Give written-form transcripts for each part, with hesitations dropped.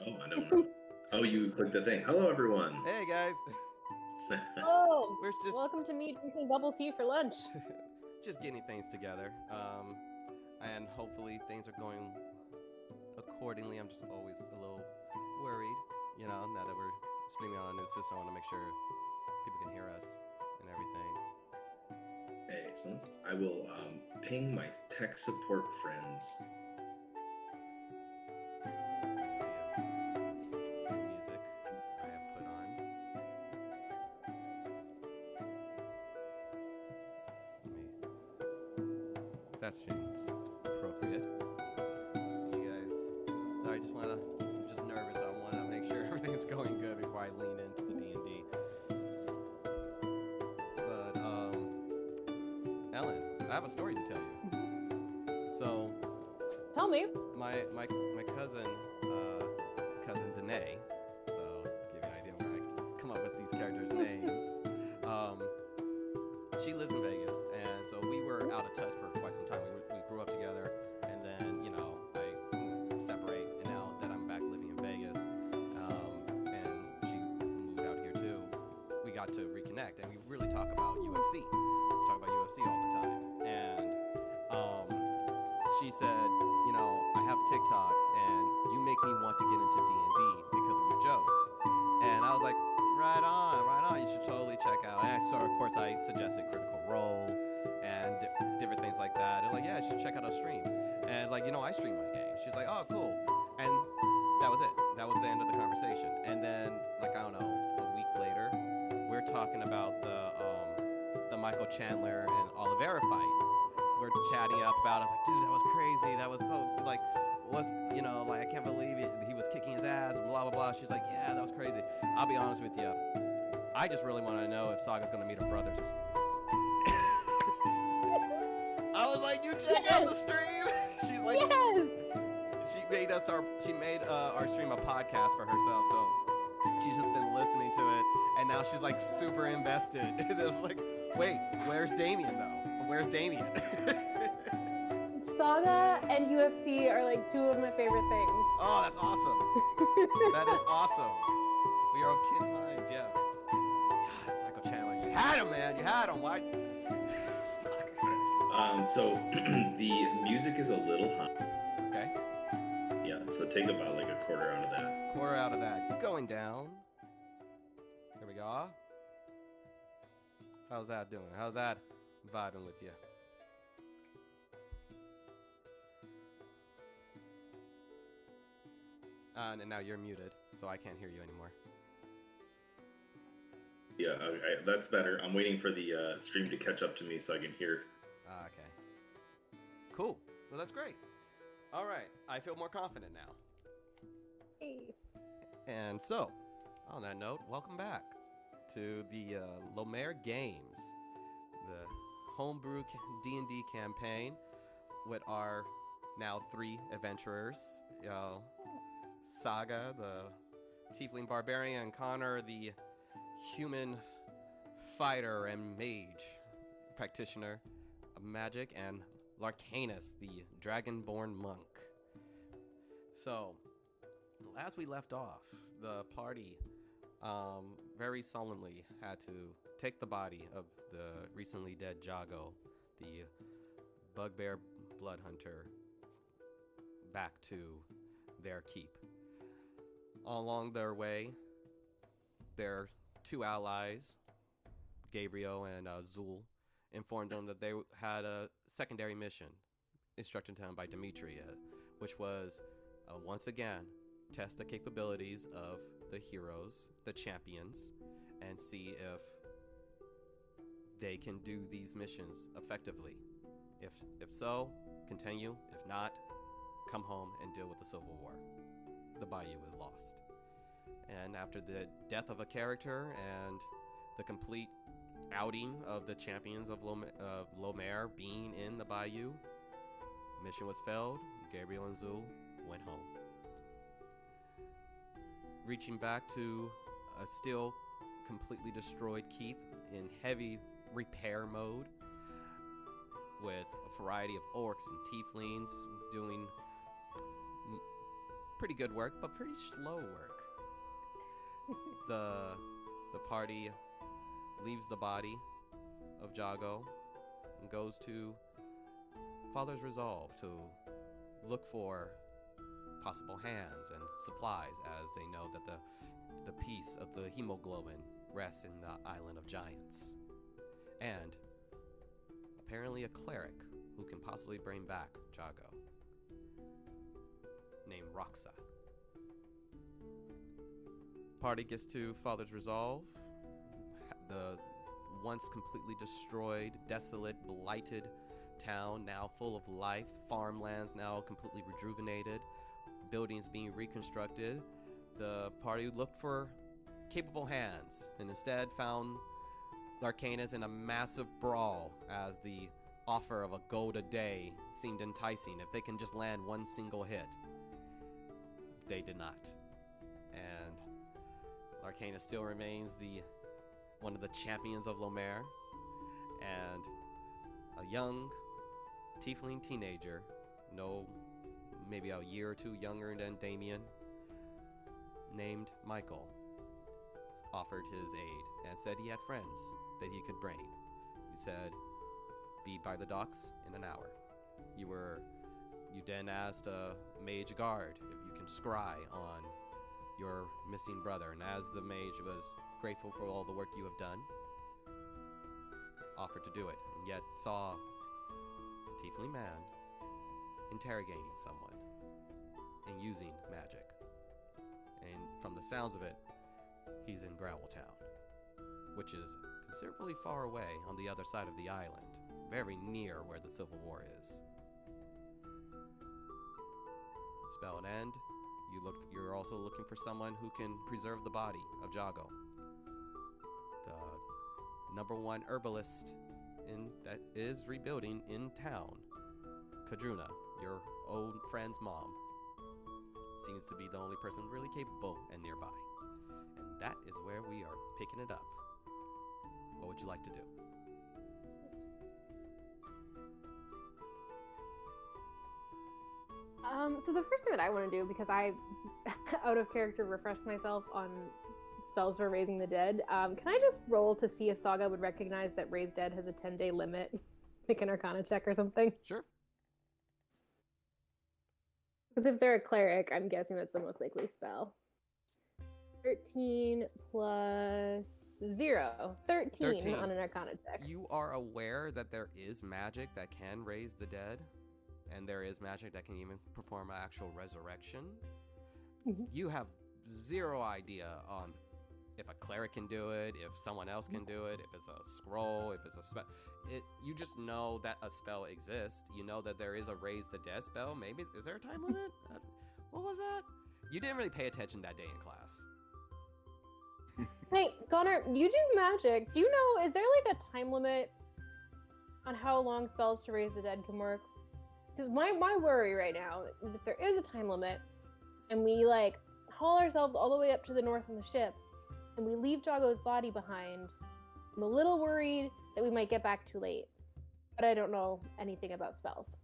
Oh, I don't know. Oh, you clicked the thing. Hello, everyone. Hey guys, Oh, we're just welcome to me drinking bubble tea for lunch. just getting things together, and hopefully things are going accordingly. I'm just always a little worried, now that we're streaming on a new system. I want to make sure people can hear us and everything. Excellent. I will ping my tech support friends. Music I have put on. That seems appropriate. You guys, sorry, I'm just nervous. I want to make sure everything's going good before I lean into the D&D. But, Ellen, I have a story to tell you. So, Tell me. my cousin, cousin Danae, so I'll give you an idea where I come up with these characters' names. She lives in Vegas, and so we were out of touch for quite some time. We grew up together, and then, I separate, and now that I'm back living in Vegas, and she moved out here too, we got to reconnect, and we really talk about UFC. We talk about UFC all the time, and she said, I have TikTok, and you make me want to get into D&D because of your jokes. And I was like, right on, you should totally check out. And so, of course, I suggested Critical Role and different things like that. And yeah, you should check out our stream. And I stream my game. She's like, oh, cool. And that was it. That was the end of the conversation. And then, I don't know, a week later, we're talking about the Michael Chandler and Oliveira fight. We're chatting up about it. I was like, dude, that was crazy. That was so, I can't believe it. He was kicking his ass, blah, blah, blah. She's like, yeah, that was crazy. I'll be honest with you. I just really want to know if Saga's going to meet her brothers. I was like, you check out the stream? She's like, yes! She made our stream a podcast for herself, so she's just been listening to it, and now she's like super invested. And it was like, wait, where's Damien though? Where's Damien? Saga and UFC are like two of my favorite things. Oh, that's awesome. That is awesome. We are of kin minds, yeah. God, Michael Chandler, you had him, man. You had him. Why? So the music is a little high. Okay. Yeah, so take about like a quarter out of that. Quarter out of that. Going down. There we go. How's that doing? How's that vibing with you? And now you're muted, so I can't hear you anymore. Yeah, that's better. I'm waiting for the stream to catch up to me so I can hear. Okay. Cool. Well, that's great. All right. I feel more confident now. Hey. And so, on that note, welcome back to the Lomér Games, the homebrew D&D campaign with our now 3 adventurers. Saga, the Tiefling Barbarian, and Connor, the human fighter and mage practitioner of magic, and Larcanus, the Dragonborn Monk. So, last we left off, the party very solemnly had to take the body of the recently dead Jago, the bugbear blood hunter, back to their keep. Along their way, their 2 allies, Gabriel and Zul, informed them that they had a secondary mission instructed to them by Demetria, which was, once again, test the capabilities of the heroes, the champions, and see if they can do these missions effectively. If so, continue. If not, come home and deal with the Civil War. The Bayou is lost. And after the death of a character and the complete outing of the champions of Lomér being in the Bayou, mission was failed. Gabriel and Zul went home. Reaching back to a still completely destroyed keep in heavy repair mode, with a variety of orcs and tieflings doing pretty good work, but pretty slow work. The party leaves the body of Jago and goes to Father's Resolve to look for possible hands and supplies, as they know that the piece of the hemoglobin rests in the Island of Giants. And apparently a cleric who can possibly bring back Jago, named Roxa. Party gets to Father's Resolve, the once completely destroyed, desolate, blighted town now full of life, farmlands now completely rejuvenated, buildings being reconstructed. The party looked for capable hands and instead found Larcanus in a massive brawl, as the offer of a gold a day seemed enticing if they can just land one single hit. They did not. And Larcanus still remains one of the champions of Lomér, and a young tiefling teenager, maybe a year or two younger than Damien, named Michael, offered his aid and said he had friends that he could bring. You said, be by the docks in an hour. You then asked a mage guard if you can scry on your missing brother, and as the mage was grateful for all the work you have done, offered to do it, and yet saw a tiefling man interrogating someone and using magic. And from the sounds of it, he's in Gravel Town, which is considerably far away on the other side of the island, very near where the Civil War is. Spell an end. You're also looking for someone who can preserve the body of Jago, the #1 herbalist that is rebuilding in town. Kadruna, your old friend's mom, seems to be the only person really capable and nearby. And that is where we are picking it up. What would you like to do? So the first thing that I want to do, because I, out of character, refreshed myself on spells for raising the dead, can I just roll to see if Saga would recognize that Raise Dead has a 10-day limit? Make an Arcana check or something? Sure. Because if they're a cleric, I'm guessing that's the most likely spell. 13 plus 0. 13 on an Arcana check. You are aware that there is magic that can raise the dead, and there is magic that can even perform an actual resurrection. Mm-hmm. You have zero idea on if a cleric can do it, if someone else can do it, if it's a scroll, if it's a spell. You just know that a spell exists. You know that there is a raise the dead spell. Maybe, is there a time limit? What was that? You didn't really pay attention that day in class. Hey, Connor, you do magic. Do you know, is there like a time limit on how long spells to raise the dead can work? Because my worry right now is if there is a time limit and we like haul ourselves all the way up to the north on the ship and we leave Jago's body behind, I'm a little worried that we might get back too late. But I don't know anything about spells.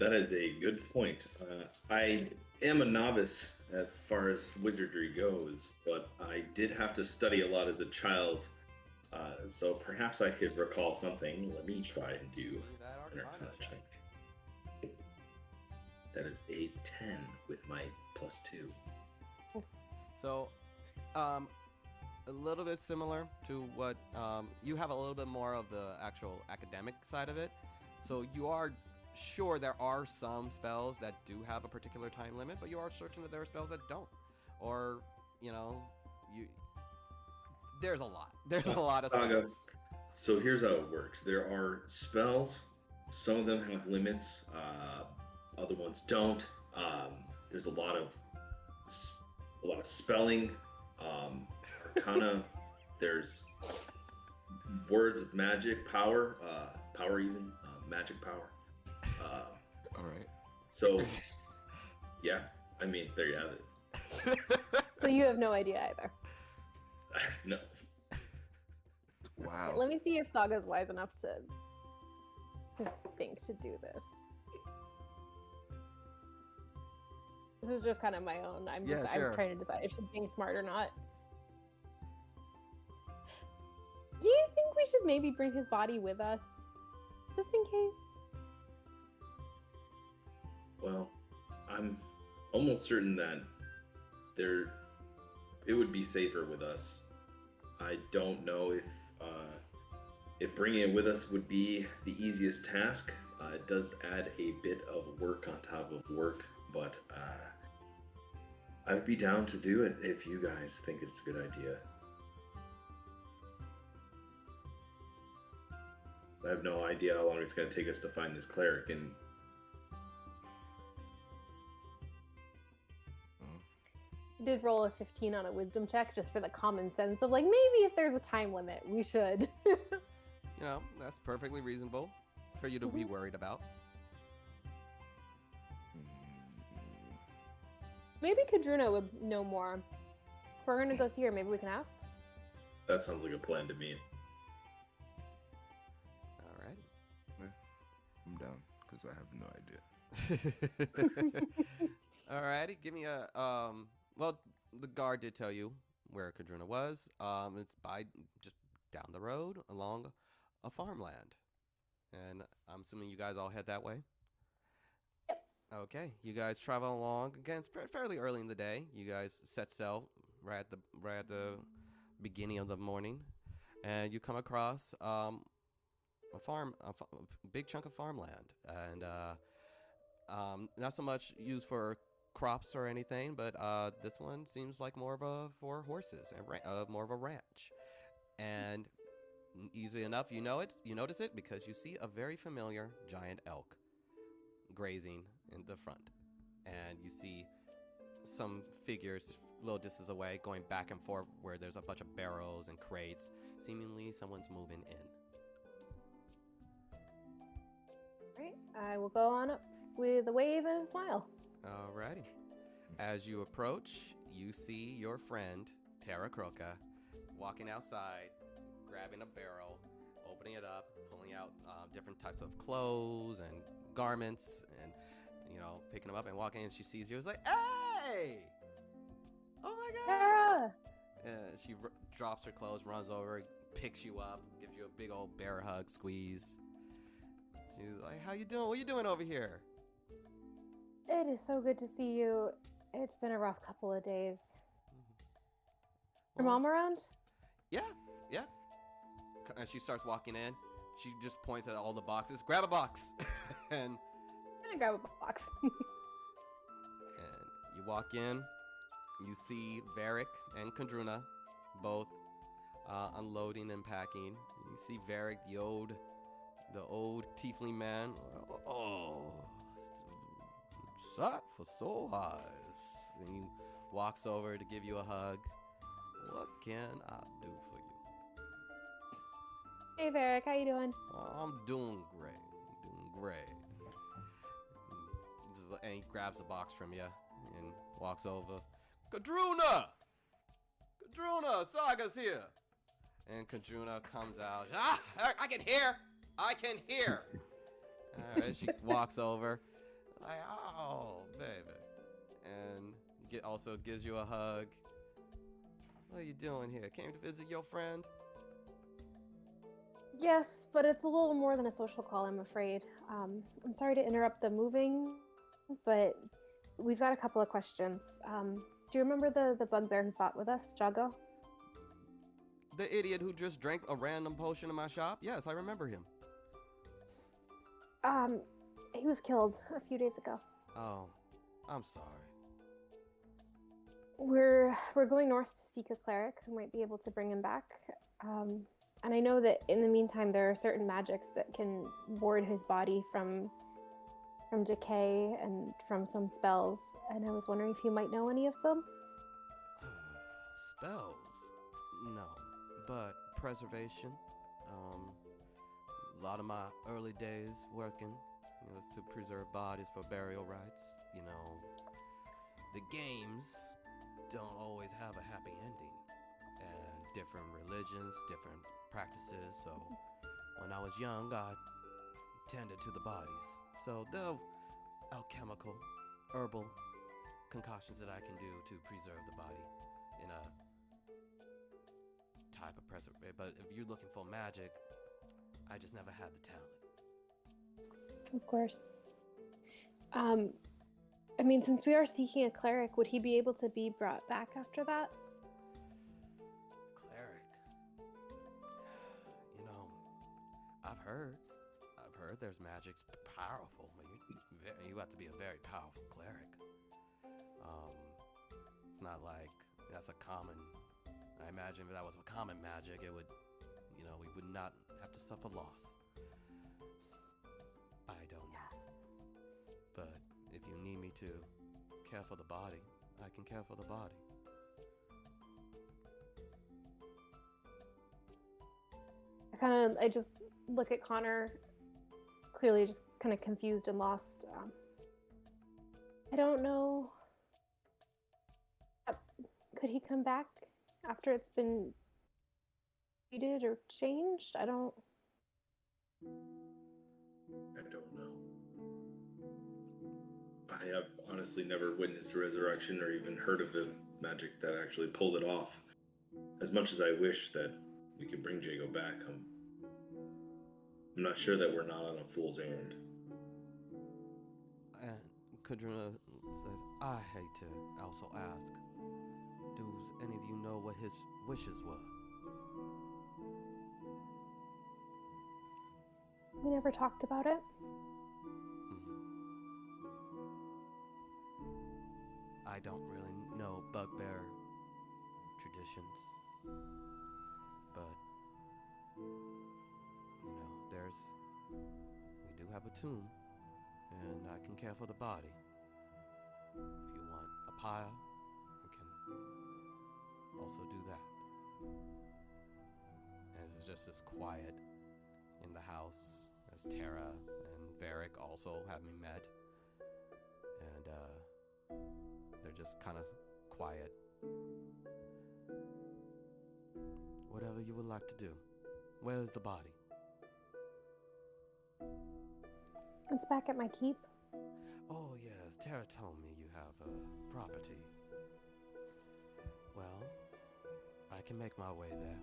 That is a good point. I am a novice as far as wizardry goes, but I did have to study a lot as a child, so perhaps I could recall something. Let me try and do an Arcana check. That is a 10 with my +2. So, a little bit similar to what you have a little bit more of the actual academic side of it. So you are sure there are some spells that do have a particular time limit, but you are certain that there are spells that don't. Or, there's a lot. There's a lot of spells. So here's how it works. There are spells. Some of them have limits. Other ones don't. There's a lot of spelling. Arcana. There's words of magic, power, magic power. All right. So, yeah, I mean, there you have it. So you have no idea either. No. Wow. Let me see if Saga's wise enough to think to do this. This is just kind of my own. I'm trying to decide if she's being smart or not. Do you think we should maybe bring his body with us? Just in case? Well, I'm almost certain that it would be safer with us. I don't know if bringing it with us would be the easiest task. It does add a bit of work on top of work, but I'd be down to do it if you guys think it's a good idea. I have no idea how long it's going to take us to find this cleric, and did roll a 15 on a wisdom check just for the common sense of like, maybe if there's a time limit, we should. You know, that's perfectly reasonable for you to be worried about. Maybe Kadruna would know more. If we're going to go see her, maybe we can ask. that sounds like a plan to me. Alrighty. I'm down because I have no idea. Alrighty, give me a well, the guard did tell you where Kadruna was. It's by just down the road along a farmland, and I'm assuming you guys all head that way. Yep. Okay, you guys travel along again. It's fairly early in the day. You guys set sail right at the beginning of the morning, and you come across a big chunk of farmland, and not so much used for crops or anything, but this one seems like more of for horses and more of a ranch. And easily enough, you notice it because you see a very familiar giant elk grazing in the front, and you see some figures a little distance away going back and forth where there's a bunch of barrels and crates. Seemingly someone's moving in. Right, I will go on up with a wave and a smile. Alrighty. As you approach, you see your friend, Tara Croca, walking outside, grabbing a barrel, opening it up, pulling out different types of clothes and garments, and, picking them up and walking in. She sees you. It's like, hey! Oh my God! Tara! She drops her clothes, runs over, picks you up, gives you a big old bear hug, squeeze. She's like, how you doing? What you doing over here? It is so good to see you. It's been a rough couple of days. Your mom around? Yeah. And she starts walking in. She just points at all the boxes. Grab a box. And I'm gonna grab a box. and you walk in. You see Varric and Kadruna both unloading and packing. You see Varric, the old tiefling man. Oh, suck for so eyes. And he walks over to give you a hug. What can I do for you? Hey, Varric, how you doing? I'm doing great. And he grabs a box from you and walks over. Kadruna, Saga's here. And Kadruna comes out. I can hear. All right, she walks over. Like, oh, baby. And also gives you a hug. What are you doing here? Came to visit your friend? Yes, but it's a little more than a social call, I'm afraid. I'm sorry to interrupt the moving, but we've got a couple of questions. Do you remember the bugbear who fought with us, Jago? The idiot who just drank a random potion in my shop? Yes, I remember him. He was killed a few days ago. Oh, I'm sorry. We're going north to seek a cleric who might be able to bring him back. And I know that in the meantime, there are certain magics that can ward his body from decay and from some spells. And I was wondering if you might know any of them? Spells? No, but preservation. A lot of my early days working was to preserve bodies for burial rites. The games don't always have a happy ending, and different religions, different practices. So when I was young, I tended to the bodies. So they're alchemical, herbal, concoctions that I can do to preserve the body in a type of preservation. But if you're looking for magic, I just never had the talent. Of course. I mean, since we are seeking a cleric, would he be able to be brought back after that? Cleric. You know, I've heard there's magic's powerful. You have to be a very powerful cleric. It's not like that's a common. I imagine if that was a common magic, it would, we would not have to suffer loss. I don't know. But if you need me to care for the body, I can care for the body. I just look at Connor, clearly just kind of confused and lost. I don't know. Could he come back after it's been treated or changed? I don't know. I have honestly never witnessed a resurrection or even heard of the magic that actually pulled it off. As much as I wish that we could bring Jago back, I'm not sure that we're not on a fool's errand. And Kudruna said, I hate to also ask, does any of you know what his wishes were? We never talked about it. I don't really know bugbear traditions, but we do have a tomb, and I can care for the body. If you want a pyre, I can also do that. And it's just as quiet in the house as Tara and Varric also having met, and they're just kind of quiet. Whatever you would like to do. Where is the body? It's back at my keep. Oh yes, Tara told me you have a property. Well, I can make my way there.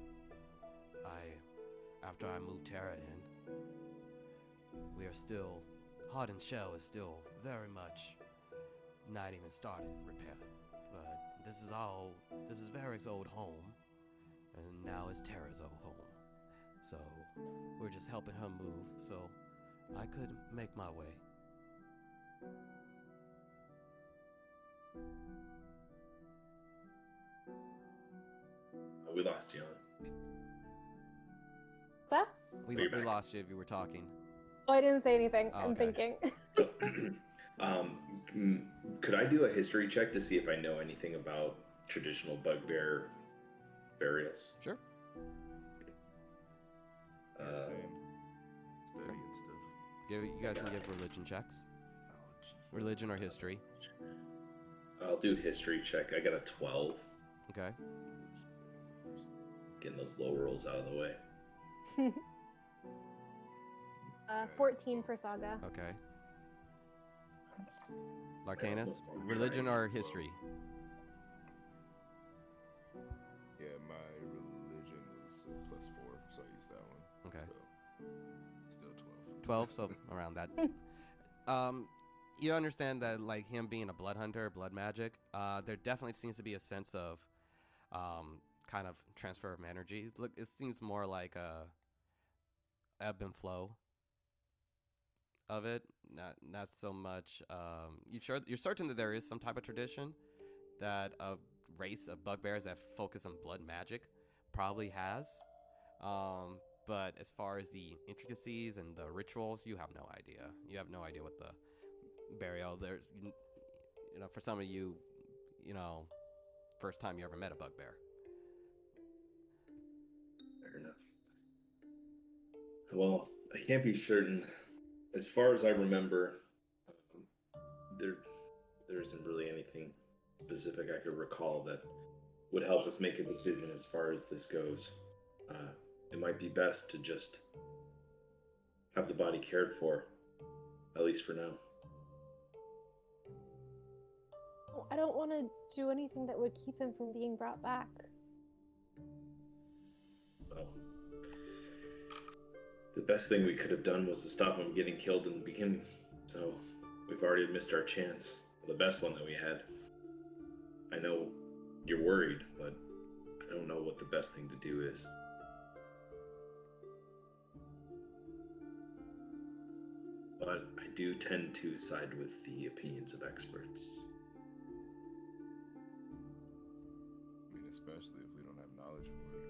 After I move Tara in, we are still, Heart and Shell is still very much not even started repair. But this is Varric's old home, and now it's Tara's old home. So we're just helping her move, so I could make my way. We lost you. That? We lost you if you were talking. Oh, I didn't say anything. Oh, I'm okay. thinking. Could I do a history check to see if I know anything about traditional bugbear burials? Sure. Same. Study and stuff. You guys can give religion checks. Religion or history. I'll do history check. I got a 12. Okay. Getting those low rolls out of the way. 14 for Saga. Okay. Larcanus, religion or history? Yeah, my religion was +4, so I used that one. Okay. So, still 12, so around that. You understand that, like, him being a blood hunter, blood magic, there definitely seems to be a sense of kind of transfer of energy. Look, it seems more like a ebb and flow of it, not so much. You're certain that there is some type of tradition that a race of bugbears that focus on blood magic probably has. But as far as the intricacies and the rituals, you have no idea. You have no idea what the burial there. For some of you, first time you ever met a bugbear. Fair enough. Well, I can't be certain. As far as I remember, there isn't really anything specific I could recall that would help us make a decision as far as this goes. It might be best to just have the body cared for, at least for now. don't want to do anything that would keep him from being brought back. Well, the best thing we could have done was to stop him getting killed in the beginning. So we've already missed our chance. The best one that we had. I know you're worried, but I don't know what the best thing to do is. But I do tend to side with the opinions of experts. I mean, especially if we don't have knowledge for it.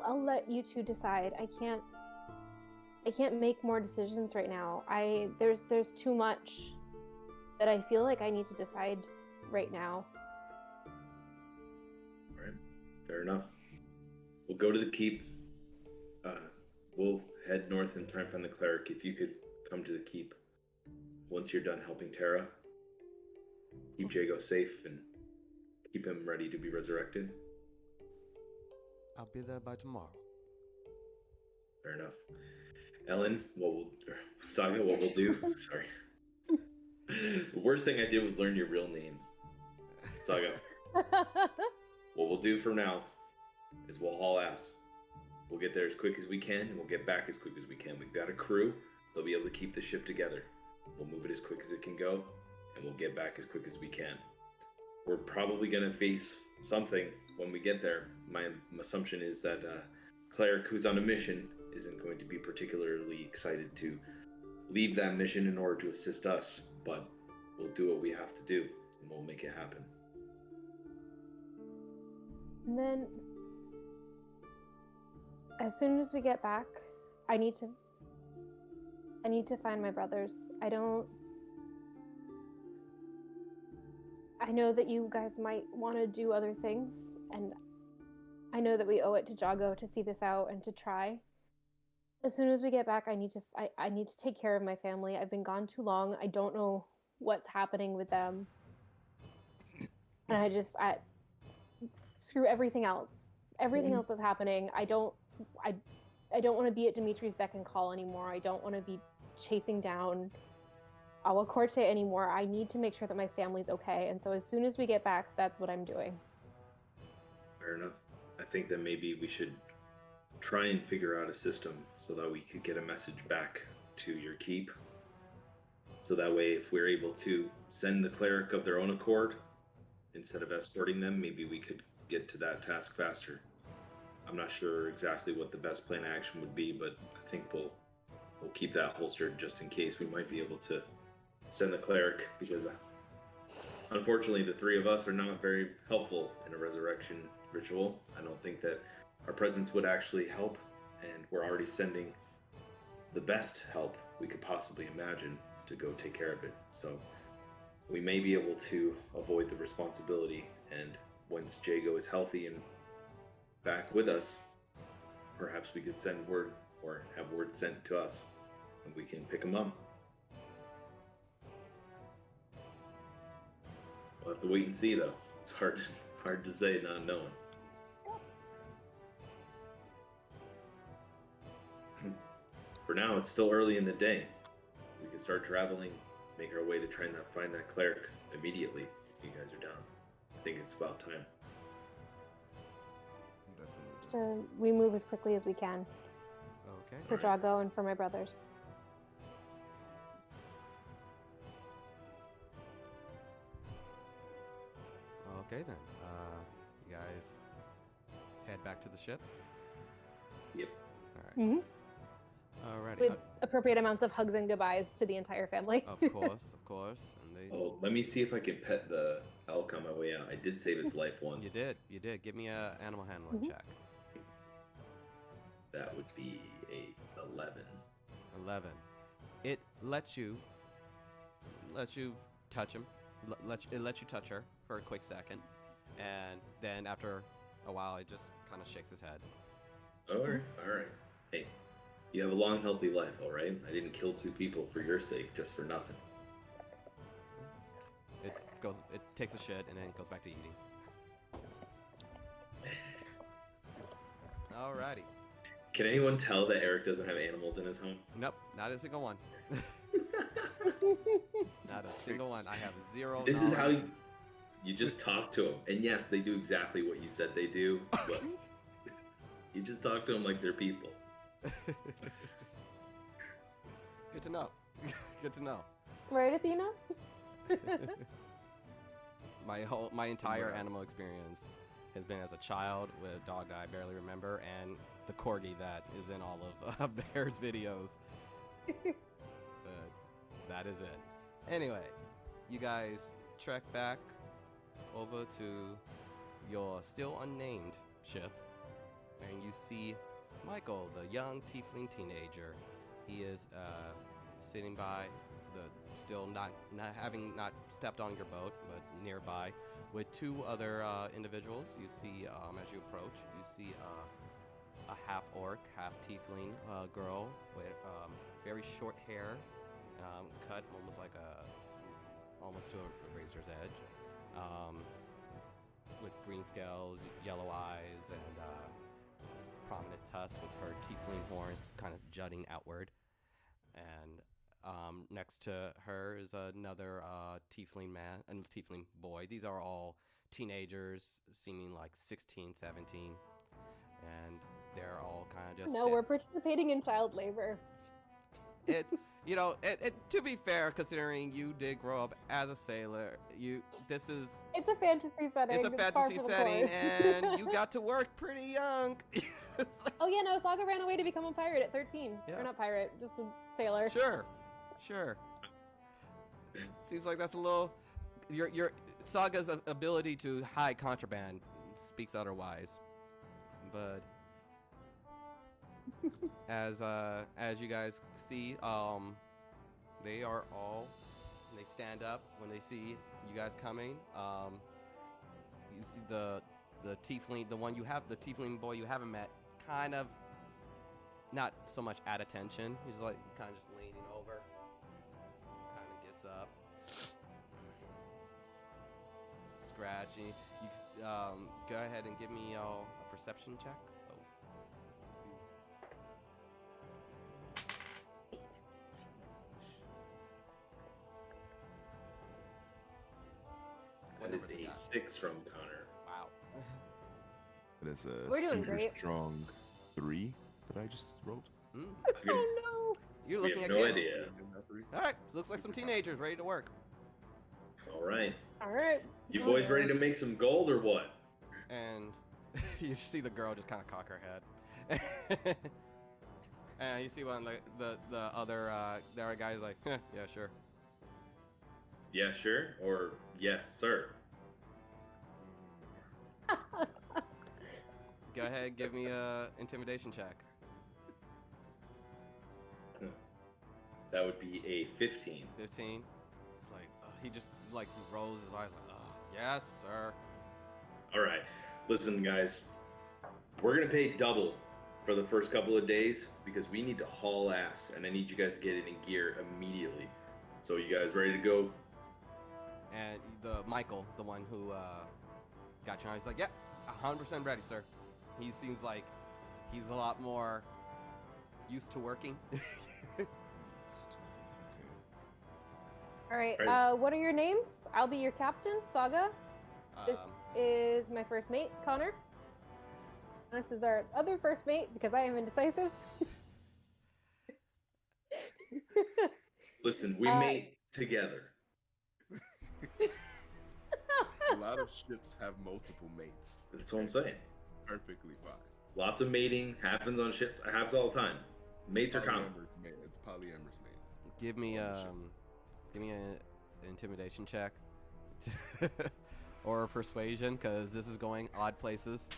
I'll let you two decide. I can't make more decisions right now. There's too much that I feel like I need to decide right now. All right, fair enough. We'll go to the keep. We'll head north and try and find the cleric. If you could come to the keep once you're done helping Tara, keep Jago safe and keep him ready to be resurrected. I'll be there by tomorrow. Fair enough. Ellen, Saga, what we'll do? Sorry. The worst thing I did was learn your real names. Saga. What we'll do from now is we'll haul ass. We'll get there as quick as we can, and we'll get back as quick as we can. We've got a crew. They'll be able to keep the ship together. We'll move it as quick as it can go, and we'll get back as quick as we can. We're probably going to face something when we get there. My assumption is that cleric who's on a mission isn't going to be particularly excited to leave that mission in order to assist us, but we'll do what we have to do, and we'll make it happen. And then, as soon as we get back, I need to find my brothers. I know that you guys might want to do other things, and I know that we owe it to Jago to see this out and to try. As soon as we get back, I need to take care of my family. I've been gone too long. I don't know what's happening with them. And I screw everything else. Everything else that's happening. I don't want to be at Dimitri's beck and call anymore. I don't want to be chasing down Awa Corte anymore. I need to make sure that my family's okay. And so as soon as we get back, that's what I'm doing. Fair enough. I think that maybe we should try and figure out a system so that we could get a message back to your keep. So that way, if we're able to send the cleric of their own accord, instead of escorting them, maybe we could get to that task faster. I'm not sure exactly what the best plan of action would be, but I think we'll keep that holstered just in case. We might be able to send the cleric, because unfortunately the three of us are not very helpful in a resurrection ritual. I don't think that our presence would actually help, and we're already sending the best help we could possibly imagine to go take care of it. So we may be able to avoid the responsibility, and once Jago is healthy and back with us, perhaps we could send word or have word sent to us and we can pick him up. We'll have to wait and see, though. It's hard to say not knowing. For now, it's still early in the day. We can start traveling, make our way to try and find that cleric immediately if you guys are down. I think it's about time. So we move as quickly as we can. Okay. For Jago and for my brothers. Okay then. You guys head back to the ship? Yep. Alright. Mm-hmm. Alrighty. With appropriate amounts of hugs and goodbyes to the entire family. Of course. And they... Oh, let me see if I can pet the elk on my way out. I did save its life once. You did. Give me a animal handling check. That would be a 11. 11. It lets you touch him. It lets you touch her for a quick second, and then after a while, it just kind of shakes his head. All right. Hey, you have a long, healthy life, all right? I didn't kill 2 people for your sake, just for nothing. It takes a shit and then it goes back to eating. Alrighty. Can anyone tell that Eric doesn't have animals in his home? Nope, not a single one. Not a single one. I have zero. This is how knowledge. you just talk to them. And yes, they do exactly what you said they do, but you just talk to them like they're people. Good to know. Good to know. Right, Athena? My entire Congrats. animal experience has been as a child with a dog that I barely remember and the corgi that is in all of Bear's videos. But that is it. Anyway, you guys trek back over to your still unnamed ship, and you see Michael, the young tiefling teenager. He is sitting by the still not having stepped on your boat, but nearby with two other individuals. You see as you approach, you see a half orc, half tiefling girl with very short hair, cut almost to a razor's edge, with green scales, yellow eyes, and prominent tusks with her tiefling horns kind of jutting outward. And next to her is another tiefling man and tiefling boy. These are all teenagers, seeming like 16, 17, and they're all kind of just. No, we're participating in child labor. It to be fair, considering you did grow up as a sailor, It's a fantasy setting. it's a par fantasy for the setting, course. and you got to work pretty young. Oh yeah, no, Saga ran away to become a pirate at 13. Yeah. Or not pirate, just a sailor. Sure. Seems like that's a little. Your Saga's ability to hide contraband speaks otherwise, but as you guys see, they are all. They stand up when they see you guys coming. You see the tiefling, the tiefling boy you haven't met, kind of not so much at attention. He's like kind of just leaning over, kind of gets up, scratching. You go ahead and give me a perception check. That is a 6 from Connor. Wow. It is a We're doing super great. strong 3 that I just rolled. Oh You're We looking have at no kids. idea. All right, looks like some teenagers ready to work. All right. no. Alright. You boys ready to make some gold or what? And you see the girl just kind of cock her head. And you see one of the other guy's like, yeah, sure. Yeah, sure. Or yes, sir. Go ahead, give me a intimidation check. That would be a 15. 15. It's like he just like he rolls his eyes like, oh, yes, sir. All right. Listen, guys. We're going to pay double for the first couple of days because we need to haul ass, and I need you guys to get it in gear immediately. So you guys ready to go? And the Michael, the one who got you on, he's like, yeah, 100% ready, sir. He seems like he's a lot more used to working. Alright, Alright. what are your names? I'll be your captain, Saga. This Um, is my first mate, Connor. This is our other first mate because I am indecisive. Listen, we mate together. A lot of ships have multiple mates. That's what I'm saying. Perfectly fine. Lots of mating happens on ships. It happens all the time. Mates are common. Polyamorous mate. It's polyamorous mate. give me on an intimidation check or a persuasion, because this is going odd places.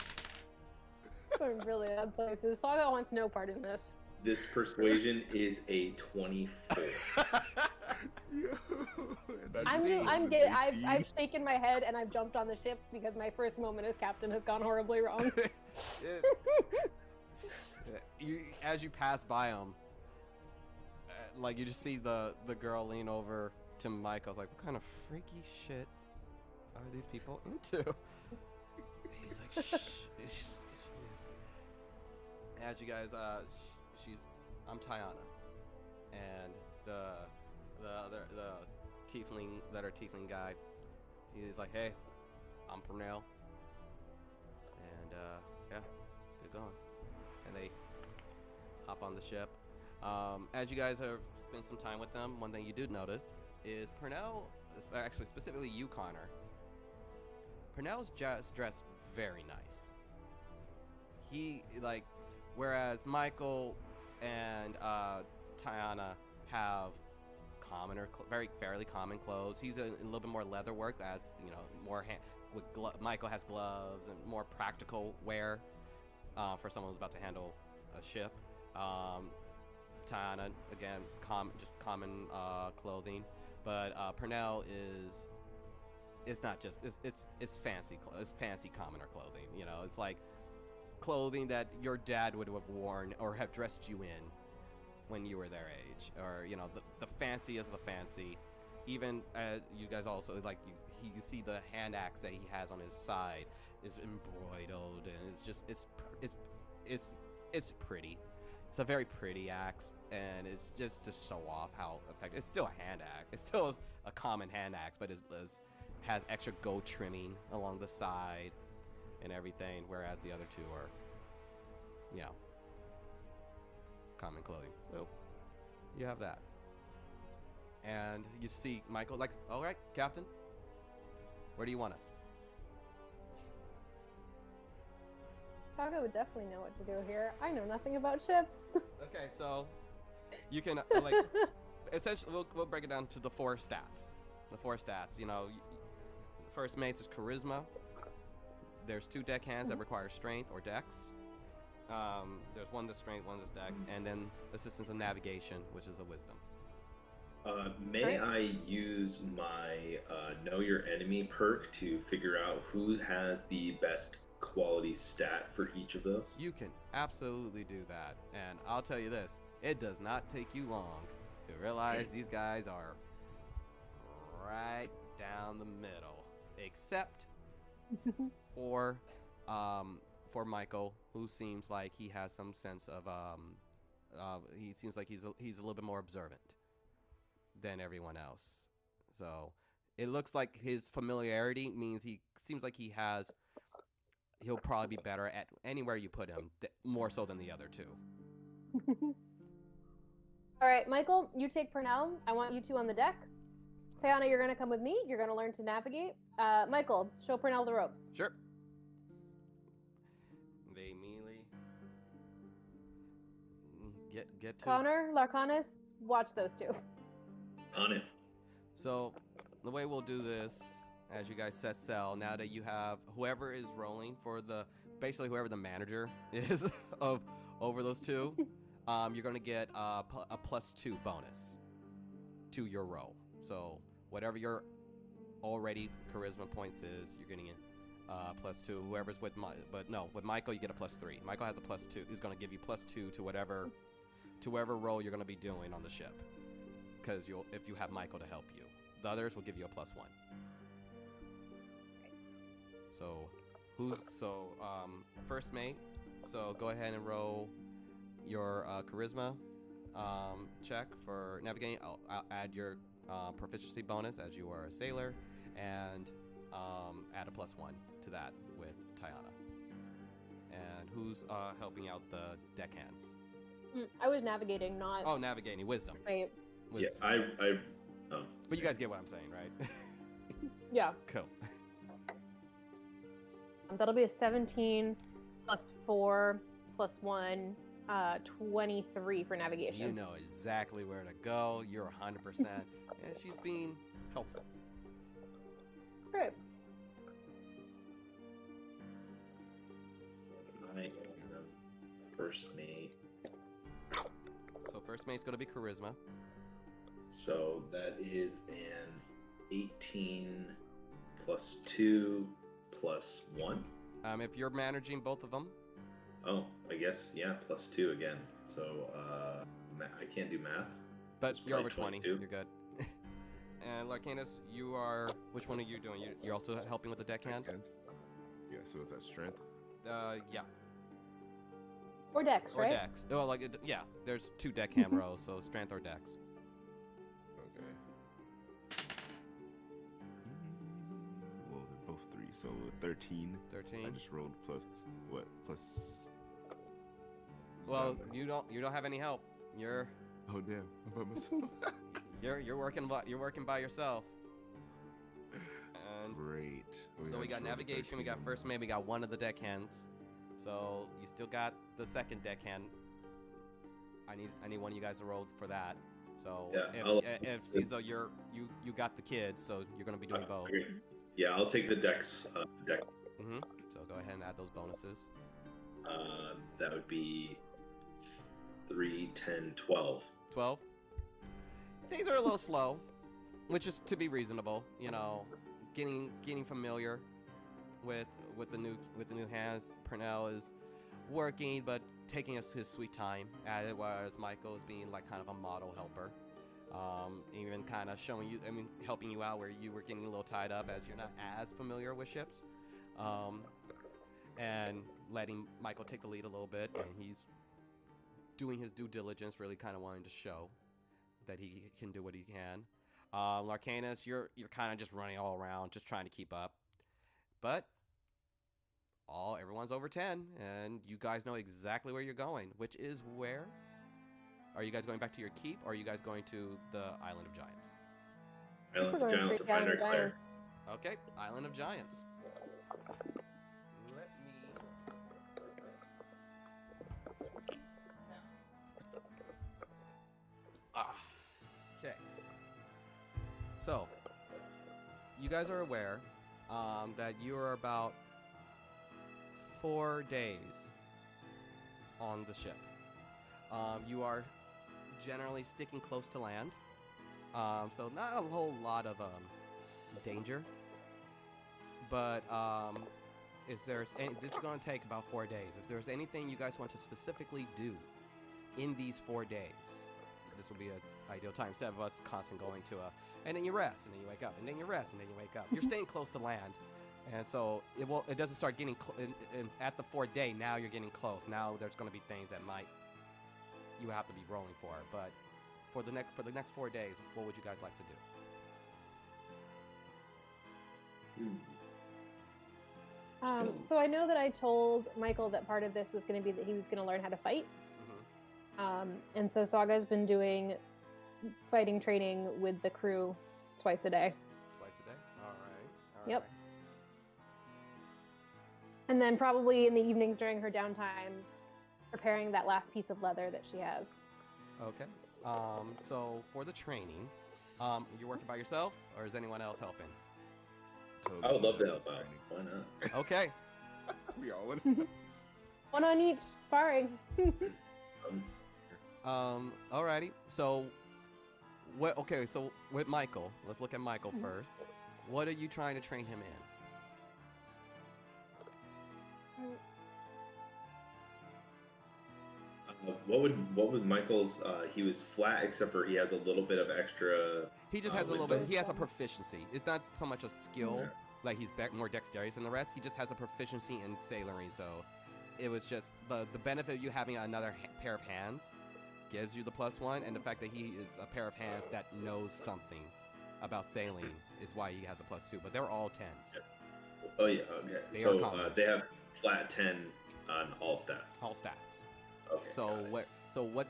Going really odd places. Saga wants no part in this. This persuasion is a 24. Yo, and that's I've shaken my head and I've jumped on the ship because my first moment as captain has gone horribly wrong. As you pass by him, like you just see the girl lean over to Mike. I was like, what kind of freaky shit are these people into? He's like, shh. as you guys, I'm Tiana, and the tiefling guy, he's like, hey, I'm Pernell, and yeah, let's get going. And they hop on the ship. As you guys have spent some time with them, one thing you do notice is Pernell, actually specifically you, Connor. Pernell's just dressed very nice. He, like, whereas Michael and Tiana have fairly common clothes. He's a little bit more leather work, as you know, more Michael has gloves and more practical wear for someone who's about to handle a ship. Tiana, again, just common clothing, but Pernell is not just it's fancy clothes. It's fancy commoner clothing. You know, it's like clothing that your dad would have worn or have dressed you in when you were their age, or you know, the fancy is the fancy. Even you guys also like you see the hand axe that he has on his side is embroidered, and it's just it's pretty. It's a very pretty axe, and it's just to show off how effective. It's still a hand axe. It's still a common hand axe, but it has extra gold trimming along the side and everything, whereas the other two are, you know, common clothing. So you have that. And you see Michael like, all right, Captain, where do you want us? Saga would definitely know what to do here. I know nothing about ships. Okay, so you can like essentially we'll break it down to the four stats. The four stats, you know, first mace is charisma. There's 2 deckhands that require strength or dex. There's one that's strength, one that's dex, and then assistance of navigation, which is a wisdom. May I use my Know Your Enemy perk to figure out who has the best quality stat for each of those? You can absolutely do that, and I'll tell you this, it does not take you long to realize these guys are right down the middle, except for Michael, who seems like he has some sense of he seems like he's a little bit more observant than everyone else. So it looks like his familiarity means he seems like he'll probably be better at anywhere you put him, more so than the other two. All right, Michael, you take Pernell. I want you two on the deck. Tiana, you're going to come with me. You're going to learn to navigate. Michael, show Pernell the ropes. Sure. They immediately get to Connor, Larcanis, watch those two. On it. So the way we'll do this, as you guys set sail, now that you have whoever is rolling for basically whoever the manager is over those two, you're going to get a +2 bonus to your roll. So whatever your already charisma points is, you're getting +2. Whoever's with with Michael, you get a +3. Michael has a +2. He's going to give you +2 to whatever roll you're going to be doing on the ship, because if you have Michael to help you. The others will give you a +1. So first mate, so go ahead and roll your charisma check for navigating. I'll add your proficiency bonus as you are a sailor, and add a +1 to that with Tiana. And who's helping out the deckhands? I was navigating, not... Oh, navigating. Wisdom. Right. Yeah, But you guys get what I'm saying, right? Yeah. Cool. That'll be a 17 +4 +1, 23 for navigation. You know exactly where to go. You're 100%. And she's being helpful. Great. First mate. So first mate's going to be charisma. So that is an 18 +2 +1. If you're managing both of them. Oh, I guess, yeah, +2 again. So I can't do math. But It's you're over probably 20. 22. You're good. And Larcanus, you are... Which one are you doing? You're also helping with the deckhand? Yeah, so is that strength? Yeah. Or dex, Or right? dex. Oh, like yeah. There's 2 deckhand rolls, so strength or dex. Okay. Well, they're both 3, so 13. 13. I just rolled plus what? Plus. Well, you don't have any help. You're Oh damn! I'm by myself. you're working by yourself. And Great. so we got navigation. We got first mate. We got one of the deckhands. So you still got the second deckhand. I need one of you guys to roll for that. So Yeah, if Cizo, you got the kids, so you're gonna be doing both. Okay. Yeah, I'll take the dex. Deck. So go ahead and add those bonuses. That would be 3, 10, 12. 12. Things are a little slow, which is to be reasonable. You know, getting familiar with the new hands. Purnell is working, but taking his sweet time at it, whereas Michael is being like kind of a model helper. Even kind of showing you, helping you out where you were getting a little tied up as you're not as familiar with ships. And letting Michael take the lead a little bit, and he's doing his due diligence, really kind of wanting to show that he can do what he can. Larcanus, you're kind of just running all around, just trying to keep up. But everyone's over 10, and you guys know exactly where you're going, which is where? Are you guys going back to your keep, or are you guys going to the Island of Giants? Island We're of going Giants to straight find down our to Claire. Giants. Okay, Island of Giants. Let me... Okay. So, you guys are aware that you are about 4 days on the ship. You are generally sticking close to land, so not a whole lot of danger. But if there's this is going to take about 4 days. If there's anything you guys want to specifically do in these 4 days, this will be an ideal time. Instead of us constantly going to and then you rest, and then you wake up, and then you rest, and then you wake up. You're staying close to land, and so it doesn't start getting at the 4th day. Now you're getting close. Now there's going to be things that you have to be rolling for. But for the next 4 days, what would you guys like to do? So I know that I told Michael that part of this was going to be that he was going to learn how to fight. And so Saga's been doing fighting training with the crew twice a day. Twice a day? All right. Yep. And then probably in the evenings during her downtime, preparing that last piece of leather that she has. Okay. So for the training, you're working by yourself, or is anyone else helping? I would love to help out. Why not? Okay. We all win. One on each sparring. Alrighty. So so with Michael, let's look at Michael first. What are you trying to train him in? What was Michael's? He was flat, except for he has a little bit of extra. He just has a little bit. wisdom. He has a proficiency. It's not so much a skill, like he's more dexterous than the rest. He just has a proficiency in sailoring. So it was just the benefit of you having another pair of hands gives you the +1, and the fact that he is a pair of hands that knows something about sailing is why he has a +2. But they're all 10s. Oh yeah, okay. They are So commons. they have flat 10 on all stats. All stats. Okay. So what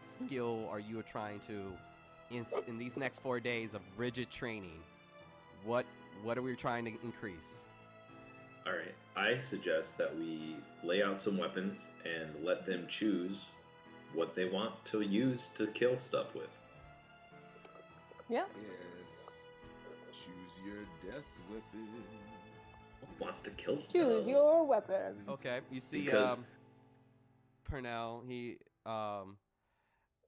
skill are you trying to in these next 4 days of rigid training? What are we trying to increase? All right. I suggest that we lay out some weapons and let them choose what they want to use to kill stuff with. Yep. Yes. Choose your death weapon. Who wants to kill stuff? Choose your weapon. Okay, you see, Because- Purnell, he,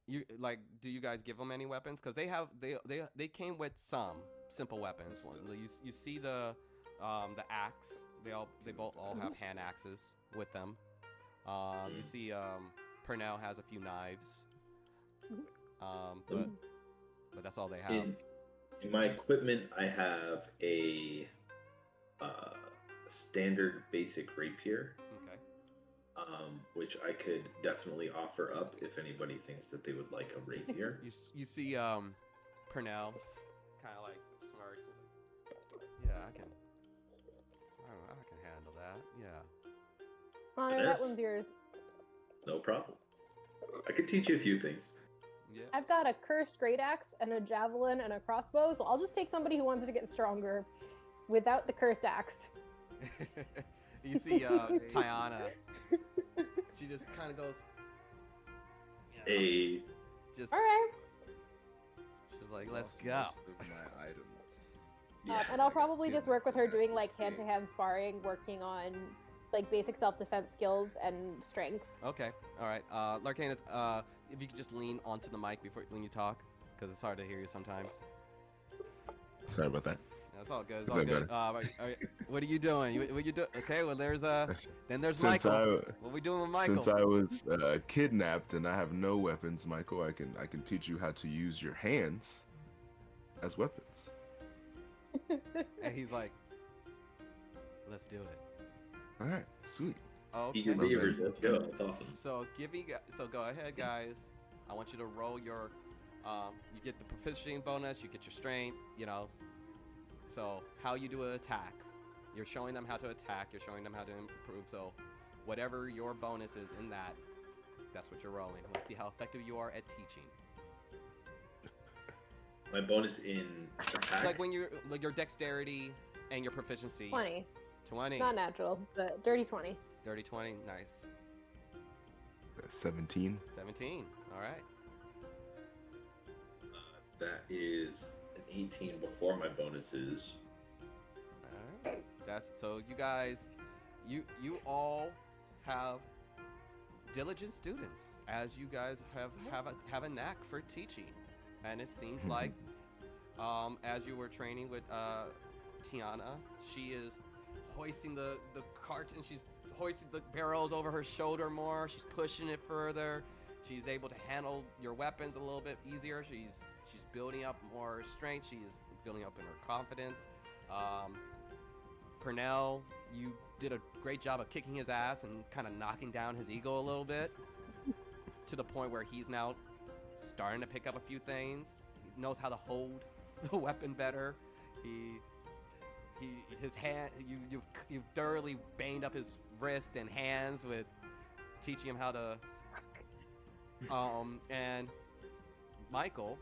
you like, do you guys give them any weapons? Because they came with some simple weapons. You see the axe. They both all have hand axes with them. You see, Purnell has a few knives. But that's all they have. In my equipment, I have a standard basic rapier. which I could definitely offer up if anybody thinks that they would like a rapier. You see Purnell kind of like smirks. Yeah, I can handle that. Yeah. Connor, that one's yours. No problem. I could teach you a few things. Yeah. I've got a cursed great axe and a javelin and a crossbow, so I'll just take somebody who wants to get stronger without the cursed axe. You see Tiana. She just kind of goes. A. Just. All right. She's like, let's Lost go. most of my items. And I'll probably Yeah, just work with her that doing like is hand-to-hand sparring, working on like basic self-defense skills and strength. Okay. All right. Larcanus, if you could just lean onto the mic when you talk, because it's hard to hear you sometimes. Sorry about that. That's all good. It's Is all that good. What are you doing? What you do? Okay. Well, there's then there's Since Michael. What we doing with Michael? Since I was kidnapped and I have no weapons, Michael, I can teach you how to use your hands as weapons. And he's like, let's do it. All right, sweet. Okay. Eager beavers. Let's go. That's awesome. So go ahead, guys. I want you to roll your. You get the proficiency bonus. You get your strength. You know. So how you do an attack, you're showing them how to attack. You're showing them how to improve. So whatever your bonus is in that, that's what you're rolling. We'll see how effective you are at teaching. My bonus in attack. Like when you're like your dexterity and your proficiency. 20. 20. Not natural, but dirty 20. Dirty 20. Nice. 17. 17. All right. That is an 18 before my bonuses. All right. That's so you guys, you all have diligent students, as you guys have a knack for teaching, and it seems like, as you were training with Tiana, she is hoisting the cart and she's hoisting the barrels over her shoulder more. She's pushing it further. She's able to handle your weapons a little bit easier. She's building up more strength. She's building up in her confidence. Purnell, you did a great job of kicking his ass and kind of knocking down his ego a little bit to the point where he's now starting to pick up a few things. He knows how to hold the weapon better. His hand, you've thoroughly banged up his wrist and hands with teaching him how to. And Michael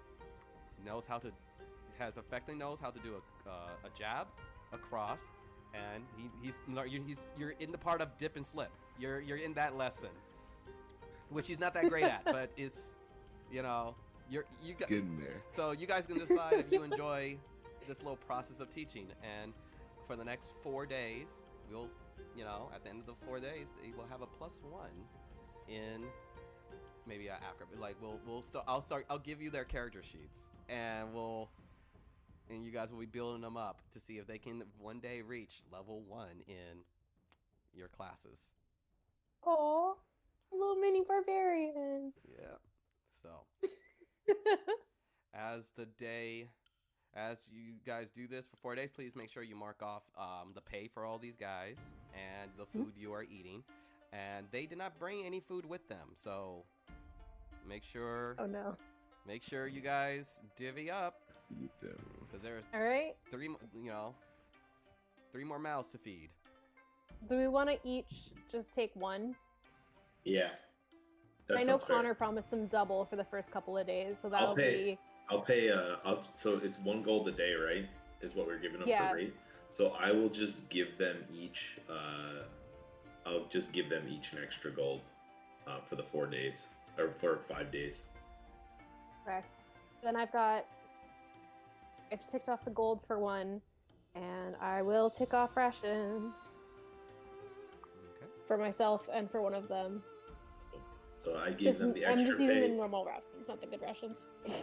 has effectively knows how to do a jab, a cross, and you're in the part of dip and slip. You're in that lesson, which he's not that great at, but it's Getting there. So you guys can decide if you enjoy this little process of teaching, and for the next 4 days, we'll at the end of the 4 days, we'll have a +1 in maybe an acrobat. Like I'll give you their character sheets, and you guys will be building them up to see if they can one day reach level 1 in your classes. Oh, little mini barbarian. Yeah. So as you guys do this for 4 days, please make sure you mark off the pay for all these guys and the food you are eating. And they did not bring any food with them, so make sure. Oh no. Make sure you guys divvy up, Feed them. because there's All right. 3 more mouths to feed. Do we want to each just take one? Yeah. That I know sounds fair. Connor promised them double for the first couple of days, so that'll pay. be. I'll pay. So it's 1 gold a day, right? Is what we're giving them Yeah. for rate. So I will just give them each. I'll just give them each an extra gold for the 4 days or for 5 days. Correct. Then I've ticked off the gold for one, and I will tick off rations Okay. for myself and for one of them. So I give them the I'm extra just using the pay, normal rations, not the good rations. All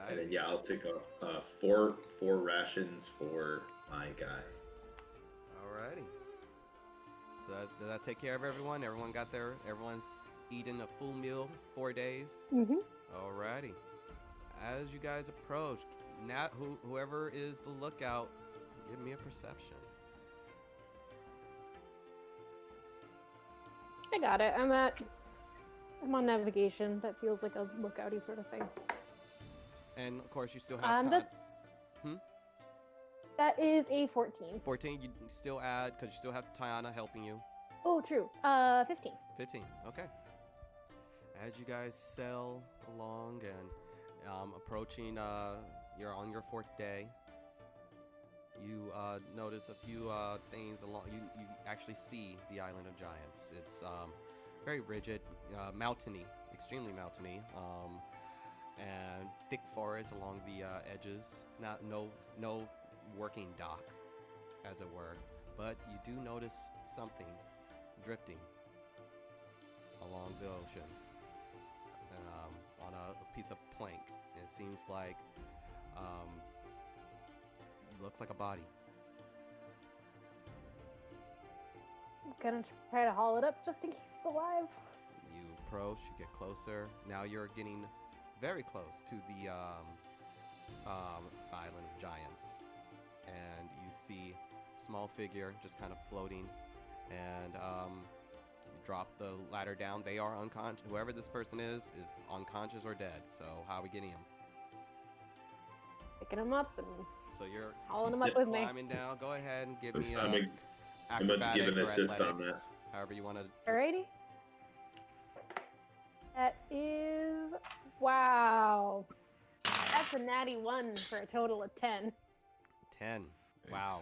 right. and then I'll take off 4 rations for my guy. Alrighty. So does that take care of everyone? Everyone's eating a full meal 4 days? Mm-hmm. Alrighty. As you guys approach, whoever is the lookout, give me a perception. I got it. I'm on navigation. That feels like a lookouty sort of thing. And of course, you still have time. That is a 14. 14. You still add because you still have Tiana helping you. Oh, true. 15. 15. Okay. As you guys sail along and approaching, you're on your 4th day. You notice a few things along. You actually see the Island of Giants. It's very rigid, mountainy, extremely mountainy, and thick forest along the edges. No working dock, as it were. But you do notice something drifting along the ocean on a piece of plank. It seems like looks like a body. I'm gonna try to haul it up just in case it's alive. You approach, you get closer. Now you're getting very close to the Island of Giants. And you see a small figure just kind of floating. And you drop the ladder down. They are unconscious. Whoever this person is unconscious or dead. So how are we getting him? Picking him up and So you're hauling him up with me. climbing down. Go ahead and give me I'm gonna acrobatics give an or assist on athletics, that. however you want to. Alrighty. That is wow. That's a natty 1 for a total of 10. 10. Nice. Wow.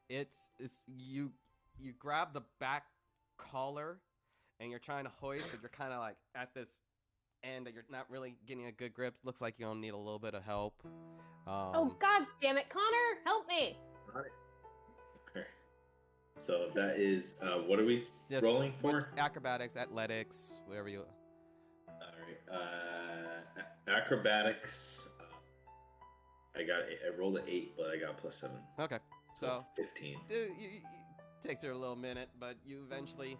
It's you grab the back collar and you're trying to hoist, but you're kind of like at this end that you're not really getting a good grip. Looks like you're gonna need a little bit of help. Oh god damn it, Connor, help me! Got it. Okay. So that is what are we Just rolling for? acrobatics, athletics, whatever you. All right. Acrobatics. I rolled an 8, but I got +7. Okay. So 15. it takes you a little minute, but you eventually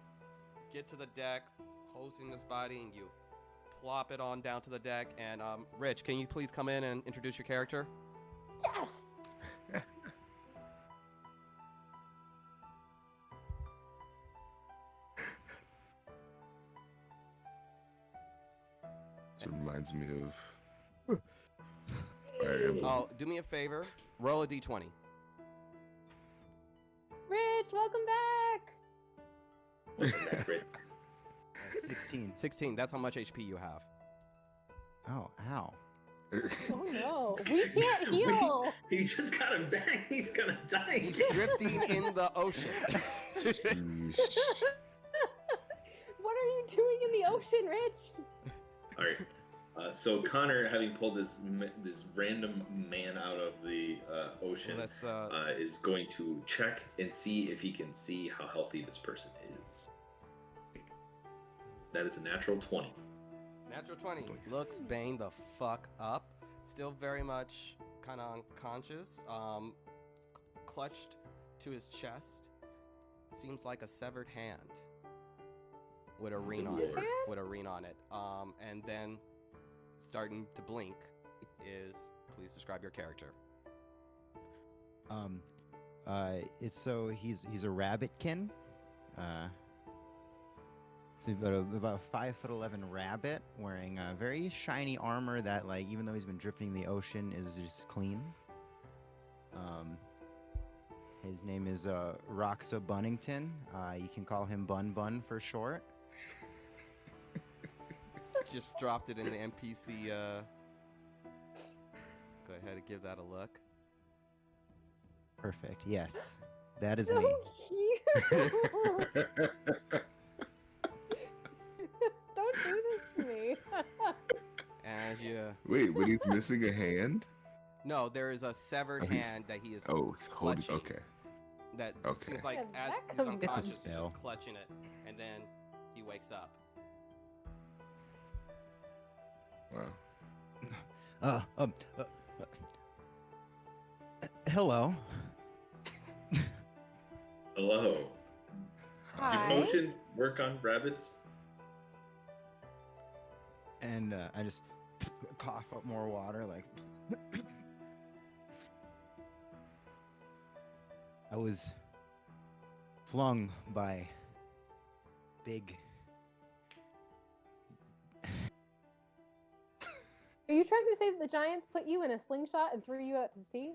get to the deck, hosting this body, and you plop it on down to the deck. And Rich, can you please come in and introduce your character? Yes! It reminds me of Fire Emblem. Oh, do me a favor. Roll a d20. Rich, welcome back! Welcome back, Rick. 16. 16. That's how much HP you have. Oh, ow. Oh no, we can't heal! He just got him back. He's gonna die. He's drifting in the ocean. Sheesh. What are you doing in the ocean, Rich? All right. So Connor, having pulled this random man out of the ocean, Let's is going to check and see if he can see how healthy this person is. That is a natural 20. Natural 20. Nice. Looks banged the fuck up. Still very much kind of unconscious. Clutched to his chest. Seems like a severed hand. With a ring on it. Lord. With a ring on it. And then starting to blink is, please describe your character. He's a Rabbitkin. So about a 5'11" rabbit wearing a very shiny armor that, like, even though he's been drifting in the ocean, is just clean. His name is Roxa Bunnington. You can call him Bun Bun for short. Just dropped it in the NPC. Go ahead and give that a look. Perfect. Yes, that is So me. cute! Don't do this to me. As you. Wait, but he's missing a hand? No, there is a severed Oh, he's- hand that he is Oh, it's holding. clutching. Okay. That Okay. seems like Yeah, as that he's comes- unconscious, It's a he's spell. just clutching it, and then he wakes up. Wow. Hello. Hello. Do Hi. potions work on rabbits? And I just cough up more water, like. I was flung by big you trying to say that the giants put you in a slingshot and threw you out to sea?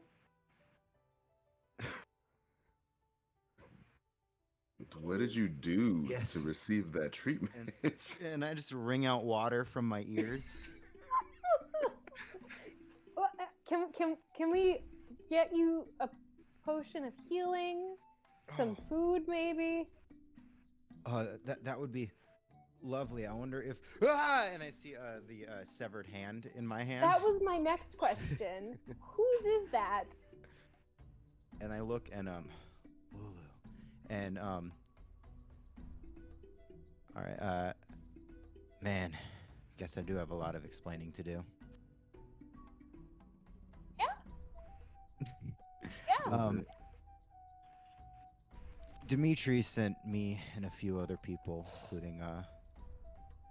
What did you do Yes. to receive that treatment? And I just wring out water from my ears. Well, can we get you a potion of healing? Some food, maybe? That would be lovely. I wonder if and I see the severed hand in my hand. That was my next question. Whose is that? And I look and Lulu. And all right, man, guess I do have a lot of explaining to do. Yeah. Dimitri sent me and a few other people, including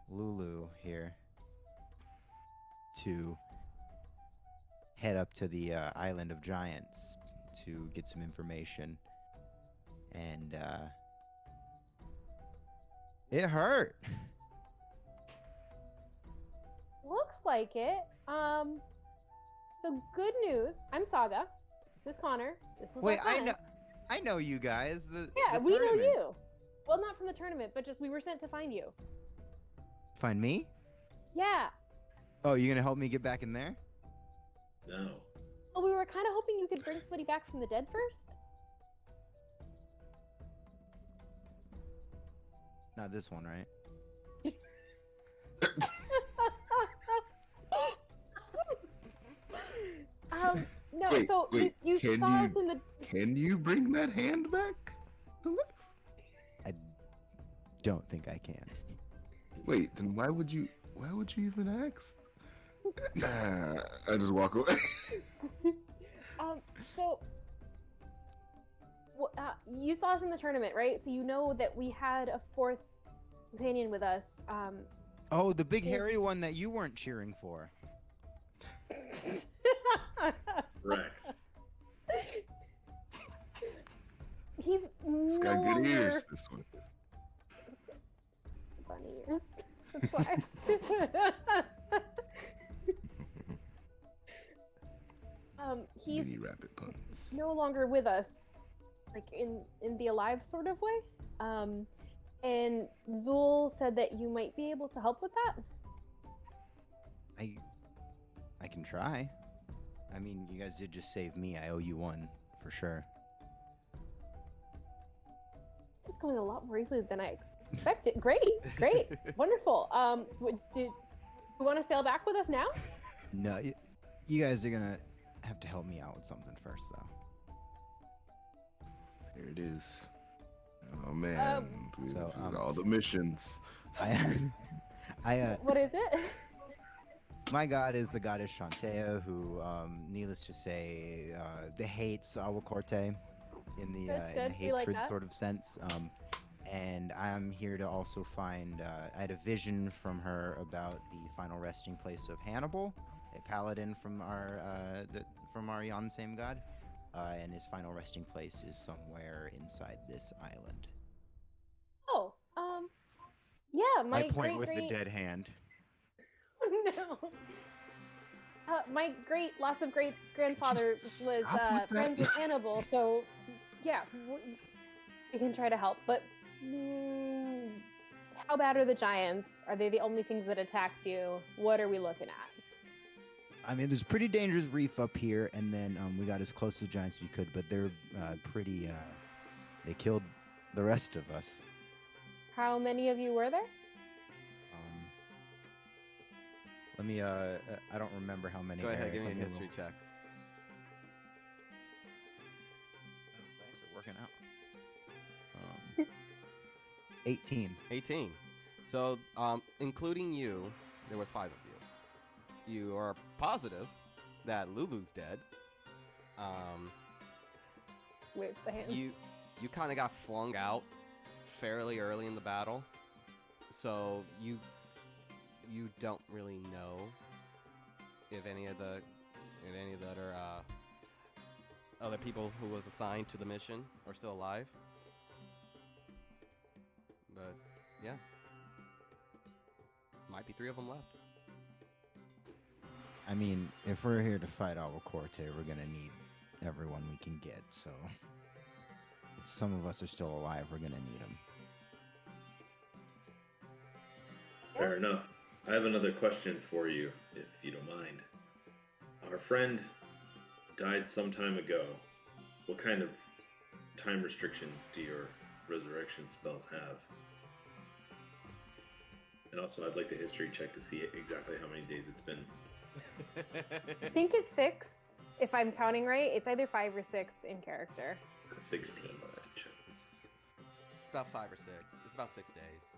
Lulu here, to head up to the island of giants to get some information. And it hurt. Looks like it. So good news. I'm Saga. This is Connor. This is Wait, Lachlan. I know you guys. Yeah, the we know tournament. you. Well, not from the tournament, but just we were sent to find you. Find me? Yeah. Oh, you gonna help me get back in there? No. Well, we were kind of hoping you could bring somebody back from the dead first. Not this one, right? No. Wait, so wait, you can saw you- us in the. Can you bring that hand back to life? I don't think I can. Wait, then why would you even ask? I just walk away. So. You saw us in the tournament, right? So you know that we had a fourth companion with us. Oh, the big Yes. hairy one that you weren't cheering for. Correct. He's It's no got good longer ears, this one. bunny ears. That's why. He's Mini rabbit puns. no longer with us, like in the alive sort of way. And Zul said that you might be able to help with that. I can try. I mean, you guys did just save me. I owe you one for sure. This is going a lot more easily than I expected. Great, wonderful. Do you want to sail back with us now? No, you guys are gonna have to help me out with something first, though. Here it is. Oh man, we've so, got all the missions. What is it? My god is the Goddess Chauntea, who, needless to say, hates Awa Corte in the Good, we like hatred that. sort of sense. And I'm here to also find. I had a vision from her about the final resting place of Hannibal, a paladin from our Same god, and his final resting place is somewhere inside this island. Oh, yeah, my I point great with the dead hand. No. My lots of greats grandfather was stop with friends that. with Hannibal, so yeah, we can try to help. But how bad are the giants? Are they the only things that attacked you? What are we looking at? I mean, there's a pretty dangerous reef up here, and then we got as close to the giants as we could, but they're pretty. They killed the rest of us. How many of you were there? Let me. I don't remember how many. Go ahead, Eric, give me a let history roll. check. Dice are working out. 18. 18. So, including you, there was 5 of you. You are positive that Lulu's dead. Waves the hand. You kind of got flung out fairly early in the battle, so you don't really know if any of the other people who was assigned to the mission are still alive. But yeah, might be 3 of them left. I mean, if we're here to fight Awa Corte, we're gonna need everyone we can get. So, if some of us are still alive, we're gonna need them. Fair enough. I have another question for you, if you don't mind. Our friend died some time ago. What kind of time restrictions do your resurrection spells have? And also, I'd like to history check to see exactly how many days it's been. I think it's 6, if I'm counting right. It's either 5 or 6 in character. 16. I'll have to check. It's about 5 or 6. It's about 6 days.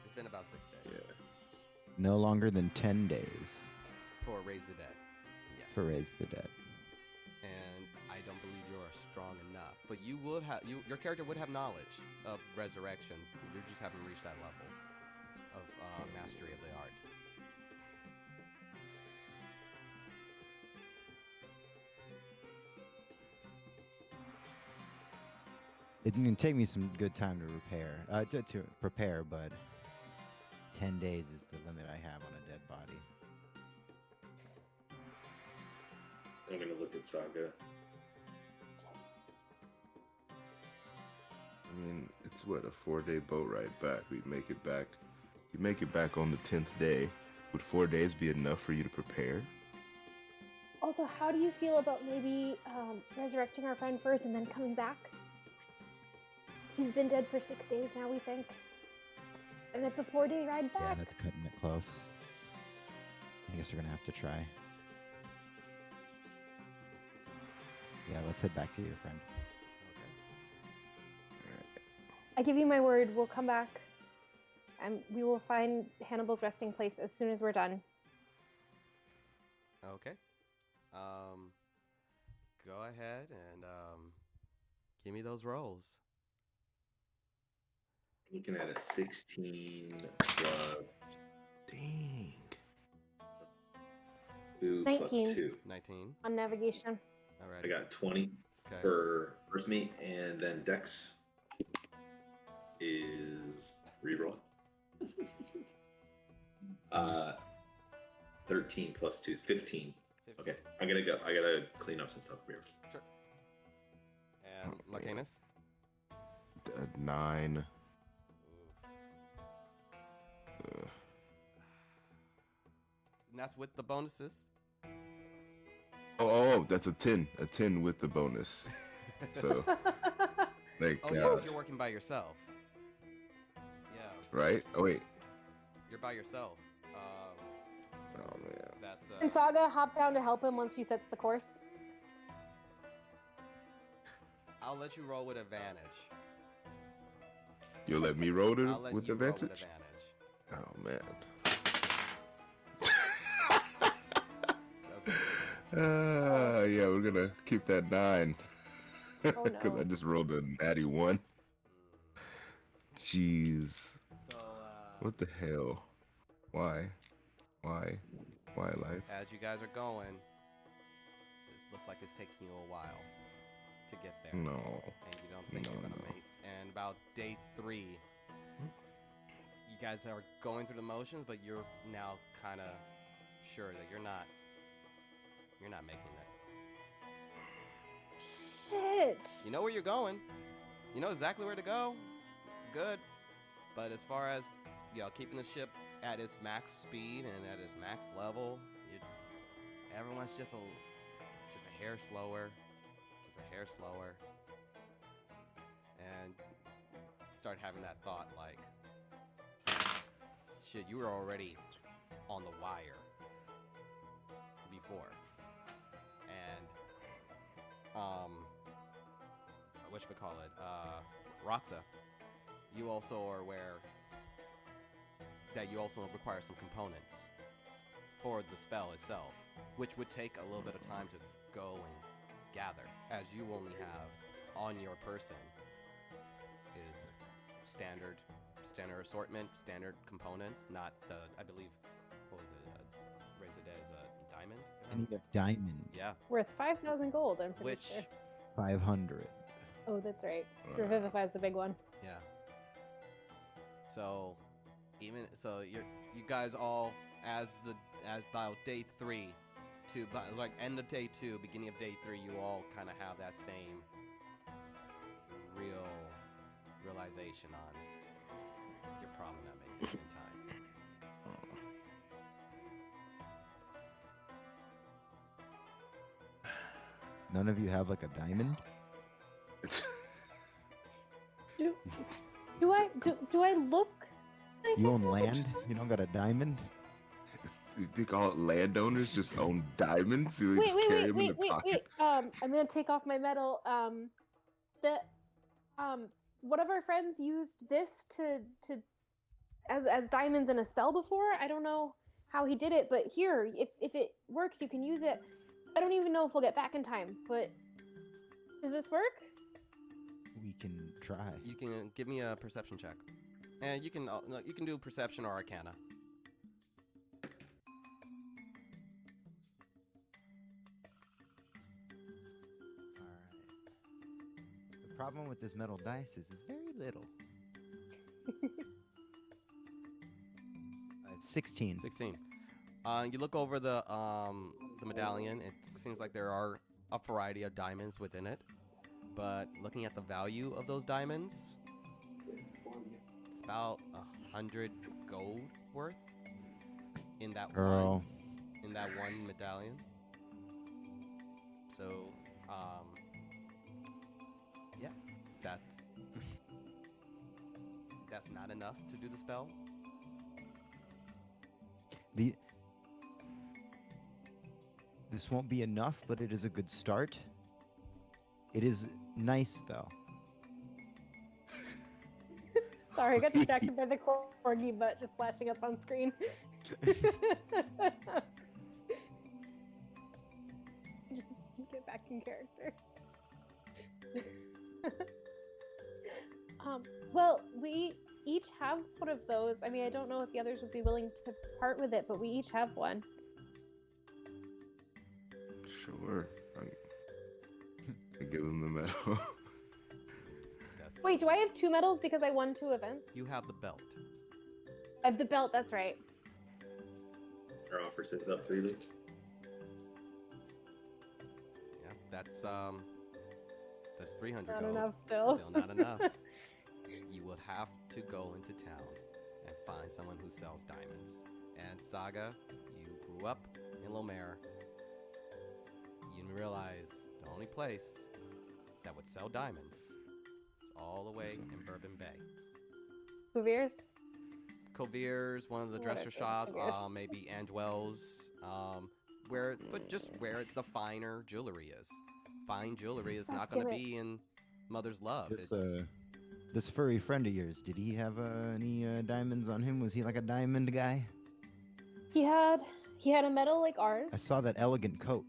It's been about 6 days. Yeah. No longer than 10 days For Raise the Dead. Yeah. for Raise the Dead. And I don't believe you're strong enough. But you would have your character would have knowledge of resurrection. You just haven't reached that level of mastery of the art. It can take me some good time to to prepare, but 10 days is the limit I have on a dead body. I'm gonna look at Saga. I mean, it's what, a 4-day boat ride back. We make it back. You make it back on the 10th day. Would 4 days be enough for you to prepare? Also, how do you feel about maybe resurrecting our friend first and then coming back? He's been dead for 6 days now, we think. And it's a 4-day ride Yeah, back. that's cutting it close. I guess we're gonna have to try. Yeah, let's head back to you, friend. I give you my word, we'll come back. And we will find Hannibal's resting place as soon as we're done. Okay. Go ahead and give me those rolls. Looking at a 16 plus Dang. 2 plus 19. 2. 19. On navigation. Alright. I got 20 Okay. for first meet, and then Dex is reroll. 13 plus 2 is 15. 15. Okay, I gotta go. I gotta clean up some stuff here. Sure. And Oh, man. Lacanus? 9. And that's with the bonuses. Oh, that's a 10. A 10 with the bonus. So, thank Oh yeah, God. 'cause you're working by yourself. Yeah, Right? Oh, wait. you're by yourself. Oh, man. That's And Saga hop down to help him once she sets the course. I'll let you roll with advantage. You'll let me roll I'll let with you roll advantage? with advantage. Oh, man. That's Yeah, we're gonna keep that 9. Oh, Because no. I just rolled a natty 1. Jeez. So, What the hell? Why? Why life? as you guys are going, it looks like it's taking you a while to get there. No. And you don't think you're gonna No. make. And about day 3, you guys are going through the motions, but you're now kind of sure that you're not making it. Shit. You know where you're going. You know exactly where to go. Good. But as far as, keeping the ship at its max speed and at its max level, everyone's just a hair slower. Just a hair slower. And start having that thought like, shit, you were already on the wire before. And whatchamacallit, Roxa, you also are aware that you also require some components for the spell itself, which would take a little bit of time to go and gather, as you only have on your person is standard assortment, standard components, not the, I believe, what was it, Raise the Dead is a diamond? I need a diamond. Yeah, Worth 5,000 gold, I'm pretty which, sure. 500. Oh, that's right. Revivify's the big one. yeah. So, you guys all, as about day 3, 2, but like end of day 2, beginning of day 3, you all kind of have that same realization on you're probably not making it in time. None of you have like a diamond? Do I look like You I own have a land? diamond? You don't got a diamond? You think all landowners just own diamonds? You Wait, just wait, carry wait, them in wait, their wait, wait. pockets? I'm gonna take off my medal. One of our friends used this as diamonds in a spell before. I don't know how he did it, but here, if it works, you can use it. I don't even know if we'll get back in time, but does this work? We can try. You can give me a perception check, and you can do perception or arcana. Alright. The problem with this metal dice is it's very little. It's 16. 16. You look over the medallion. It seems like there are a variety of diamonds within it, but looking at the value of those diamonds, it's about 100 gold worth in that Girl. one medallion. So, yeah, that's not enough to do the spell. This won't be enough, but it is a good start. It is nice, though. Sorry, I got distracted by the corgi butt just flashing up on screen. Just get back in character. Well, we each have one of those. I mean, I don't know if the others would be willing to part with it, but we each have one. Sure. I give them the medal. Wait, do I have 2 medals because I won 2 events? You have the belt. I have the belt, that's right. Our offer sits up freely. Yeah, that's 300 Not gold. enough still. Still not enough. You will have to go into town and find someone who sells diamonds. And Saga, you grew up in Lomér. You realize the only place that would sell diamonds is all the way in Bourbon Bay. Cuviers? Covier's, one of the dresser shops, maybe Angwell's, where the finer jewelry is. Fine jewelry is not going to be in Mother's Love. This furry friend of yours, did he have any diamonds on him? Was he like a diamond guy? He had a medal like ours. I saw that elegant coat.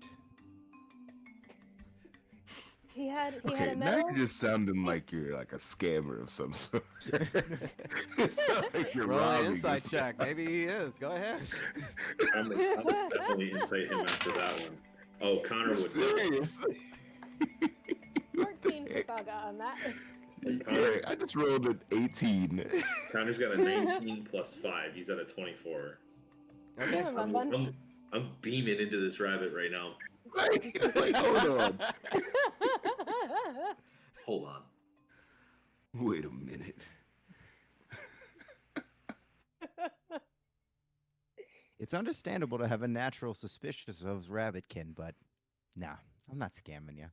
He had a Okay, now medal. you're just sounding like you're like a scammer of some sort. It sounds like you're Roll an robbing insight us. check. Maybe he is. Go ahead. I'm gonna definitely insight him after that one. Oh, Connor would. Seriously? 14 for Saga on that. Yeah, I just rolled an 18. Connor's got a 19 plus 5. He's at a 24. Okay. Yeah, fun. I'm beaming into this rabbit right now. like, hold on. Hold on. Wait a minute. It's understandable to have a natural suspicion of Rabbitkin, but nah, I'm not scamming you.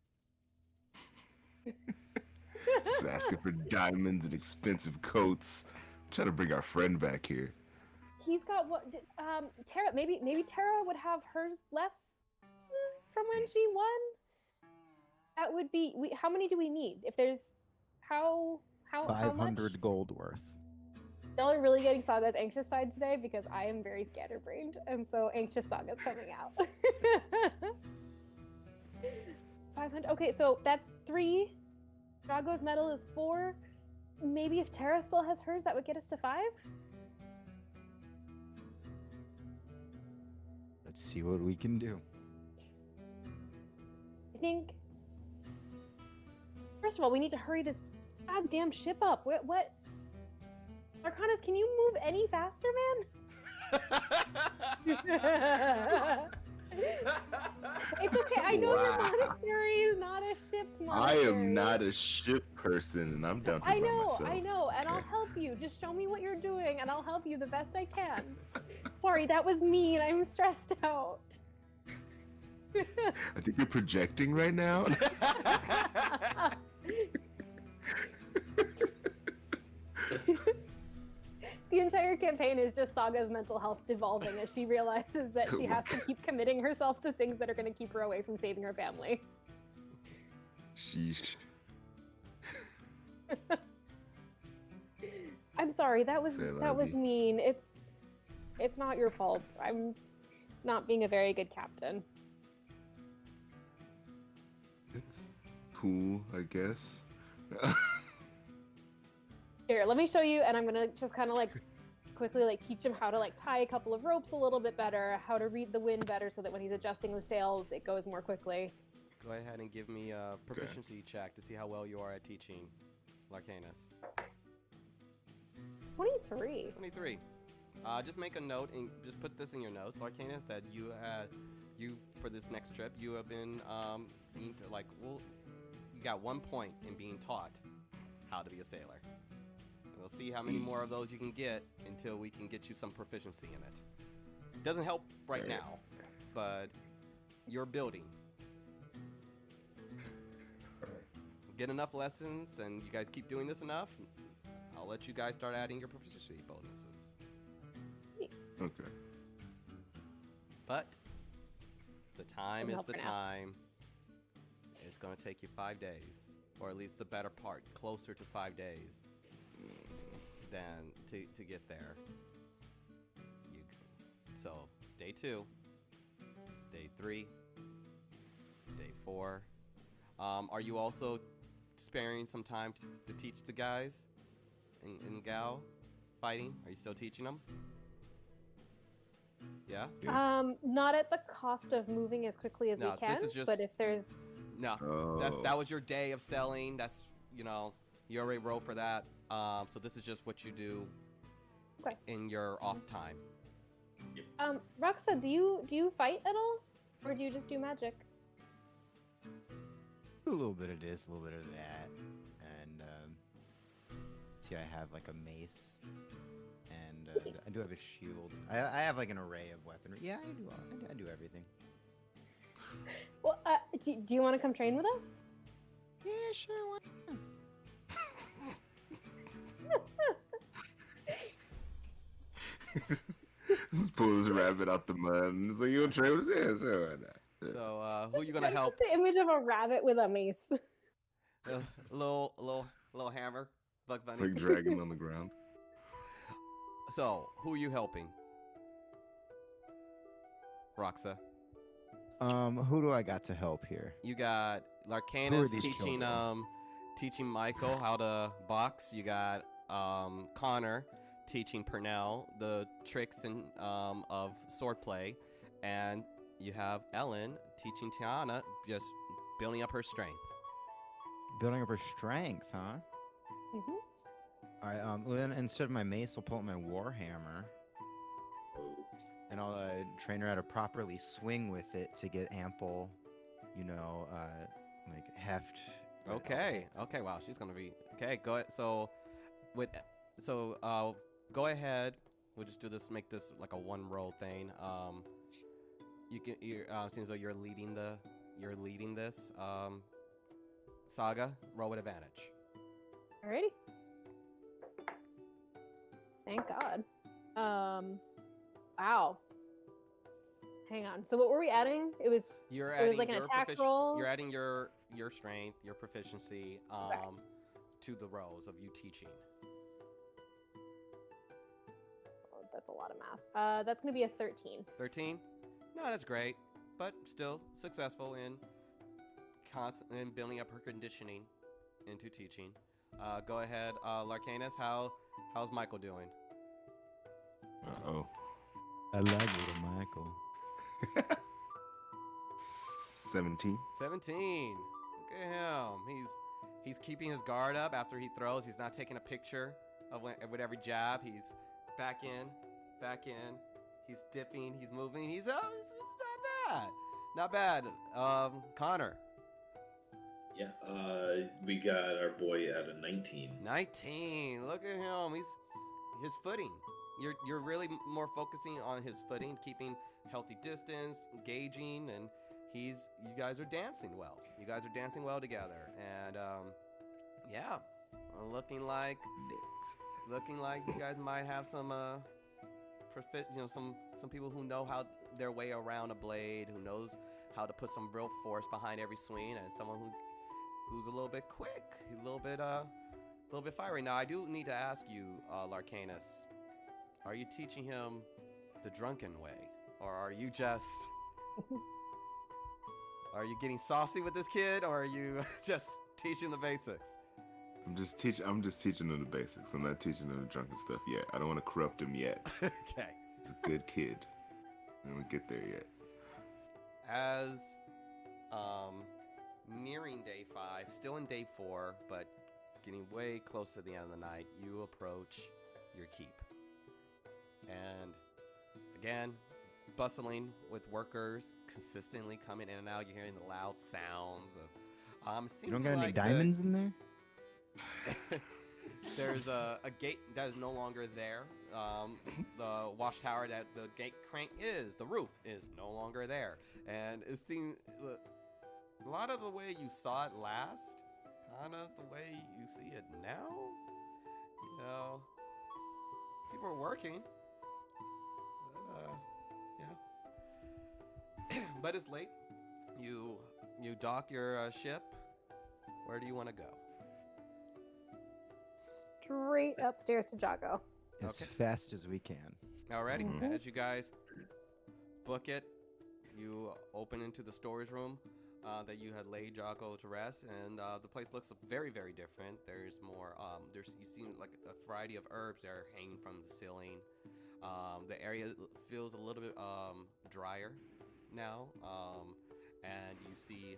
Just asking for diamonds and expensive coats. Trying to bring our friend back here. He's got what? Tara. Maybe Tara would have hers left from when she won. That would be. How many do we need? If there's how much? 500 gold worth. Y'all are really getting Saga's anxious side today because I am very scatterbrained, and so anxious Saga's coming out. 500. Okay, so that's 3. Drago's medal is 4. Maybe if Tara still has hers, that would get us to 5. Let's see what we can do. I think. First of all, we need to hurry this goddamn ship up. What? Arcanas, can you move any faster, man? It's okay. I know your Wow. monastery is not a ship I monastery. am not a ship person, and I'm down here I by know, myself. I know, and I'll Okay. help you. Just show me what you're doing, and I'll help you the best I can. Sorry, that was mean. I'm stressed out. I think you're projecting right now. The entire campaign is just Saga's mental health devolving as she realizes that she has to keep committing herself to things that are going to keep her away from saving her family. Sheesh. I'm sorry, that was Say mean. It's not your fault. I'm not being a very good captain. It's cool, I guess. Here, let me show you, and I'm gonna just kind of like quickly like teach him how to like tie a couple of ropes a little bit better, how to read the wind better, so that when he's adjusting the sails, it goes more quickly. Go ahead and give me a proficiency check to see how well you are at teaching Larcanus. 23. 23. Just make a note and just put this in your notes, Larcanus, that you for this next trip, you have been being you got 1 point in being taught how to be a sailor. And we'll see how many more of those you can get until we can get you some proficiency in it. Doesn't help right now, but you're building. Get enough lessons, and you guys keep doing this enough, I'll let you guys start adding your proficiency bonuses. Okay. But the time Doesn't is help the for now. time. It's going to take you 5 days, or at least the better part, closer to 5 days, than to get there. So it's day 2, day 3, day 4. Are you also sparing some time to teach the guys in Gao fighting? Are you still teaching them? Yeah? Not at the cost of moving as quickly as No, we can, this is just- but if there's No. Oh. That was your day of selling. That's, you already rolled for that. So this is just what you do Okay. in your off time. Roxa, do you fight at all? Or do you just do magic? A little bit of this, a little bit of that, and see, I have like a mace, and I do have a shield. I have like an array of weaponry. Yeah, I do everything. Well, do you want to come train with us? Yeah, sure. Why not? Just pull this rabbit out the mud and it's like, you want to trade with us? Yeah, sure, why not? So who are you gonna That's help? just the image of a rabbit with a mace. Little hammer, Bugs It's Bunny. like dragging on the ground. So who are you helping? Roxa. Who do I got to help here? You got Who are Larcanus these teaching children? teaching Michael how to box. You got Connor teaching Pernell the tricks and of swordplay, and you have Ellen teaching Tiana just building up her strength. Building up her strength, huh? Mhm. All right. Well, then instead of my mace, I'll pull out my warhammer, and I'll train her how to properly swing with it to get ample, like heft. Okay. Okay. Wow. She's gonna be okay. Go ahead. Go ahead. We'll just do this. Make this like a one roll thing. Seems though you're leading this. Saga, roll with advantage. Alrighty. Thank God. Wow. Hang on. So what were we adding? It was You're It was adding like an your attack roll? You're adding your strength, your proficiency, Okay. to the rows of you teaching. oh, that's a lot of math. That's gonna be a 13. 13? No, that's great, but still successful in building up her conditioning into teaching. Go ahead, Larcanus. How's Michael doing? Uh-oh. I like little Michael. 17. 17. Look at him. He's keeping his guard up after he throws. He's not taking a picture with every jab. He's back in. He's dipping. He's moving. It's not bad. Not bad. Connor. Yeah, we got our boy at a 19. 19. Look at him. He's his footing. You're really more focusing on his footing, keeping healthy distance, engaging, and you guys are dancing well. You guys are dancing well together, and yeah, looking like you guys might have some some people who know how their way around a blade, who knows how to put some real force behind every swing, and someone who's a little bit quick, a little bit fiery. Now, I do need to ask you, Larcanus, are you teaching him the drunken way, or are you just are you getting saucy with this kid, or are you just teaching the basics? I'm just teaching him the basics. I'm not teaching him the drunken stuff yet. I don't want to corrupt him yet. Okay. He's a good kid. I don't get there yet. As nearing day 5, still in day 4, but getting way close to the end of the night, you approach your keep. And again, bustling with workers consistently coming in and out. You're hearing the loud sounds of You don't got any diamonds in there? There's a gate that is no longer there. The watchtower that the gate crank is, the roof is no longer there. And it seems a lot of the way you saw it last, kind of the way you see it now. You know, people are working. But, yeah. But it's late. You dock your ship. Where do you want to go? Straight upstairs to Jago. As fast as we can. Alrighty, Mhm. as you guys book it, you open into the storage room that you had laid Jago to rest, and the place looks very, very different. There's more, you see like a variety of herbs that are hanging from the ceiling. The area feels a little bit drier now, and you see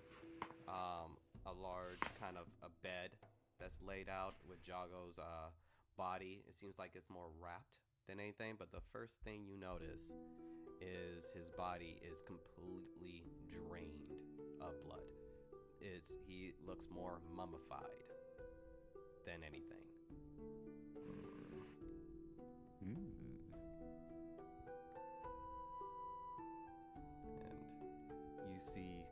a large kind of a bed that's laid out with Jago's body. It seems like it's more wrapped than anything, but the first thing you notice is his body is completely drained of blood. He looks more mummified than anything. And you see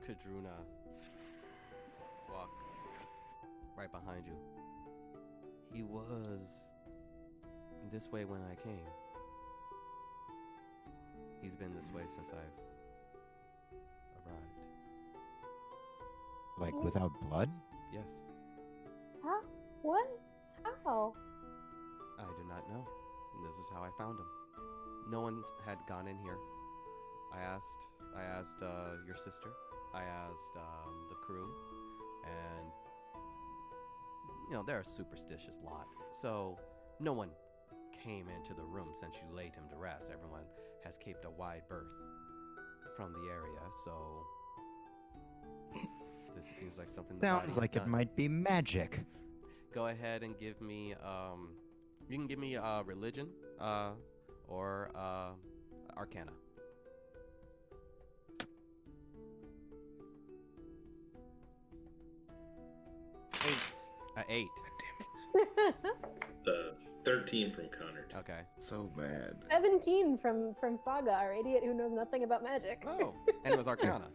Kadruna walk right behind you. He was this way when I came. He's been this way since I've arrived. Like without blood? Yes. Huh? What? How? I do not know. And this is how I found him. No one had gone in here. I asked your sister. I asked the crew, and you know, they're a superstitious lot. So no one came into the room since you laid him to rest. Everyone has kept a wide berth from the area, so this seems like something the body Sounds has like it done. might be magic. Go ahead and give me you can give me religion or arcana. 8. The 13 from Connor. Okay. So bad. 17 from Saga, our idiot who knows nothing about magic. Oh, and it was arcana.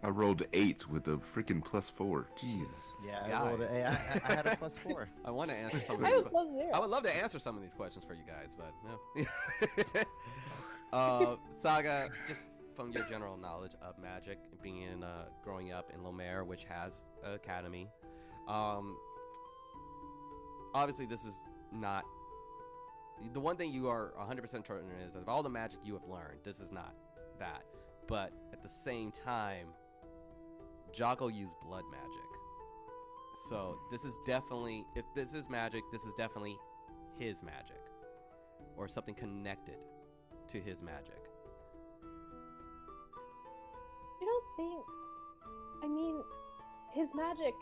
I rolled 8s with a freaking +4. Jeez. Yeah, Guys. I had a +4. I want to answer some of I these. have +0. I would love to answer some of these questions for you guys, but no. Saga, just from your general knowledge of magic, being growing up in Lomér, which has an academy, obviously this is not the one thing you are 100% certain is of all the magic you have learned, this is not that. But at the same time, Jago used blood magic. So this is definitely, if this is magic, this is definitely his magic. Or something connected to his magic. I don't think. I mean, his magic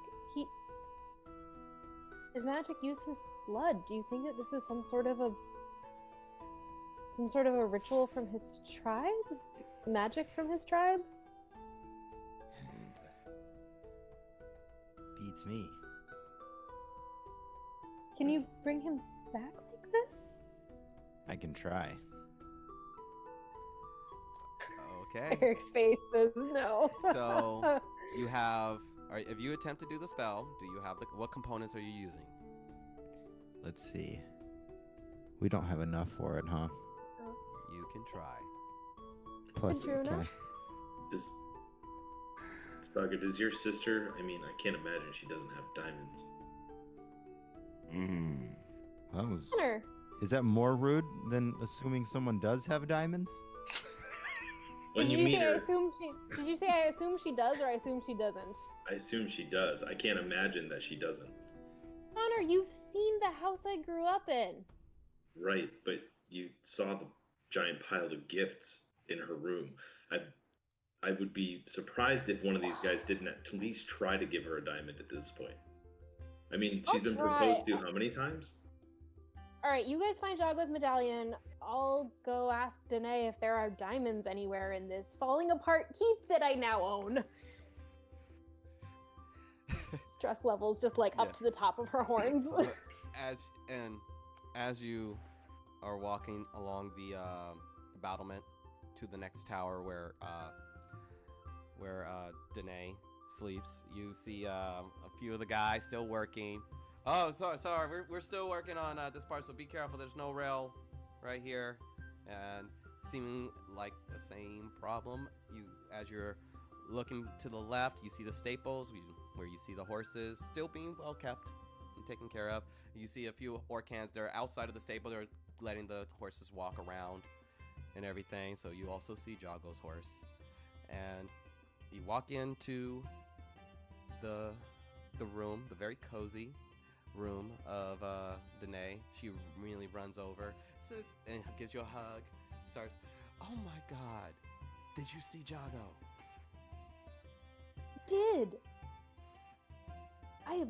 used his blood. Do you think that this is some sort of a ritual from his tribe? magic from his tribe? Beats me. Can you bring him back like this? I can try. Okay. Eric's face says no. So you have. If you attempt to do the spell, do you have what components are you using? Let's see. We don't have enough for it, huh? You can try. Plus True enough. cast. Does Saga, does your sister? I mean, I can't imagine she doesn't have diamonds. That was. Connor, Is that more rude than assuming someone does have diamonds? When did you you meet say her, I assume she? Did you say I assume she does or I assume she doesn't? I assume she does. I can't imagine that she doesn't. Connor, you've seen the house I grew up in. Right, but you saw the giant pile of gifts in her room. I would be surprised if one of these guys didn't at least try to give her a diamond at this point. I mean, she's I'll been try. proposed to how many times? All right, you guys find Jago's medallion. I'll go ask Danae if there are diamonds anywhere in this falling apart keep that I now own. Stress levels just like up Yeah. to the top of her horns. As you are walking along the battlement to the next tower where Danae sleeps, you see a few of the guys still working. Oh, sorry, we're still working on this part, so be careful. There's no rail right here, and seeming like the same problem. As you're looking to the left, you see the stables where you see the horses still being well kept and taken care of. You see a few Orcans. They're outside of the stable. They're letting the horses walk around and everything. So you also see Jago's horse, and you walk into the room, the very cozy room of Danae. She really runs over, says, and gives you a hug. Starts, oh my God, did you see Jago? Did. I have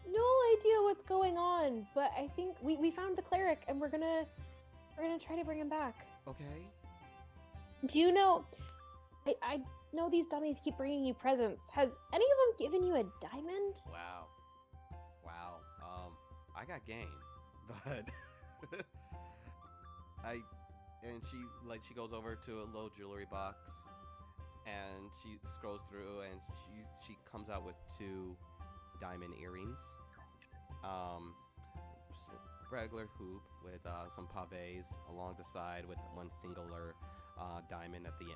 no idea what's going on, but I think we found the cleric and we're gonna try to bring him back. Okay. Do you know? I know these dummies keep bringing you presents. Has any of them given you a diamond? Wow. I got game, but she goes over to a little jewelry box, and she scrolls through, and she comes out with 2 diamond earrings, regular hoop with some pavés along the side with one singular diamond at the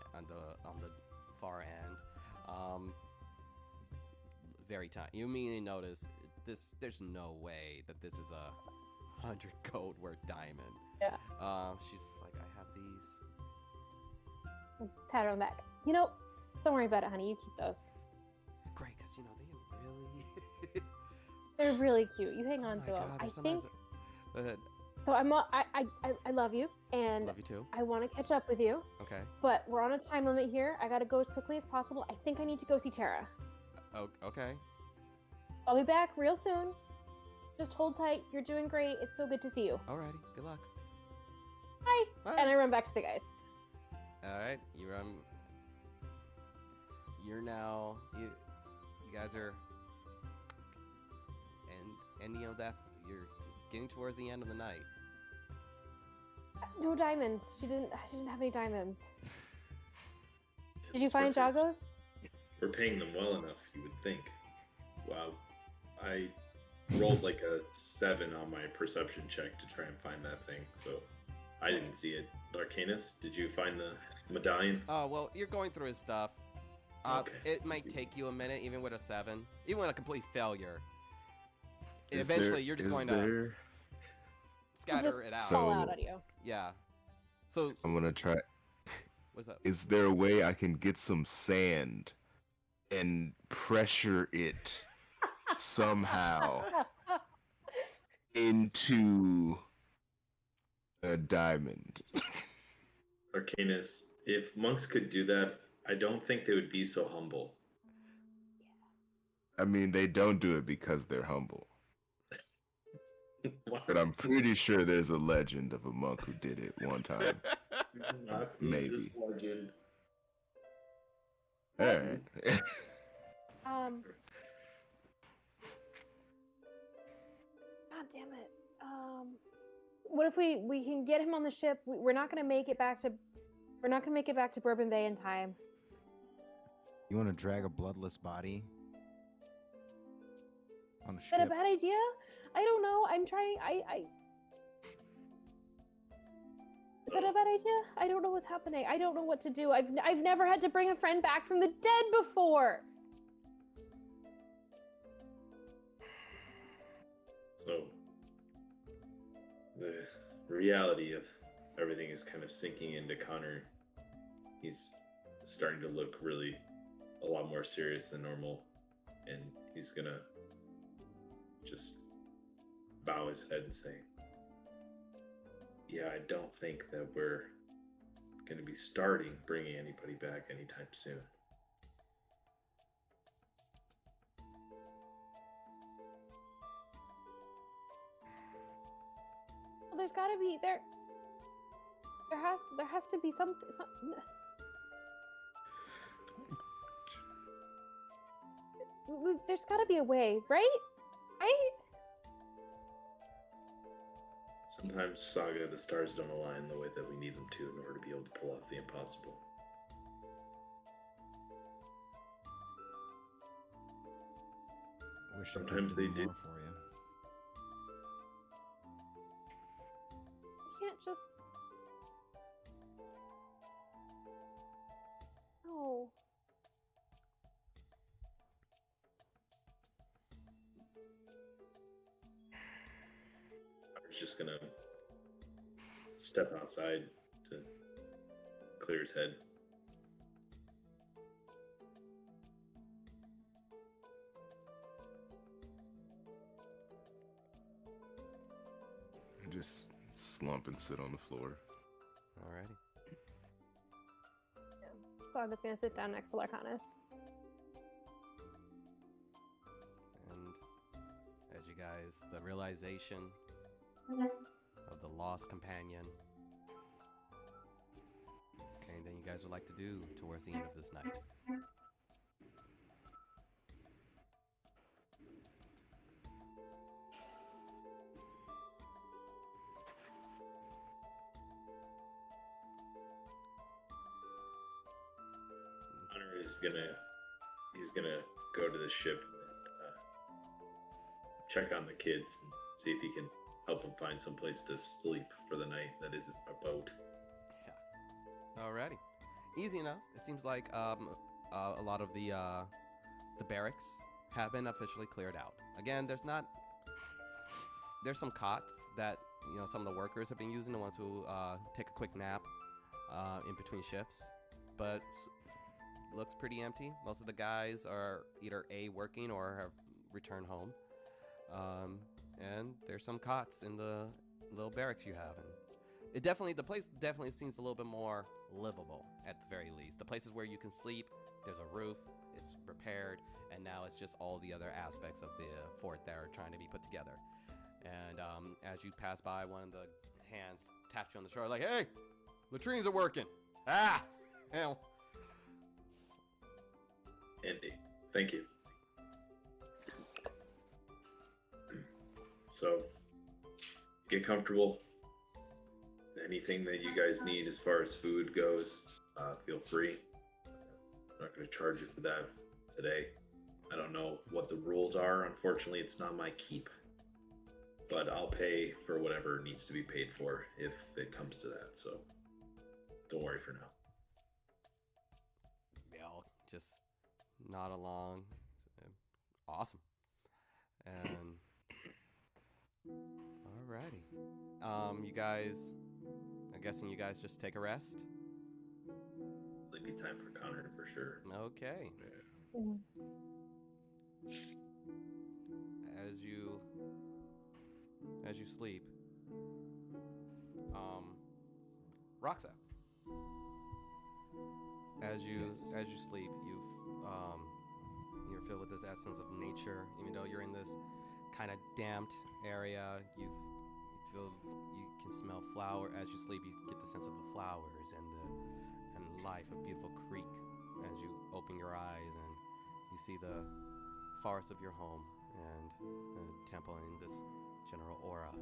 on the far end. Very tiny. You immediately notice this. There's no way that this is a 100 gold worth diamond. Yeah. She's like, I have these. Pat her on the back. You know, don't worry about it, honey. You keep those. Great, because they really. They're really cute. You hang on Oh to my them. God, I they're so think. nice. Go ahead. So I love you, and Love you too. I want to catch up with you. Okay. But we're on a time limit here. I gotta go as quickly as possible. I think I need to go see Tara. Oh, okay. I'll be back real soon. Just hold tight. You're doing great. It's so good to see you. Alrighty. Good luck. Bye. Bye. And I run back to the guys. All right, you're now you guys are ending of that. You're getting towards the end of the night. No diamonds. She didn't have any diamonds. Did you It's find perfect. Jagos? We're paying them well enough, you would think. Wow. I rolled like a 7 on my perception check to try and find that thing, so I didn't see it. Arcanus, did you find the medallion? Oh well, you're going through his stuff. Okay. It might take you a minute, even with a 7, even with a complete failure. Is Eventually, there- you're just is going to there- scatter Just it out. fall So- out at you. Yeah. So I'm gonna try. what's up? Is there a way I can get some sand and pressure it somehow into a diamond? Arcanus, if monks could do that, I don't think they would be so humble. I mean, they don't do it because they're humble. But I'm pretty sure there's a legend of a monk who did it one time. Not Maybe. this legend. All right. God damn it. What if we can get him on the ship? We're not gonna make it back to. We're not gonna make it back to Bourbon Bay in time. You want to drag a bloodless body on a Is that a ship? bad idea? I don't know. I'm trying. I. Is that a bad idea? I don't know what's happening. I don't know what to do. I've never had to bring a friend back from the dead before. So, the reality of everything is kind of sinking into Connor. He's starting to look really a lot more serious than normal, and he's gonna just bow his head and say, yeah, I don't think that we're gonna be bringing anybody back anytime soon. Well, there's got to be there has to be some there's got to be a way, right? Sometimes, Saga, the stars don't align the way that we need them to in order to be able to pull off the impossible. Wish Sometimes they do. more for you. You can't just. No. I was just gonna step outside to clear his head. And just slump and sit on the floor. Alrighty. So I'm just gonna sit down next to Larcanus. And as you guys, the realization of the lost companion. Anything you guys would like to do towards the end of this night? Connor is gonna go to the ship and check on the kids and see if he can help them find some place to sleep for the night that isn't a boat. Yeah. Alrighty. Easy enough. It seems like a lot of the barracks have been officially cleared out. Again, there's some cots that some of the workers have been using, the ones who take a quick nap in between shifts, but looks pretty empty. Most of the guys are either working or have returned home. And there's some cots in the little barracks you have, and the place definitely seems a little bit more livable at the very least. The places where you can sleep, there's a roof, it's repaired, and now it's just all the other aspects of the fort that are trying to be put together. And as you pass by, one of the hands taps you on the shoulder, like, "Hey, latrines are working." Ah, hell. Andy, thank you. So, get comfortable. Anything that you guys need as far as food goes, feel free. I'm not going to charge you for that today. I don't know what the rules are. Unfortunately, it's not my keep. But I'll pay for whatever needs to be paid for if it comes to that. So, don't worry for now. They'll just nod along. Awesome. And alrighty. You guys, I'm guessing you guys just take a rest? It'll be time for Connor for sure. Okay. As you sleep, Roxa, as you sleep, you're filled with this essence of nature. Even though you're in this kind of damped area. You feel you can smell flower as you sleep. You get the sense of the flowers and life, a beautiful creek as you open your eyes and you see the forest of your home and the temple and this general aura,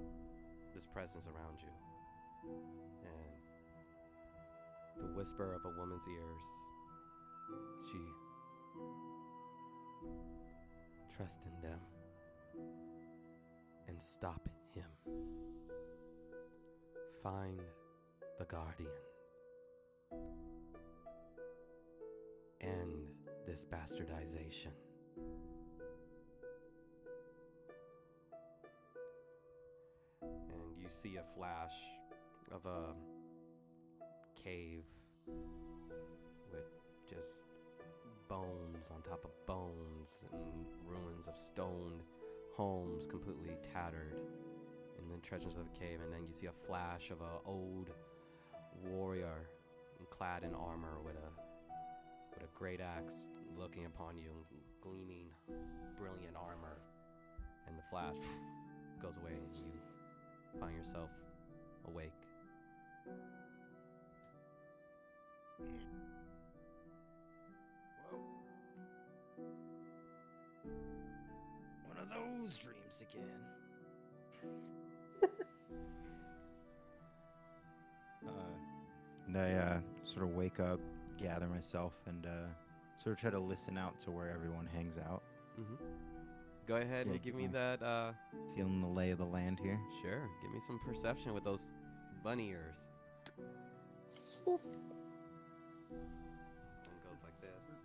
this presence around you, and the whisper of a woman's ears. She trust in them and stop him. Find the guardian. End this bastardization. And you see a flash of a cave with just bones on top of bones and ruins of stone homes completely tattered in the treasures of a cave. And then you see a flash of an old warrior clad in armor with a great axe looking upon you, gleaming brilliant armor. And the flash goes away and you find yourself awake. Well, one of those dreams again. And I sort of wake up, gather myself, and sort of try to listen out to where everyone hangs out. Mm-hmm. Go ahead and give me that. Feeling the lay of the land here. Sure, give me some perception with those bunny ears. It goes like this.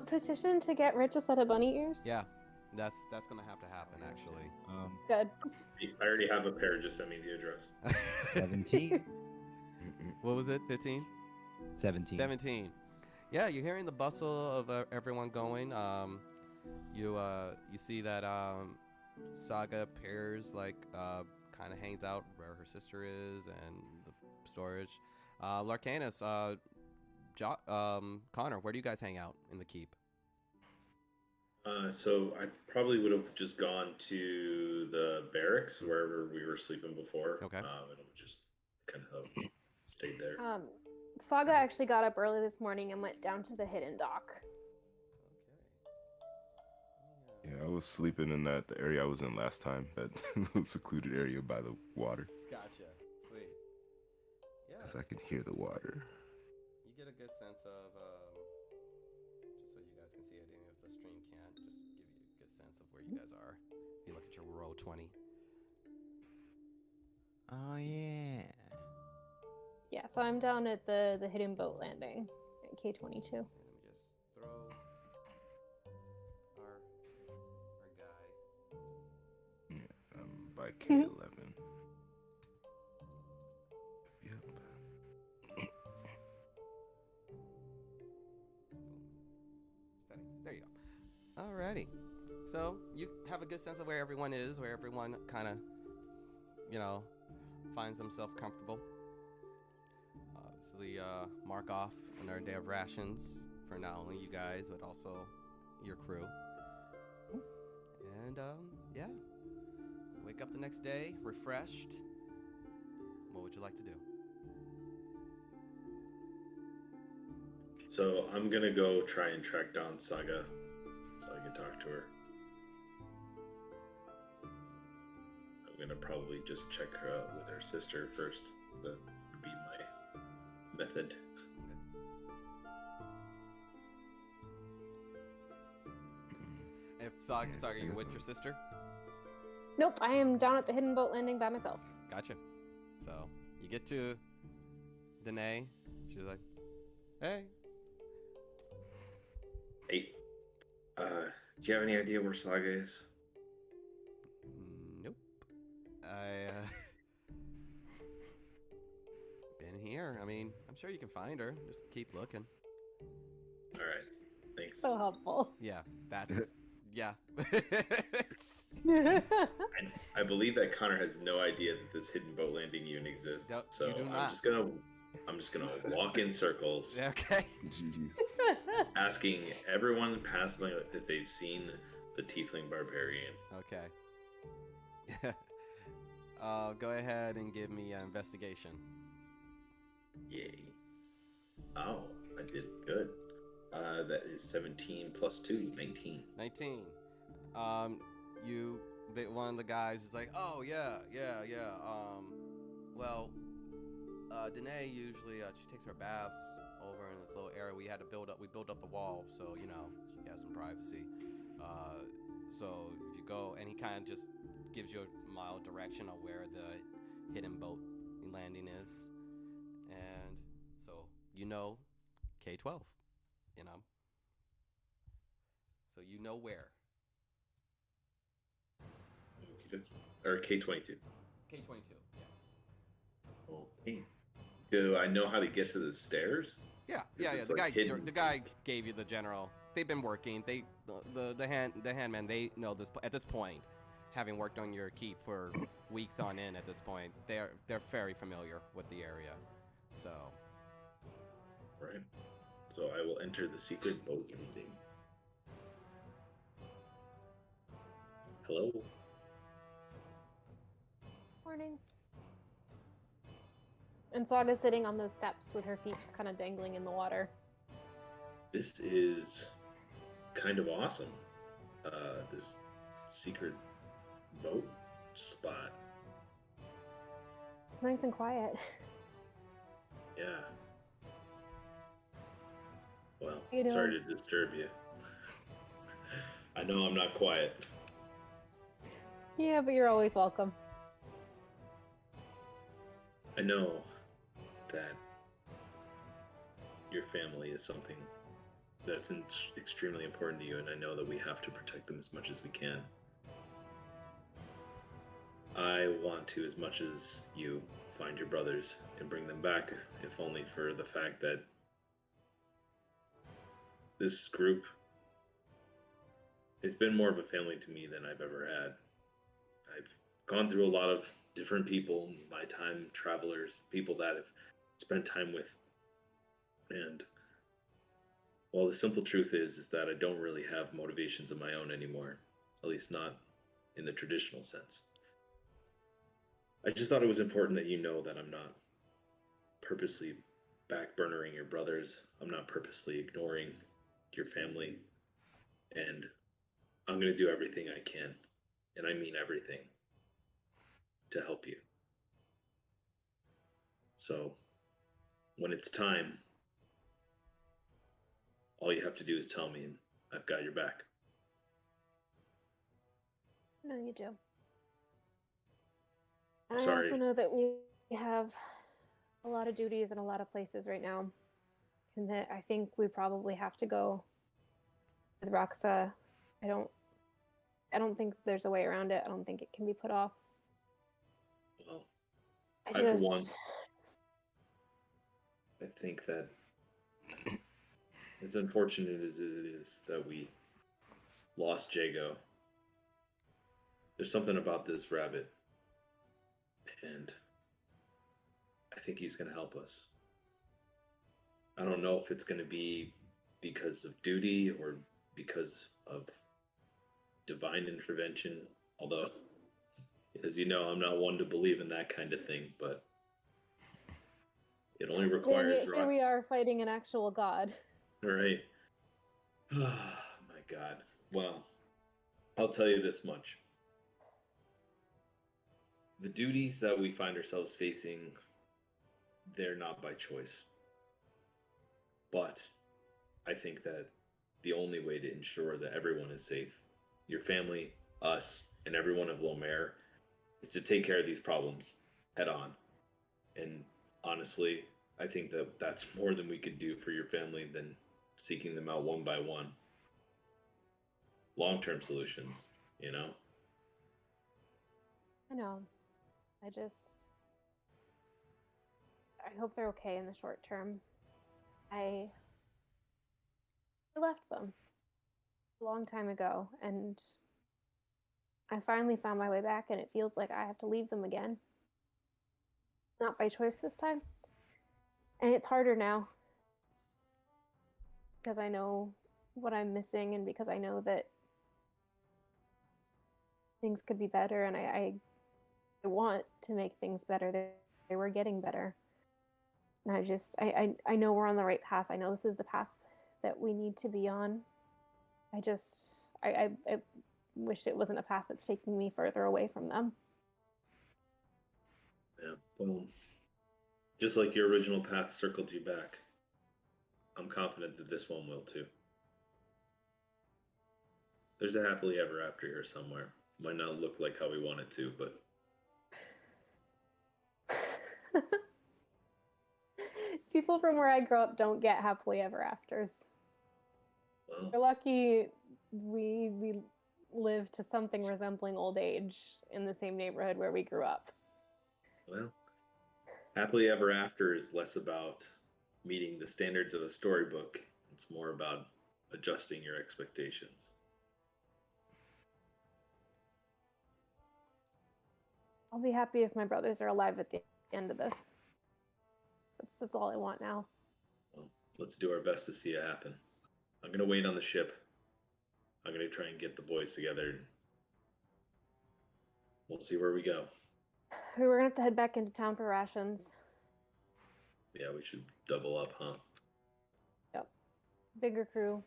Petition to get rich a set of bunny ears? Yeah, that's gonna have to happen actually. Good. I already have a pair. Just send me the address. 17. What was it? 15? 17. 17. Yeah, you're hearing the bustle of everyone going. You see that Saga appears, like kind of hangs out where her sister is and the storage. Larcanus, Connor, where do you guys hang out in the keep? So I probably would have just gone to the barracks wherever we were sleeping before. Okay. And just kind of stayed there. Saga actually got up early this morning and went down to the hidden dock. Yeah, I was sleeping in the area I was in last time, that secluded area by the water. Gotcha. Sweet. Yeah. Because I can hear the water. You get a good sense of, just so you guys can see it, even if the stream can't, just give you a good sense of where you guys are. If you look at your row 20. Oh, yeah. Yeah, so I'm down at the hidden boat landing at K22. And let me just throw our guy. Yeah, by K11. Yep. There you go. Alrighty. So you have a good sense of where everyone is, where everyone kind of, finds themselves comfortable. Obviously, mark off another day of rations for not only you guys, but also your crew. And, yeah. Wake up the next day, refreshed. What would you like to do? So I'm gonna go try and track down Saga so I can talk to her. I'm gonna probably just check her out with her sister first. That would be my method. If Saga, you're with your sister? Nope, I am down at the hidden boat landing by myself. Gotcha. So you get to Danae. She's like, hey. Hey, do you have any idea where Saga is? Nope. I been here. I mean, I'm sure you can find her. Just keep looking. All right, thanks. So helpful. Yeah, that's yeah. I believe that Connor has no idea that this hidden boat landing even exists. No, so you do I'm not. just gonna walk in circles, Okay. Jeez. asking everyone past me if they've seen the Tiefling Barbarian. Okay. Go ahead and give me an investigation. Yay. Oh, I did good. That is 17 plus 2, 19. 19. One of the guys is like, oh yeah. Well, Danae usually she takes her baths over in this little area we built up the wall, so she has some privacy. So if you go, and he kind of just gives you a mild direction on where the hidden boat landing is, and so K-12, so where. Or K-22. K-22, yes. Okay. Do I know how to get to the stairs? Yeah. It's The like guy, hidden. the guy gave you the general. They've been working. The handman. They know this at this point, having worked on your keep for weeks on end. At this point, they're very familiar with the area. So. Right. So I will enter the secret boat meeting. Hello. Morning. And Saga's sitting on those steps with her feet just kind of dangling in the water. This is kind of awesome. This secret boat spot. It's nice and quiet. Yeah. Well, How you doing? sorry to disturb you. I know I'm not quiet. Yeah, but you're always welcome. I know that your family is something that's extremely important to you, and I know that we have to protect them as much as we can. I want to, as much as you, find your brothers and bring them back, if only for the fact that this group has been more of a family to me than I've ever had. I've gone through a lot of different people in my time, travelers, people that I've spent time with. And well, the simple truth is that I don't really have motivations of my own anymore, at least not in the traditional sense. I just thought it was important that you know that I'm not purposely backburnering your brothers. I'm not purposely ignoring your family. And I'm going to do everything I can, and I mean everything, to help you. So, when it's time, all you have to do is tell me, and I've got your back. No, you do. And Sorry. I also know that we have a lot of duties in a lot of places right now. And that I think we probably have to go with Roxa. I don't think there's a way around it. I don't think it can be put off. Well, I for one, I think that as unfortunate as it is that we lost Jago, there's something about this rabbit, and I think he's going to help us. I don't know if it's going to be because of duty or because of divine intervention, although, as you know, I'm not one to believe in that kind of thing, but it only requires here we are fighting an actual god. Right. Oh my God. Well, I'll tell you this much. The duties that we find ourselves facing, they're not by choice. But I think that the only way to ensure that everyone is safe, your family, us, and everyone of Lomér, is to take care of these problems head on. And honestly, I think that that's more than we could do for your family than seeking them out one by one. Long-term solutions, you know? I know. I hope they're okay in the short term. I left them a long time ago, and I finally found my way back, and it feels like I have to leave them again. Not by choice this time. And it's harder now because I know what I'm missing, and because I know that things could be better, and I want to make things better. They were getting better. And I know we're on the right path. I know this is the path that we need to be on. I wish it wasn't a path that's taking me further away from them. Yeah, well, just like your original path circled you back, I'm confident that this one will too. There's a happily ever after here somewhere. Might not look like how we want it to, but People from where I grew up don't get happily ever afters. well, We're lucky we live to something resembling old age in the same neighborhood where we grew up. well, happily ever after is less about meeting the standards of a storybook. It's more about adjusting your expectations. I'll be happy if my brothers are alive at the end of this. That's all I want now. Well, let's do our best to see it happen. I'm gonna wait on the ship. I'm gonna try and get the boys together. And we'll see where we go. We were gonna have to head back into town for rations. Yeah, we should double up, huh? Yep. Bigger crew.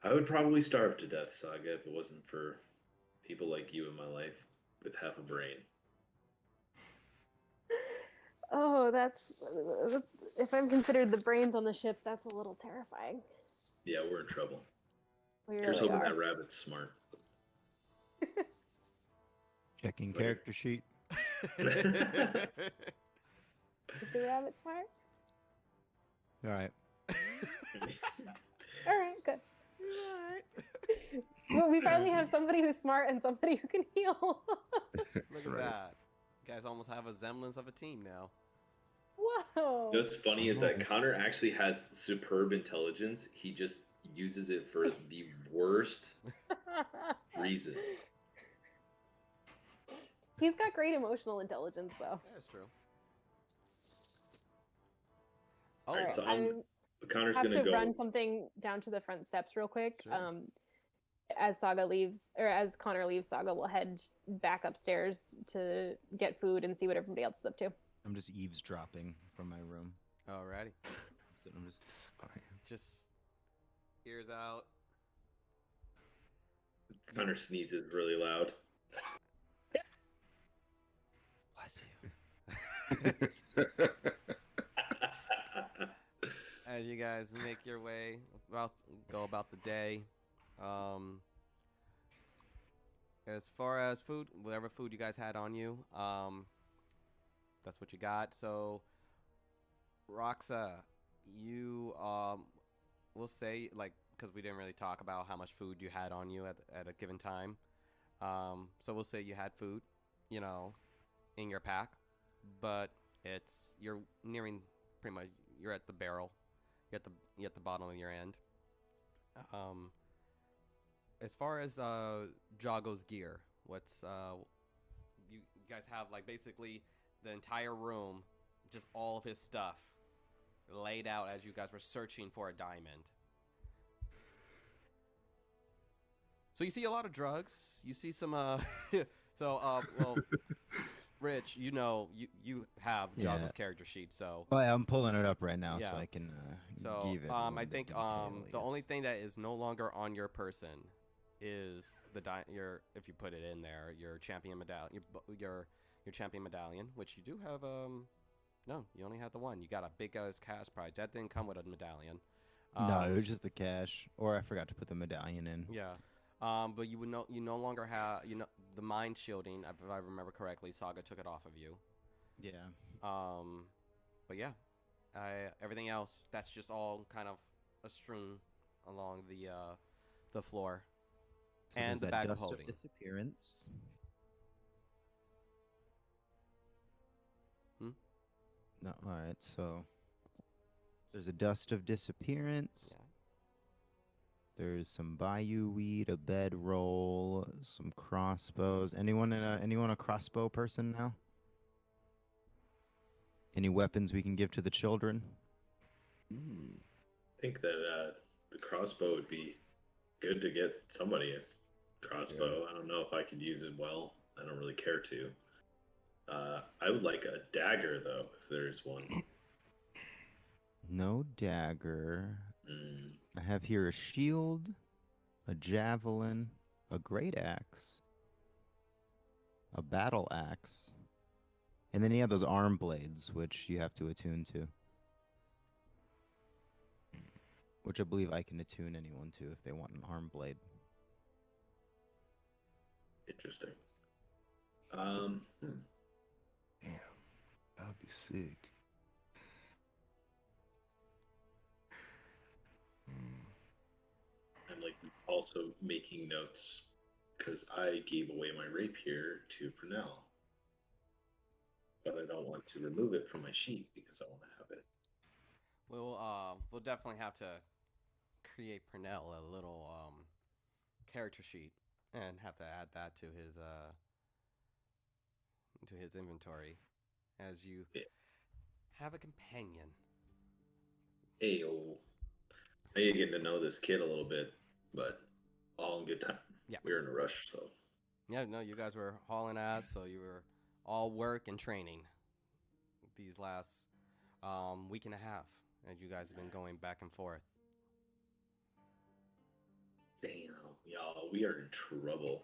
I would probably starve to death, Saga, if it wasn't for people like you in my life with half a brain. Oh, that's... If I'm considered the brains on the ship, that's a little terrifying. Yeah, we're in trouble. We Here's really hoping are. that rabbit's smart. Checking Later. character sheet. Is the rabbit smart? All right. All right, good. Well, we finally have somebody who's smart and somebody who can heal. Look at Right. that. You guys almost have a semblance of a team now. Whoa. What's funny is that Connor actually has superb intelligence. He just uses it for the worst reason. He's got great emotional intelligence, though. That's true. All right, Also, so I Connor's have gonna to go. run something down to the front steps real quick. Sure. As Saga leaves, or as Connor leaves, Saga will head back upstairs to get food and see what everybody else is up to. I'm just eavesdropping from my room. alrighty. So I'm just Just ears out. Connor sneezes really loud. bless you. As you guys make your way go about the day. As far as food, whatever food you guys had on you, that's what you got. So, Roxa, you we'll say, like, because we didn't really talk about how much food you had on you at a given time. So we'll say you had food, you know, in your pack, but you're nearing pretty much, you're at the barrel, you're at the bottom of your end. As far as Jago's gear, what's you guys have, like, basically the entire room, just all of his stuff laid out as you guys were searching for a diamond. So you see a lot of drugs. You see some well, Rich, you know, you have Yeah. Jago's character sheet, so Oh, yeah, I'm pulling it up right now Yeah. so I can so give it. a I little think bit of the only details. thing that is no longer on your person is your, if you put it in there, your champion medallion, your champion medallion, which you do have. No, you only have the one. You got a big cash prize that didn't come with a medallion. No, it was just the cash, or I forgot to put the medallion in. Yeah. But you no longer have, the mind shielding, if I remember correctly. Saga took it off of you. Yeah. But yeah, everything else, that's just all kind of a strewn along the floor. So And there's the that bag of dust holding. disappearance. No, all right. So there's a dust of disappearance. Yeah. There's some bayou weed, a bedroll, some crossbows. Anyone a crossbow person now? Any weapons we can give to the children? I think that the crossbow would be good to get somebody crossbow. I don't know if I could use it well. I don't really care to. I would like a dagger, though, if there's one. No dagger. Mm. I have here a shield, a javelin, a great axe, a battle axe, and then you have those arm blades, which you have to attune to. Which I believe I can attune anyone to if they want an arm blade. Interesting. Damn, that would be sick. I'm like also making notes because I gave away my rapier to Purnell, but I don't want to remove it from my sheet because I want to have it. We'll definitely have to create Purnell a little character sheet and have to add that to his inventory as you have a companion. Hey, I need to get to know this kid a little bit, but all in good time. Yeah. We were in a rush, so. Yeah, no, you guys were hauling ass, so you were all work and training these last week and a half, as you guys have been going back and forth. Damn, y'all, we are in trouble.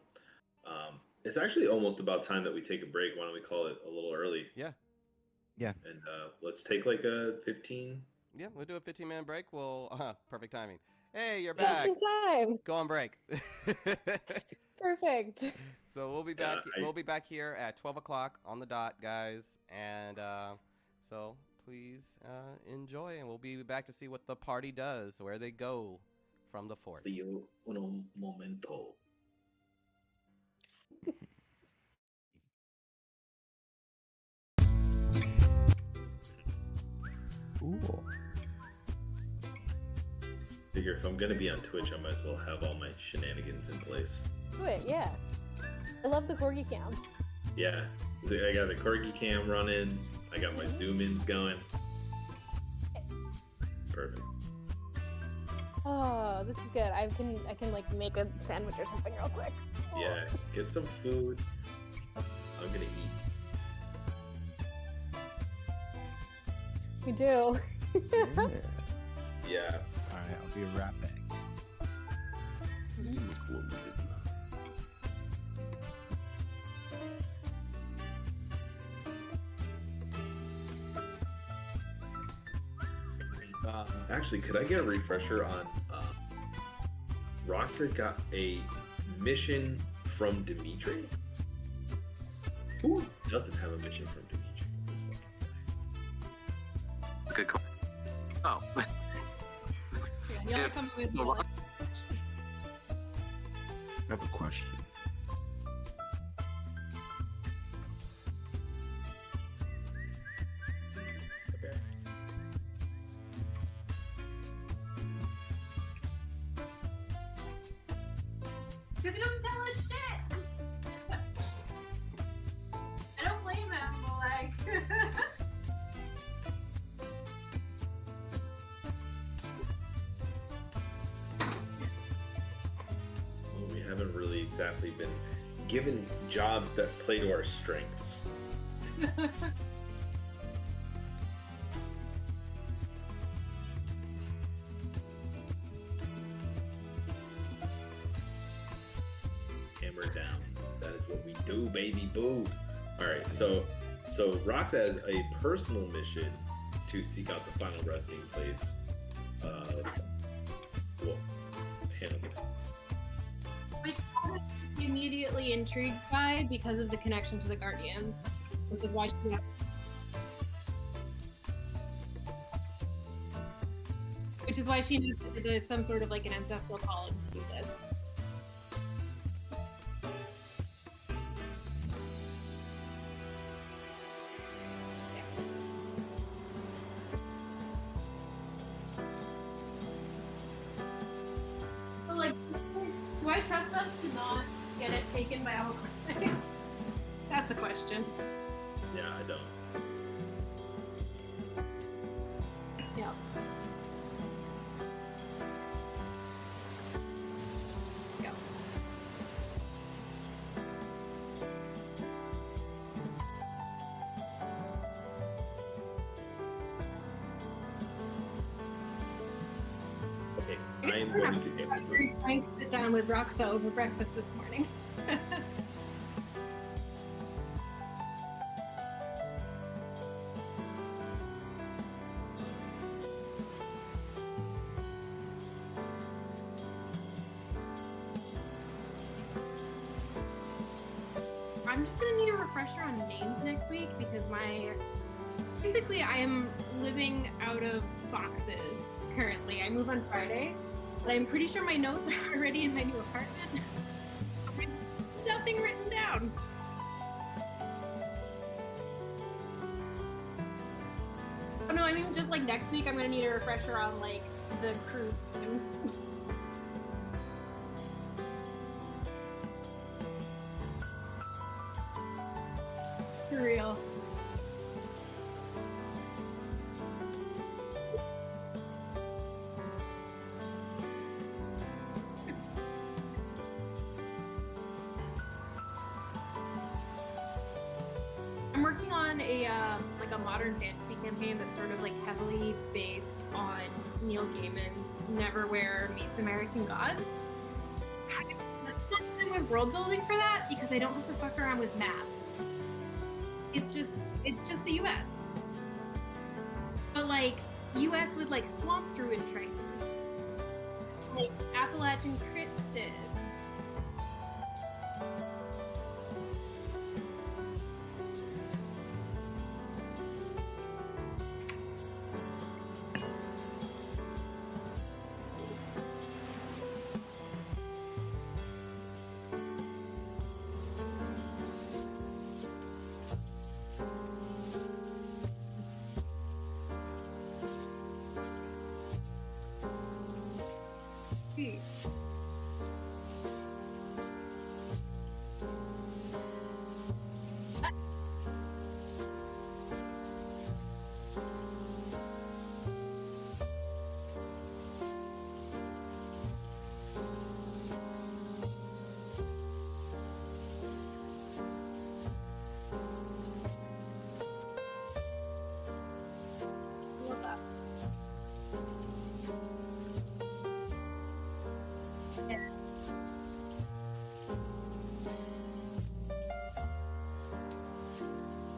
It's actually almost about time that we take a break. Why don't we call it a little early? Yeah. Yeah. And let's take like a 15. Yeah, we'll do a 15-minute break. Perfect timing. Hey, you're back. Just in time. Go on break. Perfect. So we'll be back. We'll be back here at 12 o'clock on the dot, guys. And so please enjoy, and we'll be back to see what the party does, where they go from the fort. See you in un momento. Cool. Figure if I'm gonna be on Twitch, I might as well have all my shenanigans in place. Do it, yeah. I love the corgi cam. Yeah, I got the corgi cam running. I got my zoom ins going. Perfect. Oh, this is good. I can like make a sandwich or something real quick. Oh. Yeah, get some food. I'm gonna eat. We do. Yeah. All right, I'll be right back. Actually, could I get a refresher on Roxas got a mission from Dimitri? Who doesn't have a mission from Dimitri at this point? Good call. Oh. Yeah, y'all come with so me. Rox- I have a question. Okay. Because he don't tell us shit. I don't blame him, but like. Well, we haven't really exactly been given jobs that play to our strengths. Hammer down. That is what we do, baby boo. All right, so Rox has a personal mission to seek out the final resting place of Hannibal. Which I was immediately intrigued by because of the connection to the Guardians, which is why she. Which is why she knows that there's some sort of like an ancestral calling to do this. But like, do I trust us to not get it taken by Awa Corte? That's a question. Yeah, I don't. Yeah. Yeah. I am going to get I'm trying to sit down with Roxa over breakfast this morning. I'm just gonna need a refresher on names next week because basically I am living out of boxes currently. I move on Friday, but I'm pretty sure my notes are already in my new apartment. There's nothing written down. Oh no, I mean just like next week I'm gonna need a refresher on like the crew names. For real. I'm working on a like a modern fantasy campaign that's sort of like heavily based on Neil Gaiman's Neverwhere meets American Gods. I have time with world building for that because I don't have to fuck around with maps. It's just the U.S. But like U.S. with like swamp druid tribes, like Appalachian cryptids.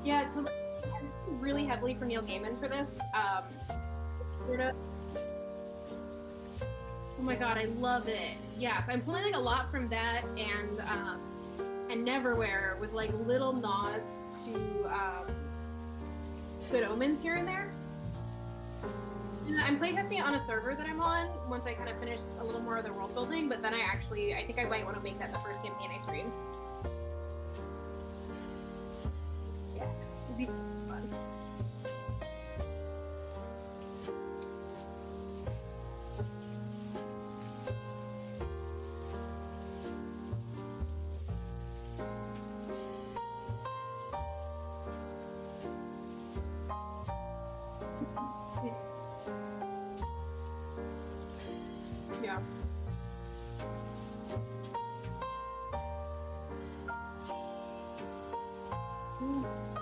Yeah, so I'm really heavily for Neil Gaiman for this. Oh my god, I love it. Yes, I'm pulling like a lot from that and Neverwhere with like little nods to Good Omens here and there. I'm playtesting it on a server that I'm on once I kind of finish a little more of the world building, but then I think I might want to make that the first campaign I stream. Yeah, it'd be fun. Yeah.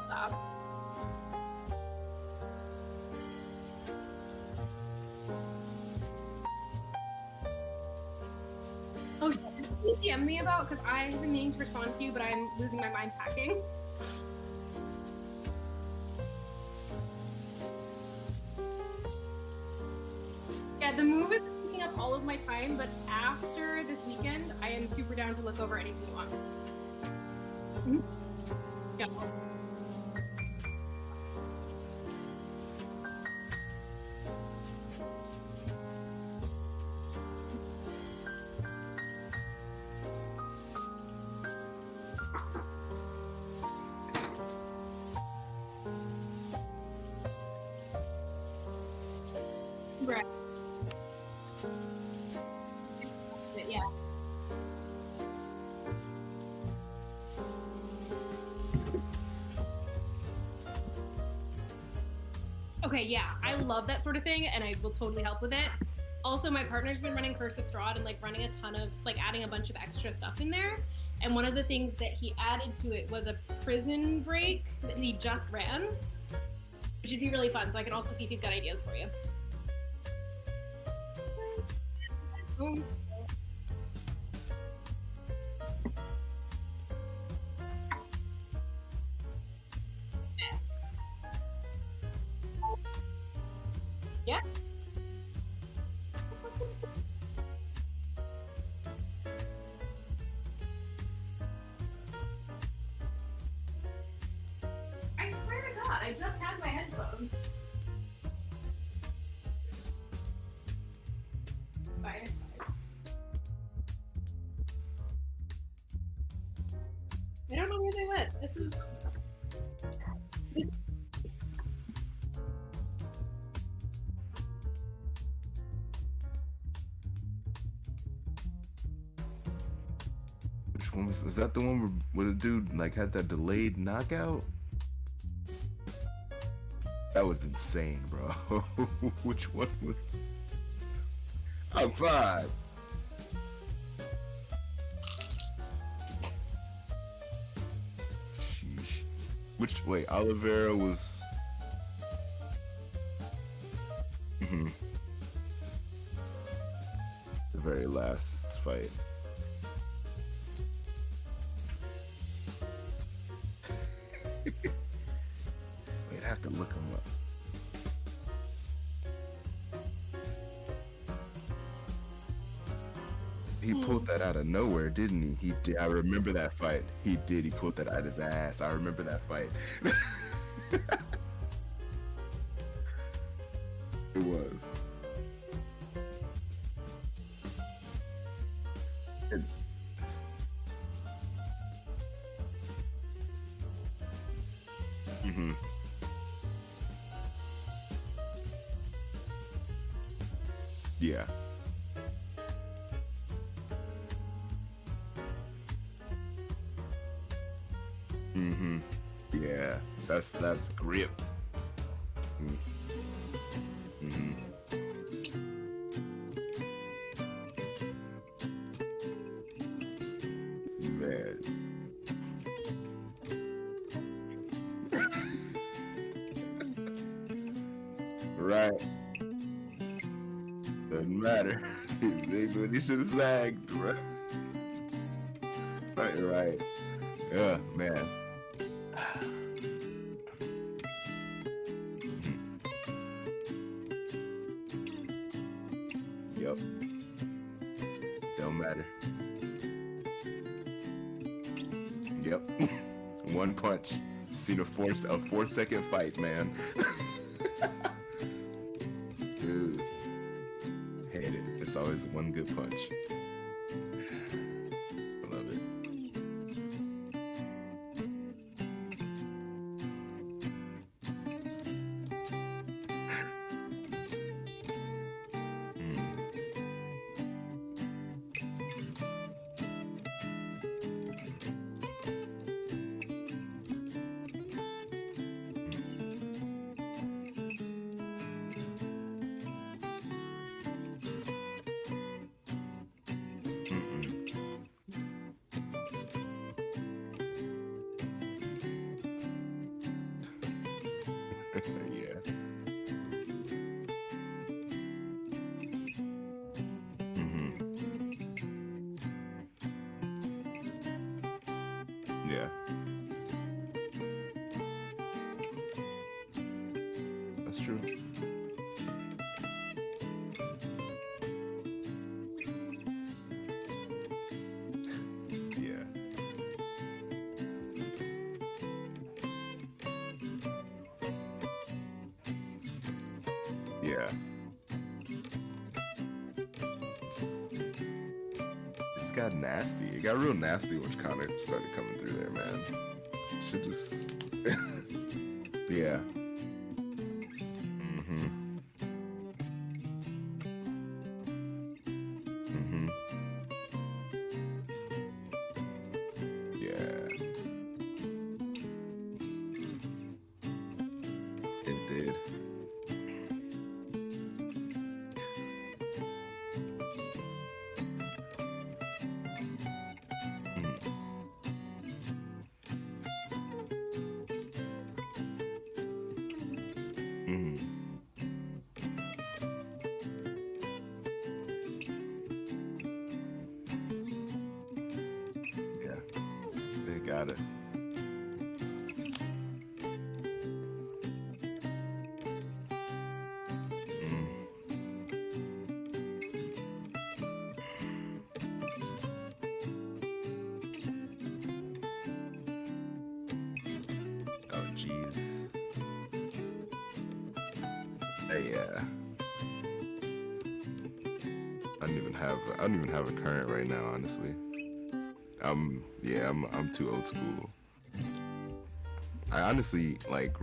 Stop. Oh, shit. Please DM me about because I have been meaning to respond to you, but I'm losing my mind packing. Yeah, the move is taking up all of my time, but after this weekend, I am super down to look over anything you want. Mm-hmm. Yeah. Right. Yeah. Okay, yeah, I love that sort of thing, and I will totally help with it. Also, my partner's been running Curse of Strahd and like running a ton of like adding a bunch of extra stuff in there. And one of the things that he added to it was a prison break that he just ran, which would be really fun. So I can also see if he's got ideas for you. Yeah. I swear to God, I just had my headphones. Fine, it's fine. I don't know where they went. This is. Which one was that? The one where the dude like had that delayed knockout? That was insane, bro. Which one was? I'm fine. Sheesh. Which wait, Oliveira was. The very last fight. Wait, I have to look him up. He pulled that out of nowhere, didn't he? He did. I remember that fight. He did. He pulled that out of his ass. I remember that fight. It was. It's... Yeah. Yeah. That's grip. Man. Right. Doesn't matter. He should have sagged, right? Right. Yeah, man. Yep. Don't matter. Yep. One punch. Seen a 4-second fight, man. Dude. Hate it. It's always one good punch. I love it. Yeah. Yeah. That's true. Yeah. Yeah. It's got nasty. It got real nasty when Connor started coming through there, man. Should just... Yeah. Yeah. It did. Got it. Oh, jeez. Yeah. I don't even have a current right now, honestly. I'm too old school. I honestly like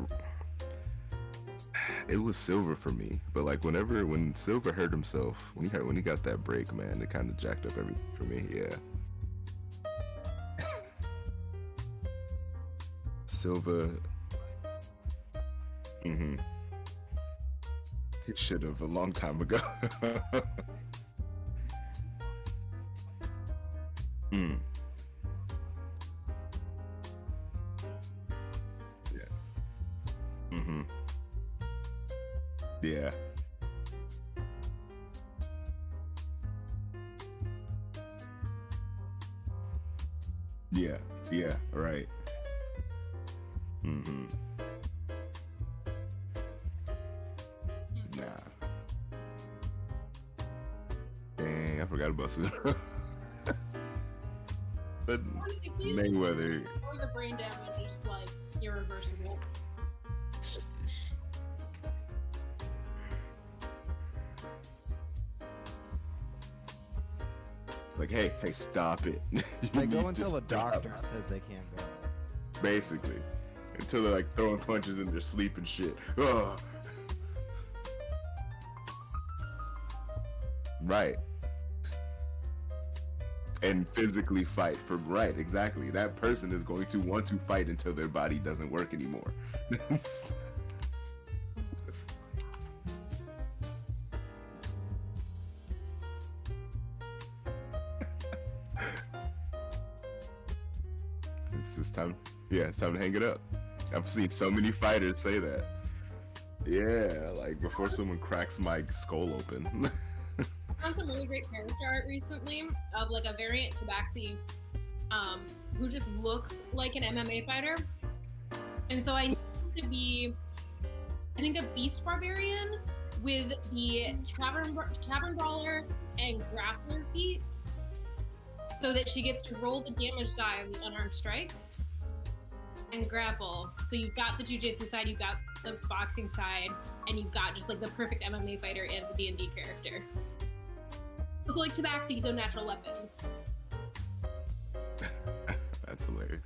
it was Silver for me, but like when Silver hurt himself, when he got that break, man, it kind of jacked up everything for me. Yeah. Silver. He should have a long time ago. Yeah. Yeah, right. Nah. Dang, I forgot about Silver. But Mayweather. Or the brain damage is like irreversible. Like, hey, stop it. They go until the doctor says they can't go. Basically. Until they're like throwing punches in their sleep and shit. Ugh. Right. And physically fight for right, exactly. That person is going to want to fight until their body doesn't work anymore. It's time. Yeah, it's time to hang it up. I've seen so many fighters say that. Yeah, like before someone cracks my skull open. I found some really great character art recently of like a variant Tabaxi, who just looks like an MMA fighter. And so I need to be, I think, a beast barbarian with the tavern brawler and grappler feats, so that she gets to roll the damage die on the unarmed strikes and grapple. So you've got the jujitsu side, you've got the boxing side, and you've got just like the perfect MMA fighter as a D&D character. So like Tabaxi, so natural weapons. That's hilarious.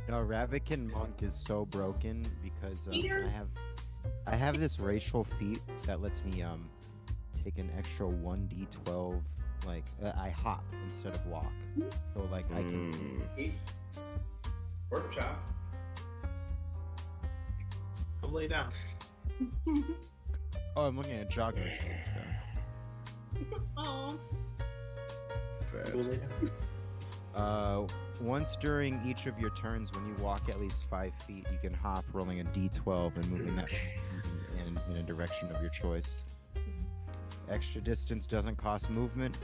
No, Rabbitkin Monk is so broken because I have this racial feat that lets me take an extra 1d12, like I hop instead of walk. So like I can Pork chop. Come lay down. Oh, I'm looking at jogging shit. Oh. Sad. Once during each of your turns, when you walk at least 5 feet, you can hop, rolling a d12 and moving that in a direction of your choice. Extra distance doesn't cost movement.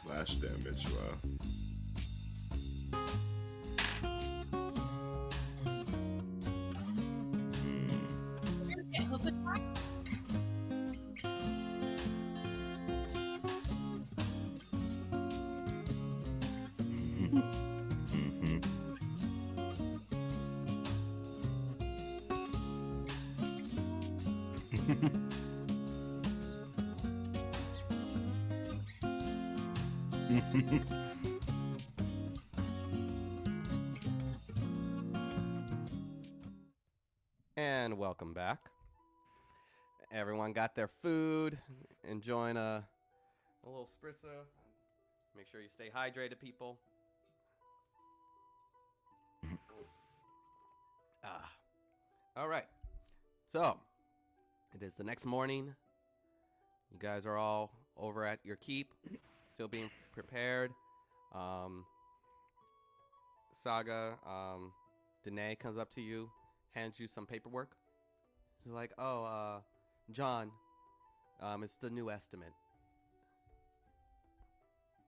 Slash damage, wow. Get hook attack. And welcome back. Everyone got their food, enjoying a little espresso. Make sure you stay hydrated, people. All right. So, it is the next morning. You guys are all over at your keep. still being prepared. Saga, Danae comes up to you, hands you some paperwork. She's like, "Oh, John, it's the new estimate.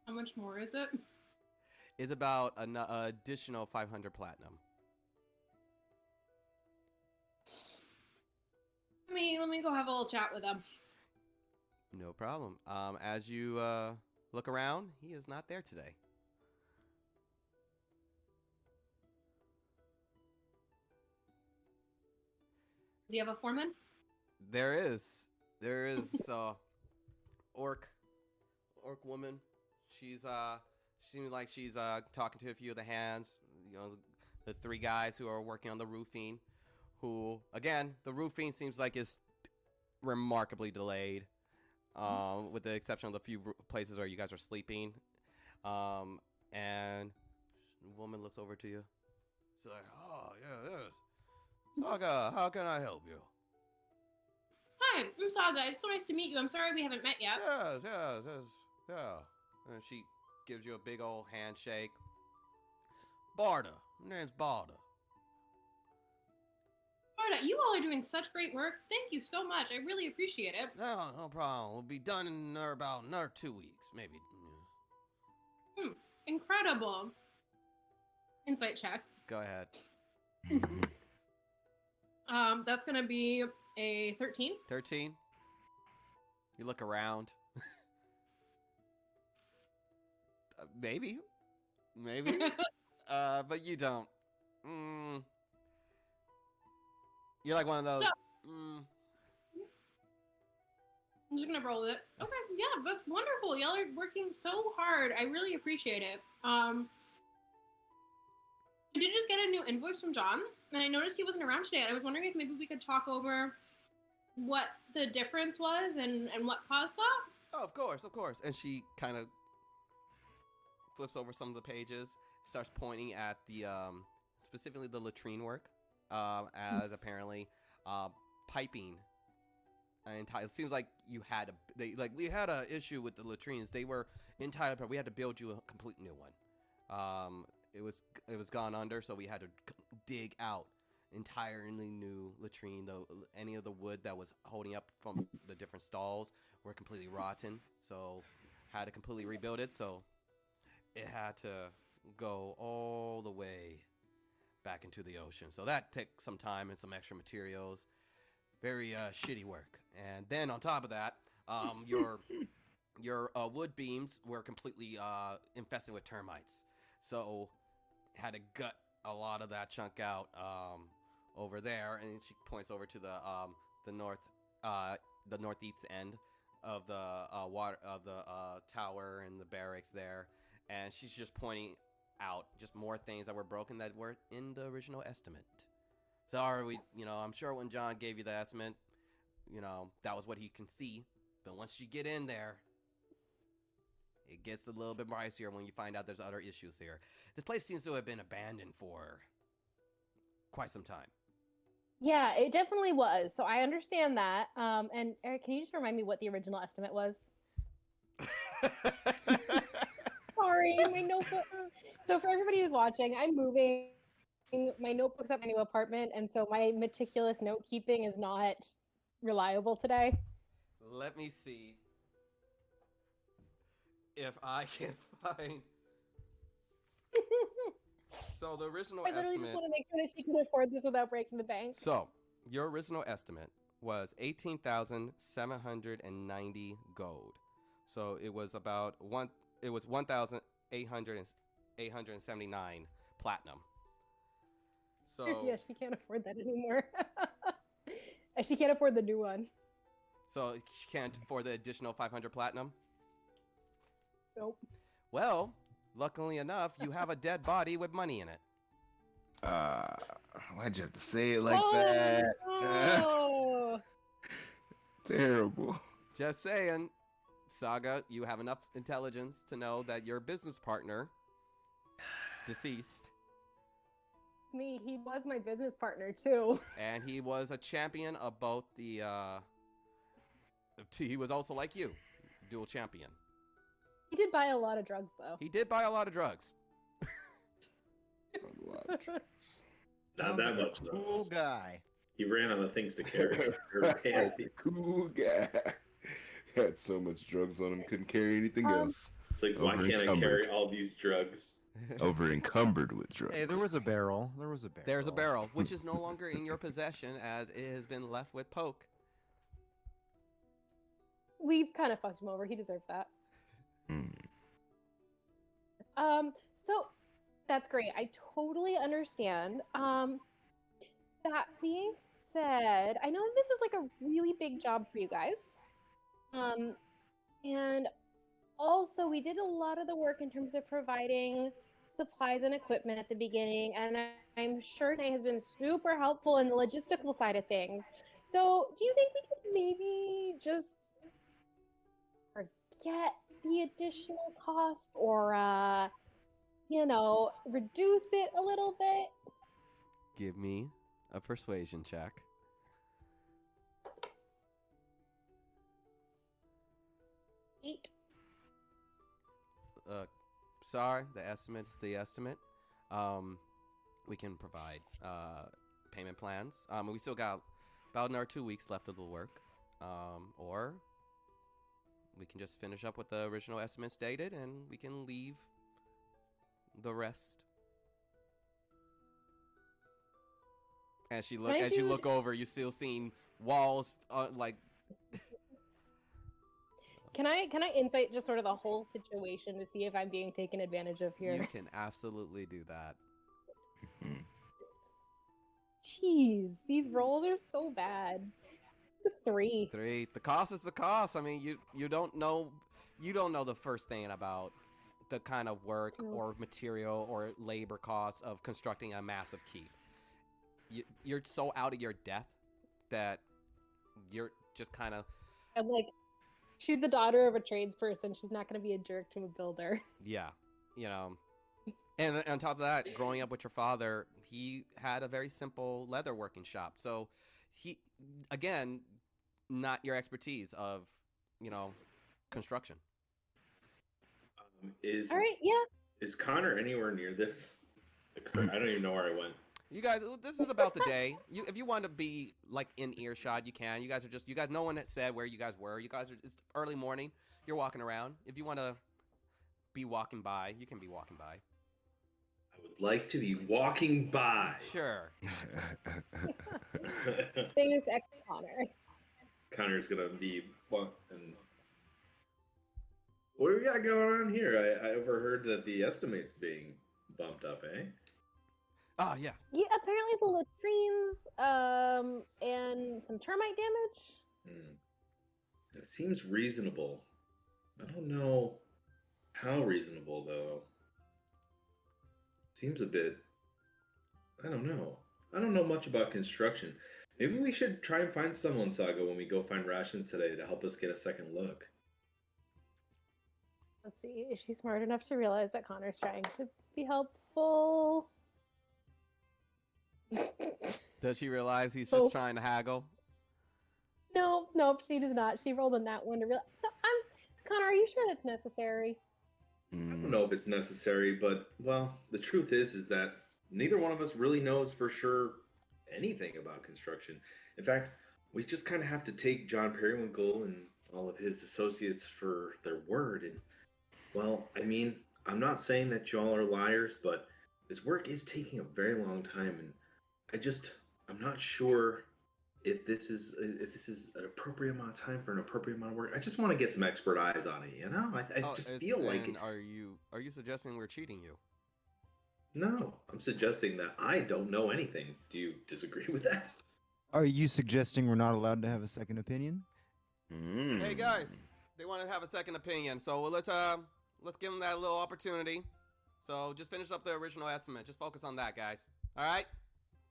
How much more is it? It's about an additional 500 platinum." Let me go have a little chat with them. No problem. As you look around, he is not there today. Does he have a foreman? There is orc woman. She's seems like she's talking to a few of the hands, the three guys who are working on the roofing, who again, the roofing seems like is remarkably delayed, with the exception of the few places where you guys are sleeping. And the woman looks over to you. She's like, "Oh, yeah, yes. Saga, how can I help you?" Hi, I'm Saga. It's so nice to meet you. I'm sorry we haven't met yet. Yes. Yeah. And she gives you a big old handshake. Barda. My name's Barda. Barda, you all are doing such great work. Thank you so much. I really appreciate it. No problem. We'll be done in about another 2 weeks, maybe. Incredible. Insight check. Go ahead. That's gonna be a 13. 13. You look around. Maybe. But you don't. You're like one of those. So- I'm just gonna roll with it. Okay, yeah, that's wonderful. Y'all are working so hard. I really appreciate it. I did just get a new invoice from John, and I noticed he wasn't around today. And I was wondering if maybe we could talk over what the difference was and what caused that. Oh, of course. And she kind of flips over some of the pages, starts pointing at the specifically the latrine work, as apparently piping. And it seems like you had we had a issue with the latrines. They were entirely, but we had to build you a complete new one. It was gone under, so we had to dig out entirely new latrine. Though any of the wood that was holding up from the different stalls were completely rotten, so had to completely rebuild it. So it had to go all the way back into the ocean. So that took some time and some extra materials. Very shitty work. And then on top of that, your wood beams were completely infested with termites. So had to gut a lot of that chunk out over there. And she points over to the northeast end of the tower and the barracks there. And she's just pointing out just more things that were broken that were in the original estimate. Sorry, I'm sure when John gave you the estimate, that was what he can see. But once you get in there, it gets a little bit pricier when you find out there's other issues here. This place seems to have been abandoned for quite some time. Yeah, it definitely was. So I understand that. And Eric, can you just remind me what the original estimate was? Sorry, my notebook. So for everybody who's watching, I'm moving my notebooks at my new apartment, and so my meticulous note keeping is not reliable today. Let me see if I can find. So the original I literally estimate. just want to make sure that she can afford this without breaking the bank. So your original estimate was 18,790 gold. So it was about 1,879 platinum. So yeah, she can't afford that anymore. And she can't afford the new one. So she can't afford the additional 500 platinum? Nope. Well, luckily enough, you have a dead body with money in it. Why'd you have to say it like that? No. Terrible. Just saying, Saga, you have enough intelligence to know that your business partner, deceased, He was my business partner too. and he was a champion of both the he was also like you, dual champion. He did buy a lot of drugs, though. He did buy a lot of drugs. A lot of drugs. Not Sounds that like much a though. cool guy. He ran out of things to carry. Cool guy. Had so much drugs on him, couldn't carry anything else. It's like, why can't I Over-encumbered. carry all these drugs? Over encumbered with drugs. Hey, there was a barrel. There was a barrel. There's a barrel, which is no longer in your possession as it has been left with Poke. We kind of fucked him over. He deserved that. So that's great. I totally understand. That being said, I know this is like a really big job for you guys. And also we did a lot of the work in terms of providing supplies and equipment at the beginning, and I'm sure Nay has been super helpful in the logistical side of things. So do you think we could maybe just forget the additional cost, or reduce it a little bit? Give me a persuasion check. Eight. Sorry, the estimate's the estimate. We can provide payment plans. We still got about another 2 weeks left of the work. Or we can just finish up with the original estimates dated, and we can leave the rest. As you look over, you still seeing walls like. Can I insight just sort of the whole situation to see if I'm being taken advantage of here? You can absolutely do that. Jeez, these rolls are so bad. It's a 3. 3. The cost is the cost. I mean, you don't know the first thing about the kind of work or material or labor costs of constructing a massive keep. You're so out of your depth that you're just kind of. I'm like, she's the daughter of a tradesperson. She's not going to be a jerk to a builder. Yeah, And on top of that, growing up with your father, he had a very simple leather working shop. So he, again, not your expertise of, construction. All right, yeah. Is Connor anywhere near this? I don't even know where I went. You guys, this is about the day. If you want to be like in earshot, you can. You guys, no one had said where you guys were. You guys it's early morning. You're walking around. If you want to be walking by, you can be walking by. I would like to be walking by. Sure. Famous ex Connor. Connor's gonna be walking. What do we got going on here? I overheard that the estimate's being bumped up, eh? Oh, yeah. Yeah, apparently the latrines, and some termite damage. It seems reasonable. I don't know how reasonable, though. Seems a bit. I don't know. I don't know much about construction. Maybe we should try and find someone, Saga, when we go find rations today to help us get a second look. Let's see. Is she smart enough to realize that Connor's trying to be helpful? Does she realize he's just trying to haggle? Nope, she does not. She rolled on that one to realize. Connor, are you sure that's necessary? I don't know if it's necessary, but, well, the truth is that neither one of us really knows for sure anything about construction. In fact, we just kind of have to take John Periwinkle and all of his associates for their word. And, well, I mean, I'm not saying that y'all are liars, but this work is taking a very long time, and I'm not sure if this is an appropriate amount of time for an appropriate amount of work. I just want to get some expert eyes on it, I just feel like it. Are you suggesting we're cheating you? No, I'm suggesting that I don't know anything. Do you disagree with that? Are you suggesting we're not allowed to have a second opinion? Hey guys, they want to have a second opinion, so let's give them that little opportunity. So just finish up the original estimate. Just focus on that, guys. All right?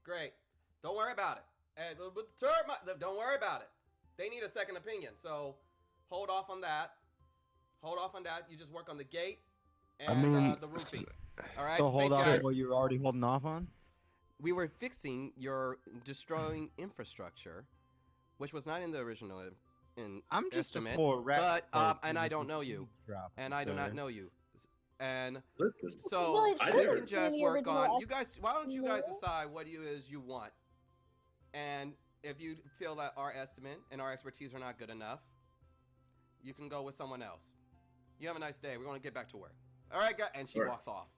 Great. Don't worry about it. Hey, don't worry about it. They need a second opinion, so hold off on that. You just work on the gate and the roofing. All right? So hold Thanks, off guys. on what you're already holding off on? We were fixing your destroying infrastructure, which was not in the original in I'm just estimate, a poor rat. but and I don't know you, and I do not know you, and Listen, so Well, it I we never- can just the work original on you guys. Why don't you guys estimate. decide what it is you want, and if you feel that our estimate and our expertise are not good enough, you can go with someone else. You have a nice day. We're going to get back to work. All right, guys. And she All right. walks off.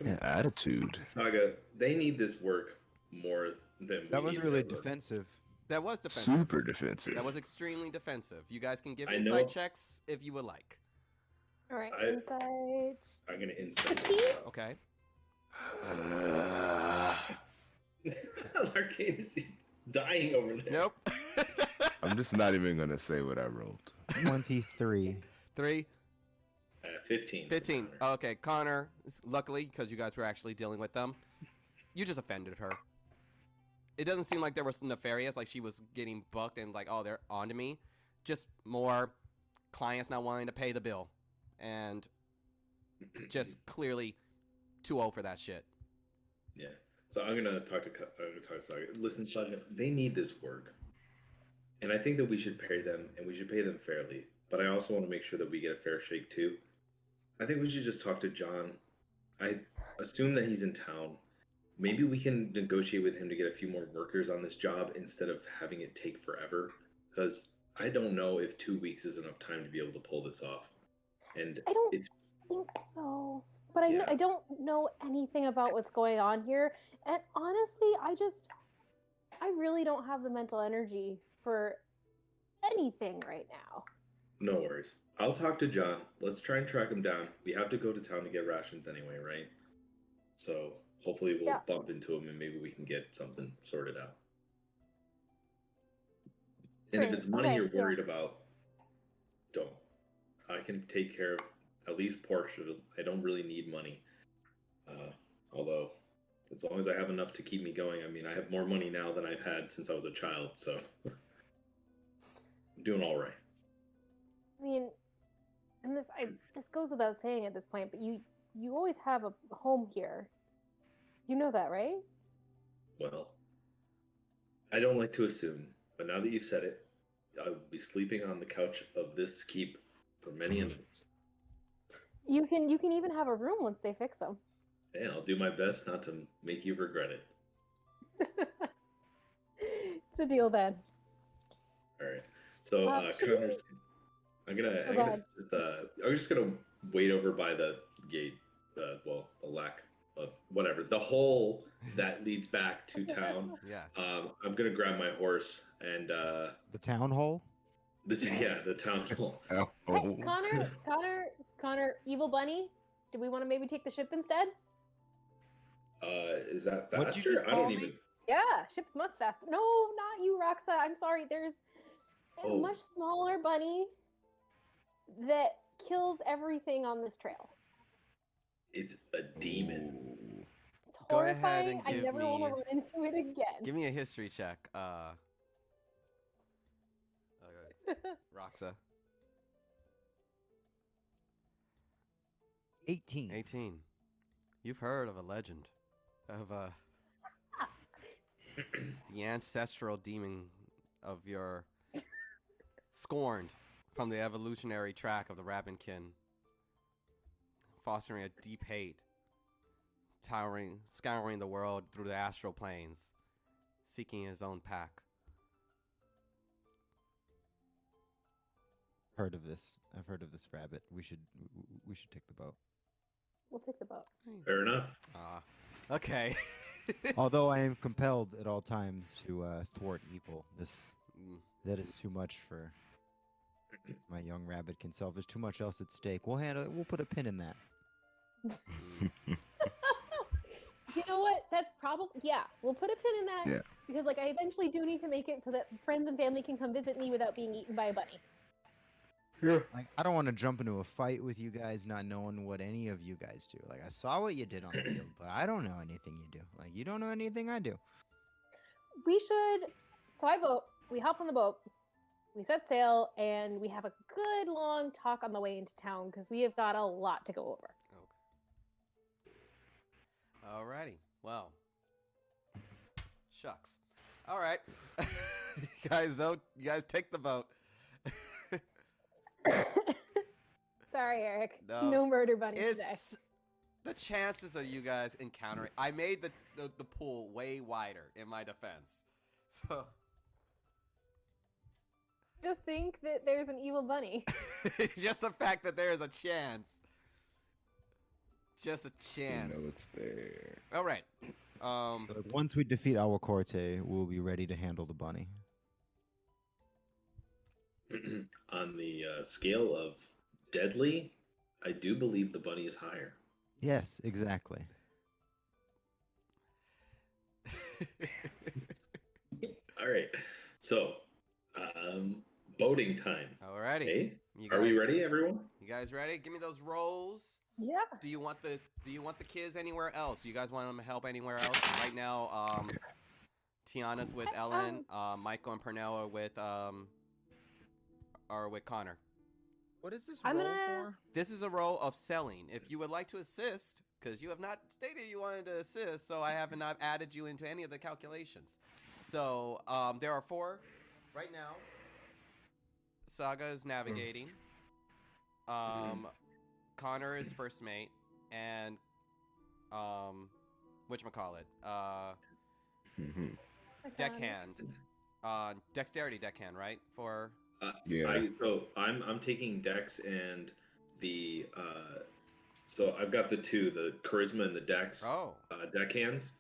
Yeah, attitude. Saga, they need this work more than we That was need really their work. defensive. That was defensive. Super defensive. That was extremely defensive. You guys can give I insight know. checks if you would like. All right, I- insight. I'm gonna insult. 15? Okay. Arcane is dying over there. Nope. I'm just not even gonna say what I rolled. 23. 3, 15. 15. Okay, Connor, luckily, because you guys were actually dealing with them, you just offended her. It doesn't seem like there was nefarious, like she was getting booked and like, oh, they're on to me. Just more clients not wanting to pay the bill. And just clearly too old for that shit. Yeah. So I'm gonna talk to Saga. Listen, Saga, they need this work, and I think that we should pay them, and we should pay them fairly. But I also want to make sure that we get a fair shake too. I think we should just talk to John. I assume that he's in town. Maybe we can negotiate with him to get a few more workers on this job instead of having it take forever. Because I don't know if 2 weeks is enough time to be able to pull this off. And I don't it's think so. But I, Yeah. I don't know anything about what's going on here. And honestly, I really don't have the mental energy for anything right now. no worries. I'll talk to John. Let's try and track him down. We have to go to town to get rations anyway, right? So hopefully we'll Yeah. bump into him and maybe we can get something sorted out. And if Great. it's money Okay, you're yeah. worried about, don't. I can take care of at least portion of it. I don't really need money. Although, as long as I have enough to keep me going, I mean, I have more money now than I've had since I was a child, so I'm doing all right. I mean, and this goes without saying at this point, but you always have a home here. You know that, right? Well, I don't like to assume, but now that you've said it, I will be sleeping on the couch of this keep for many a night. You can even have a room once they fix them. And I'll do my best not to make you regret it. It's a deal then. All right. So, Should Connor's, I'm just gonna wait over by the gate. Well, the lack of whatever, the hole that leads back to town. Yeah. I'm gonna grab my horse and The town hall? the town hall. Oh. Hey, Connor, Evil Bunny, do we want to maybe take the ship instead? Is that What'd you faster? just I call don't me? even. Yeah, ships must fast. No, not you, Roxa. I'm sorry. There's a Oh. much smaller bunny that kills everything on this trail. It's a demon. It's Go ahead horrifying. and I give never want to me- run into it again. Give me a history check. Roxa. 18. 18. You've heard of a legend of the ancestral demon of your scorned from the evolutionary track of the Rabbitkin, fostering a deep hate, scouring the world through the astral planes, seeking his own pack. Heard of this. I've heard of this rabbit. We should take the boat. We'll take the boat. Fair enough. Okay. Although I am compelled at all times to thwart evil. Mm, That is too much for my young rabbitkin self. There's too much else at stake. We'll handle it. We'll put a pin in that. mm. You know what? That's probably we'll put a pin in that Yeah. because like I eventually do need to make it so that friends and family can come visit me without being eaten by a bunny. Like, I don't want to jump into a fight with you guys not knowing what any of you guys do. Like, I saw what you did on the field, but I don't know anything you do. Like, you don't know anything I do. We should. So I vote. We hop on the boat. We set sail, and we have a good long talk on the way into town because we have got a lot to go over. Okay. Alrighty. Well, shucks. All right. You guys take the vote. Sorry, Eric. No. No murder bunny today. It's the chances of you guys encountering. I made the pool way wider in my defense. So Just think that there's an evil bunny. just the fact that there is a chance. Just a chance. You know it's there. All right. But once we defeat Awa Corte, we'll be ready to handle the bunny. On the scale of deadly, I do believe the bunny is higher. Yes, exactly. All right. So, boating time. Alrighty. Hey, You are we guys- ready, everyone? You guys ready? Give me those rolls. Yeah. Do you want the kids anywhere else? You guys want them to help anywhere else? Right now, Tiana's with Ellen. Michael and Pernell are with Connor. What is this I'm roll gonna- for? This is a roll of selling. If you would like to assist, because you have not stated you wanted to assist, so I have not added you into any of the calculations. So there are 4 right now. Saga is navigating. Connor is first mate, and whatchamacallit, deckhand, dexterity deckhand, right? For Yeah. I'm taking Dex and the so I've got the 2, the charisma and the Dex deckhands,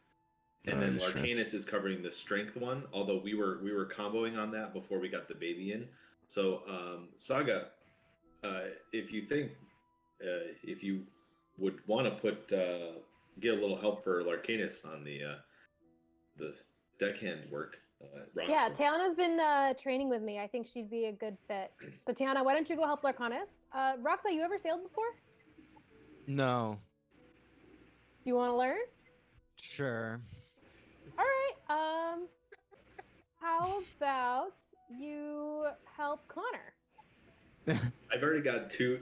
and then Sure. Larcanus is covering the strength one. Although we were comboing on that before we got the baby in. So Saga, if you think if you would want to get a little help for Larcanus on the deckhand work. Roxy. Yeah, Tiana's been training with me. I think she'd be a good fit. So Tiana, why don't you go help Larcanus? Roxa, you ever sailed before? No. Do you want to learn? Sure. All right. How about you help Connor? I've already got two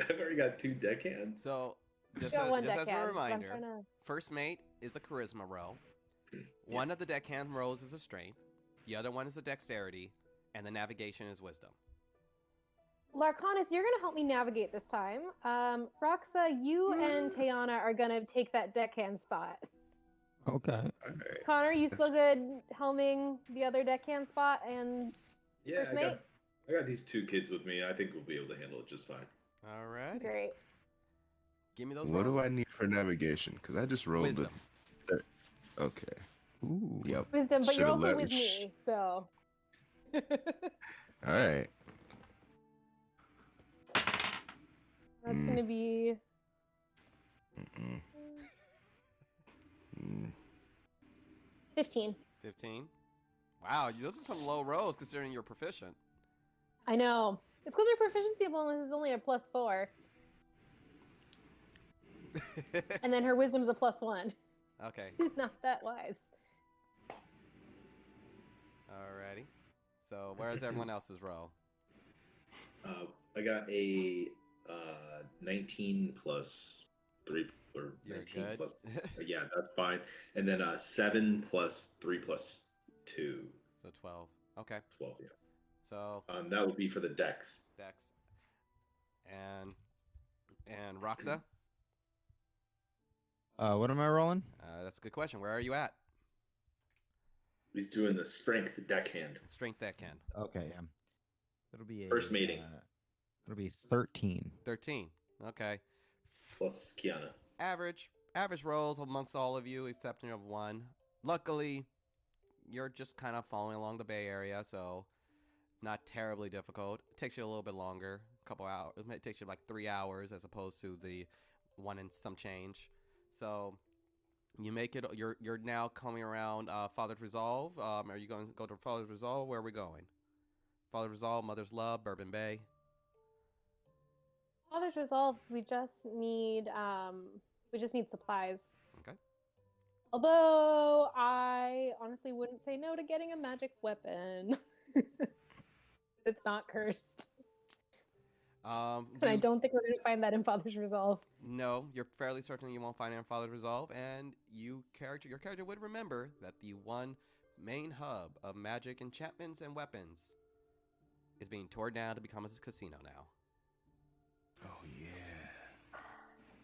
deckhands. so just, You got one just as a deckhand, so I'm reminder, trying to- first mate is a charisma roll. One of the deckhand rolls is a strength. The other one is a dexterity, and the navigation is wisdom. Larcanus, you're gonna help me navigate this time. Roxa, you and Tiana are gonna take that deckhand spot. Okay. Alright. Connor, you still good helming the other deckhand spot and Yeah, first mate? I got these 2 kids with me. I think we'll be able to handle it just fine. All right. Great. Give me those What do I rolls. need for navigation? Because I just rolled Wisdom. Okay. Ooh. Yep. Wisdom, but you're Should've also let with me- me, so. All right. That's gonna be Mm-mm. Mm. 15. 15. Wow, those are some low rolls considering you're proficient. I know. It's because her proficiency bonus is only a +4, and then her wisdom's a +1. Okay. Not that wise. Alrighty. So where's everyone else's roll? I got a 19 plus 3 or You're 19 good. plus yeah, that's fine. And then 7 plus 3 plus 2, So 12. Okay. 12. Yeah. So That would be for the Dex. Dex. And Roxa? What am I rolling? That's a good question. Where are you at? He's doing the strength deckhand. Strength deckhand. Okay. It'll be a First meeting. It'll be 13. 13. Okay. Plus Kiana. Average rolls amongst all of you except of one. Luckily, you're just kind of following along the Bay Area, so not terribly difficult. It takes you a little bit longer, a couple hours. It takes you like 3 hours as opposed to the 1 and some change. So you make it. You're now coming around Father's Resolve. Are you going to go to Father's Resolve? Where are we going? Father's Resolve, Mother's Love, Bourbon Bay. Father's resolved. We just need supplies. Okay. Although I honestly wouldn't say no to getting a magic weapon. It's not cursed. And I don't think we're going to find that in Father's Resolve. No, you're fairly certain you won't find it in Father's Resolve, and your character would remember that the one main hub of magic enchantments and weapons is being torn down to become a casino now. Oh yeah.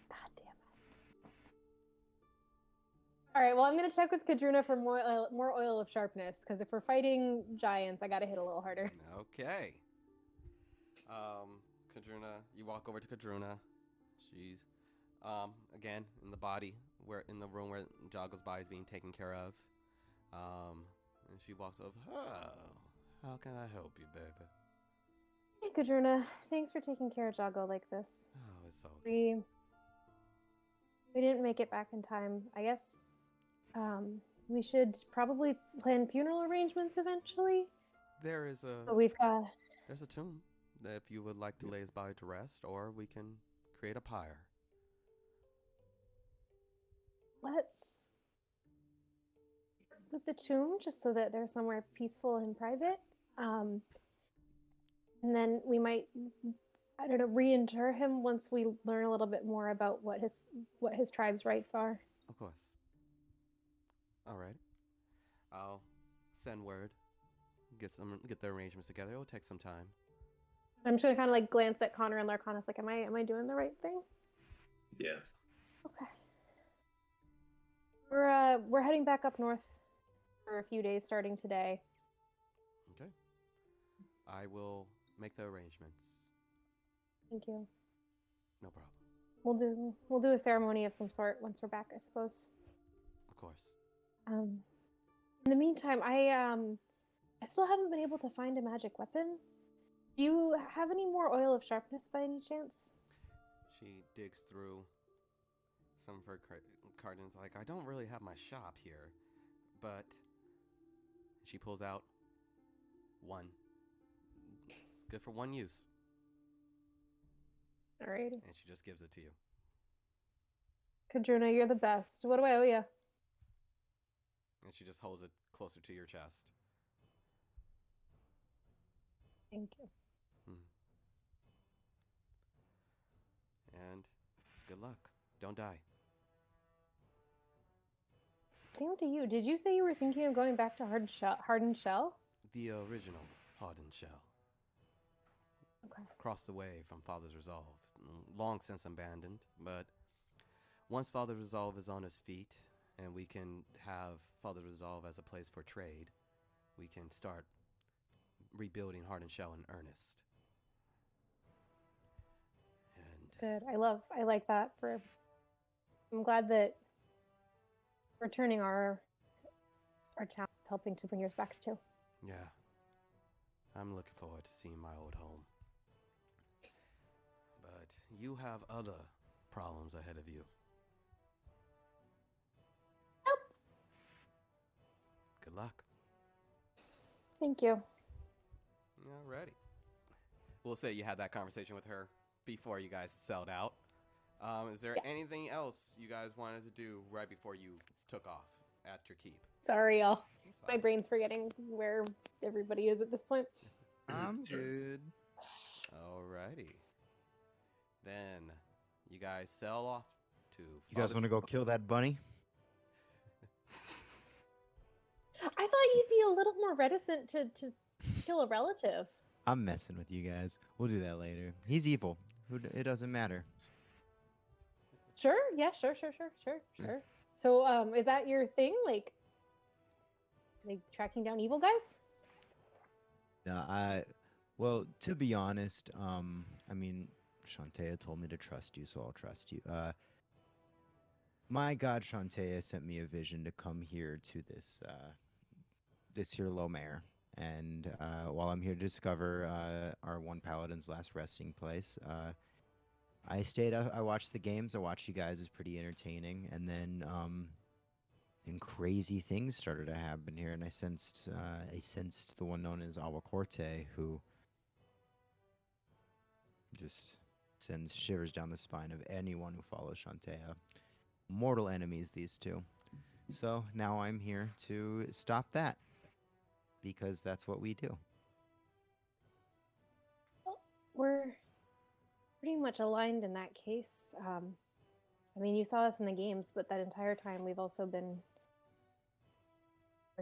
God damn it. All right, well, I'm going to check with Kadruna for more oil of sharpness, because if we're fighting giants, I got to hit a little harder. Okay. Kadruna, you walk over to Kadruna. She's, again, in the body, in the room where Joggle's body is being taken care of. And she walks over. Oh, how can I help you, baby? Hey, Kadruna. Thanks for taking care of Joggle like this. Oh, it's okay. We didn't make it back in time. I guess we should probably plan funeral arrangements eventually. There's a tomb that if you would like to lay his body to rest, or we can create a pyre. Let's with the tomb, just so that there's somewhere peaceful and private. And then we might, I don't know, reinter him once we learn a little bit more about what his tribe's rights are. Of course. All right. I'll send word. Get the arrangements together. It'll take some time. I'm just gonna kind of like glance at Connor and Larcanus, like, am I doing the right thing? Yeah. Okay. We're heading back up north for a few days starting today. Okay. I will make the arrangements. Thank you. No problem. We'll do a ceremony of some sort once we're back, I suppose. Of course. In the meantime, I still haven't been able to find a magic weapon. Do you have any more oil of sharpness by any chance? She digs through some of her cartons, like, I don't really have my shop here, but she pulls out one. It's good for one use. Alrighty. And she just gives it to you. Kadruna, you're the best. What do I owe you? And she just holds it closer to your chest. Thank you. And good luck. Don't die. Same to you. Did you say you were thinking of going back to Hardened Shell? The original Hardened Shell. Okay. Across the way from Father's Resolve. Long since abandoned, but once Father's Resolve is on his feet and we can have Father's Resolve as a place for trade, we can start rebuilding Hardened Shell in earnest. And Good. I like that. I'm glad that returning our town is helping to bring yours back too. yeah, I'm looking forward to seeing my old home. But you have other problems ahead of you. Nope. Good luck. Thank you. Alrighty. We'll say you had that conversation with her before you guys sailed out. Is there anything else you guys wanted to do right before you took off at your keep? Sorry, y'all. That's My fine. brain's forgetting where everybody is at this point. I'm good. Alrighty. Then you guys sail off to. You guys want to go kill that bunny? I thought you'd be a little more reticent to kill a relative. I'm messing with you guys. We'll do that later. He's evil. It doesn't matter. Sure. Yeah. Sure. So, is that your thing? Like tracking down evil guys? No, well, to be honest, I mean, Chauntea told me to trust you, so I'll trust you. My god, Chauntea sent me a vision to come here to this here Lomér. And while I'm here to discover our one paladin's last resting place, I stayed. I watched the games. I watched you guys. It's pretty entertaining. And then crazy things started to happen here, and I sensed the one known as Awa Corte, who just sends shivers down the spine of anyone who follows Chauntea. Mortal enemies, these two. So now I'm here to stop that, because that's what we do. Well, we're pretty much aligned in that case. I mean, you saw us in the games, but that entire time we've also been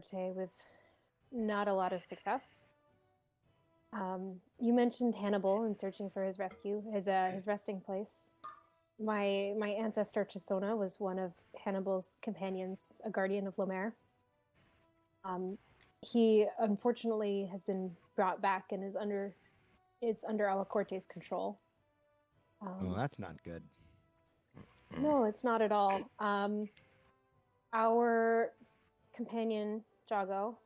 Corte with not a lot of success. You mentioned Hannibal and searching for his rescue, his resting place. My ancestor Chisona was one of Hannibal's companions, a guardian of Lomér. He unfortunately has been brought back and is under Awa Corte's control. Well, that's not good. No, it's not at all. Our companion Jago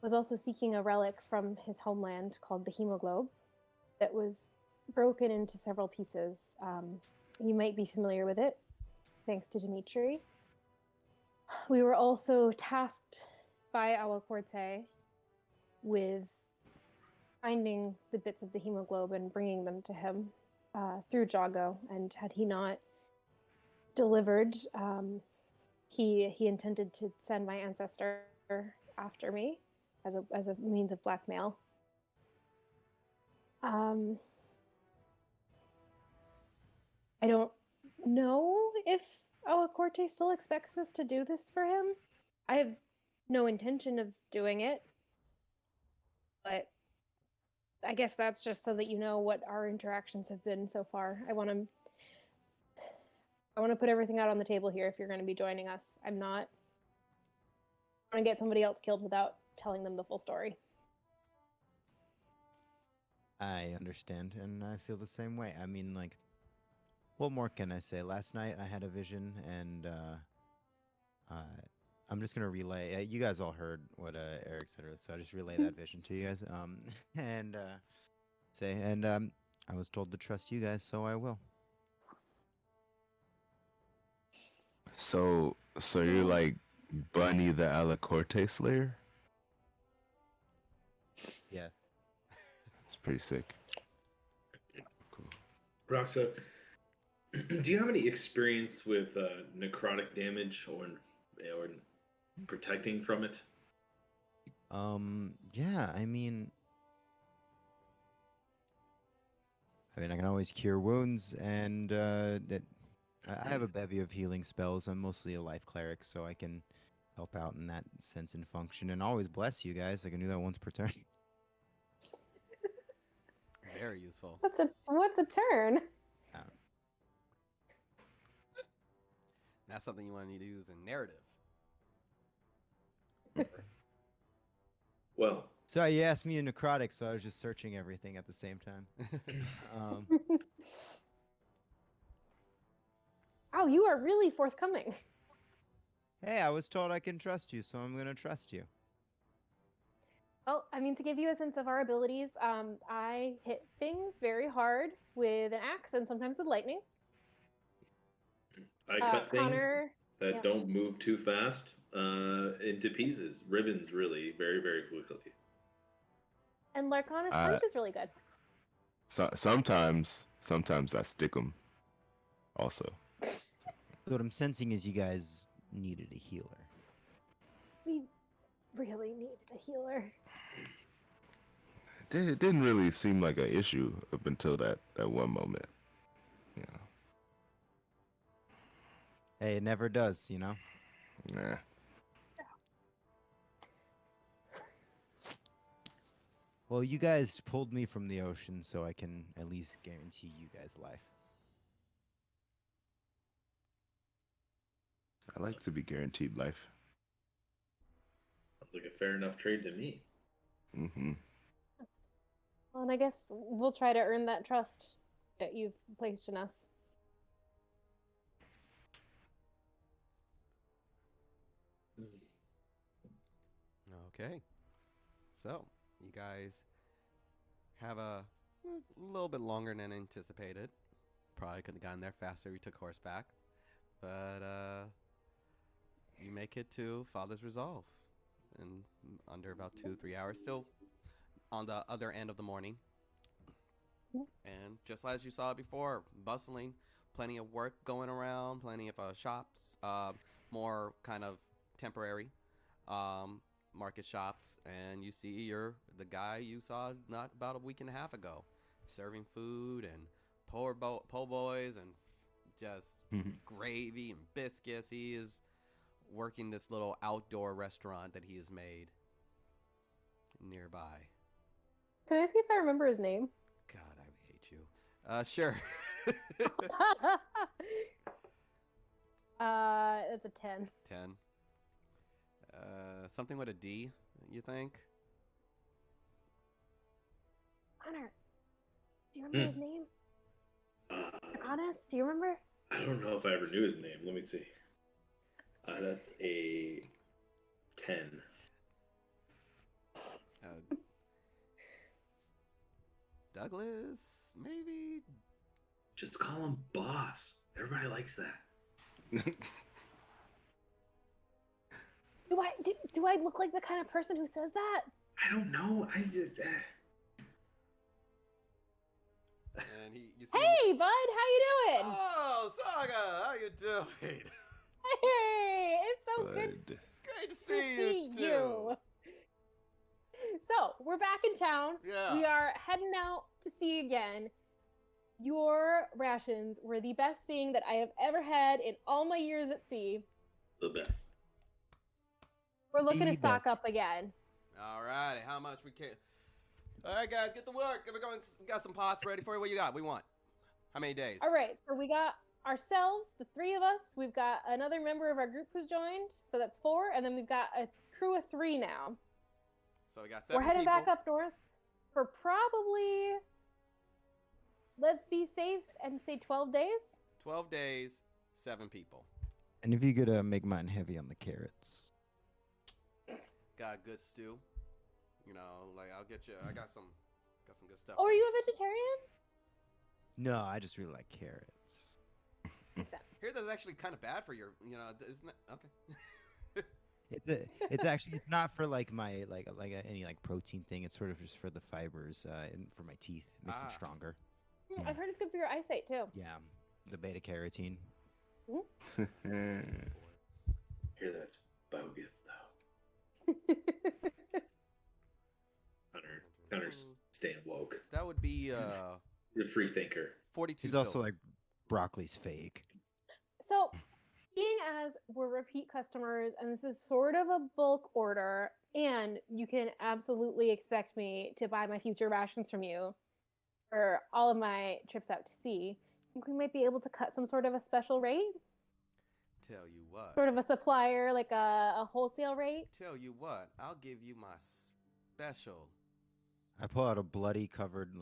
was also seeking a relic from his homeland called the Hemoglobe that was broken into several pieces. You might be familiar with it, thanks to Dimitri. We were also tasked by Awa Corte with finding the bits of the Hemoglobe and bringing them to him through Jago. And had he not delivered, he intended to send my ancestor after me as a means of blackmail. I don't know if Awa Corte still expects us to do this for him. I have no intention of doing it, but I guess that's just so that you know what our interactions have been so far. I want to put everything out on the table here if you're going to be joining us. I'm not going to get somebody else killed without telling them the full story. I understand, and I feel the same way. I mean, like, what more can I say? Last night I had a vision, and I'm just gonna relay. You guys all heard what Eric said earlier, so I just relay that vision to you guys. And I was told to trust you guys, so I will. So you're like Bunny the Awa Corte Slayer? Yes. It's pretty sick. Cool. Roxa, do you have any experience with necrotic damage or protecting from it? Yeah, I mean, I can always cure wounds, and I have a bevy of healing spells. I'm mostly a life cleric, so I can help out in that sense and function, and always bless you guys. I can do that once per turn. Very useful. What's a turn? That's something you want to need to use in narrative. Well, So you asked me a necrotic, so I was just searching everything at the same time. Oh, you are really forthcoming. Hey, I was told I can trust you, so I'm gonna trust you. Well, I mean, to give you a sense of our abilities, I hit things very hard with an axe and sometimes with lightning. I cut things Connor, that yep. don't move too fast into pieces, ribbons, really, very, very quickly. And Larkana's punch is really good. So sometimes I stick them. Also. So what I'm sensing is you guys needed a healer. We really needed a healer. It didn't really seem like an issue up until that one moment. Yeah. Hey, it never does, you know? Nah. Well, you guys pulled me from the ocean, so I can at least guarantee you guys life. I like to be guaranteed life. Sounds like a fair enough trade to me. Mm-hmm. Well, and I guess we'll try to earn that trust that you've placed in us. Okay. So, you guys have a little bit longer than anticipated. Probably could have gotten there faster. We took horseback. But you make it to Father's Resolve in under about 2-3 hours. Still on the other end of the morning. And just as you saw before, bustling, plenty of work going around, plenty of shops, more kind of temporary market shops, and you see the guy you saw not about a week and a half ago, serving food and po' boys and just gravy and biscuits. He is working this little outdoor restaurant that he has made nearby. Can I see if I remember his name? God, I hate you. Sure. That's a 10. 10. Something with a D, you think? Connor, do you remember his name? Goddess, do you remember? I don't know if I ever knew his name. Let me see. That's a 10. Douglas, maybe? Just call him boss. Everybody likes that. Do I look like the kind of person who says that? I don't know. I did that. And you see Hey, bud, how you doing? Oh, Saga, how you doing? Hey, it's so good Bud. Great to to see see you, too. So, we're back in town. Yeah. We are heading out to sea again. Your rations were the best thing that I have ever had in all my years at sea. The best. We're looking The to stock best. up again. All righty, how much we can? All right, guys, get to work. We got some pots ready for you. What you got? We want. How many days? All right, so we got ourselves, the 3 of us. We've got another member of our group who's joined, so that's 4, and then we've got a crew of 3 now. So we got 7 We're headed people. back up north for probably, let's be safe and say 12 days. 12 days, 7 people. And if you could make mine heavy on the carrots. Got a good stew. You know, like I'll get you. I got some good stuff. Oh, are you a vegetarian? No, I just really like carrots. Makes sense. Here, that's actually kind of bad for your. You know, isn't it? Okay. It's actually it's not for like my any like protein thing. It's sort of just for the fibers and for my teeth. It makes them Ah. stronger. I've heard it's good for your eyesight too. Yeah, the beta carotene. Hear that's bogus though. Connor's staying woke. That would be He's a free thinker. 42. He's also silver. like broccoli's fake. So, being as we're repeat customers and this is sort of a bulk order, and you can absolutely expect me to buy my future rations from you for all of my trips out to sea, I think we might be able to cut some sort of a special rate, Tell you what. sort of a supplier, like a wholesale rate. Tell you what. I'll give you my special. I pull out a blood covered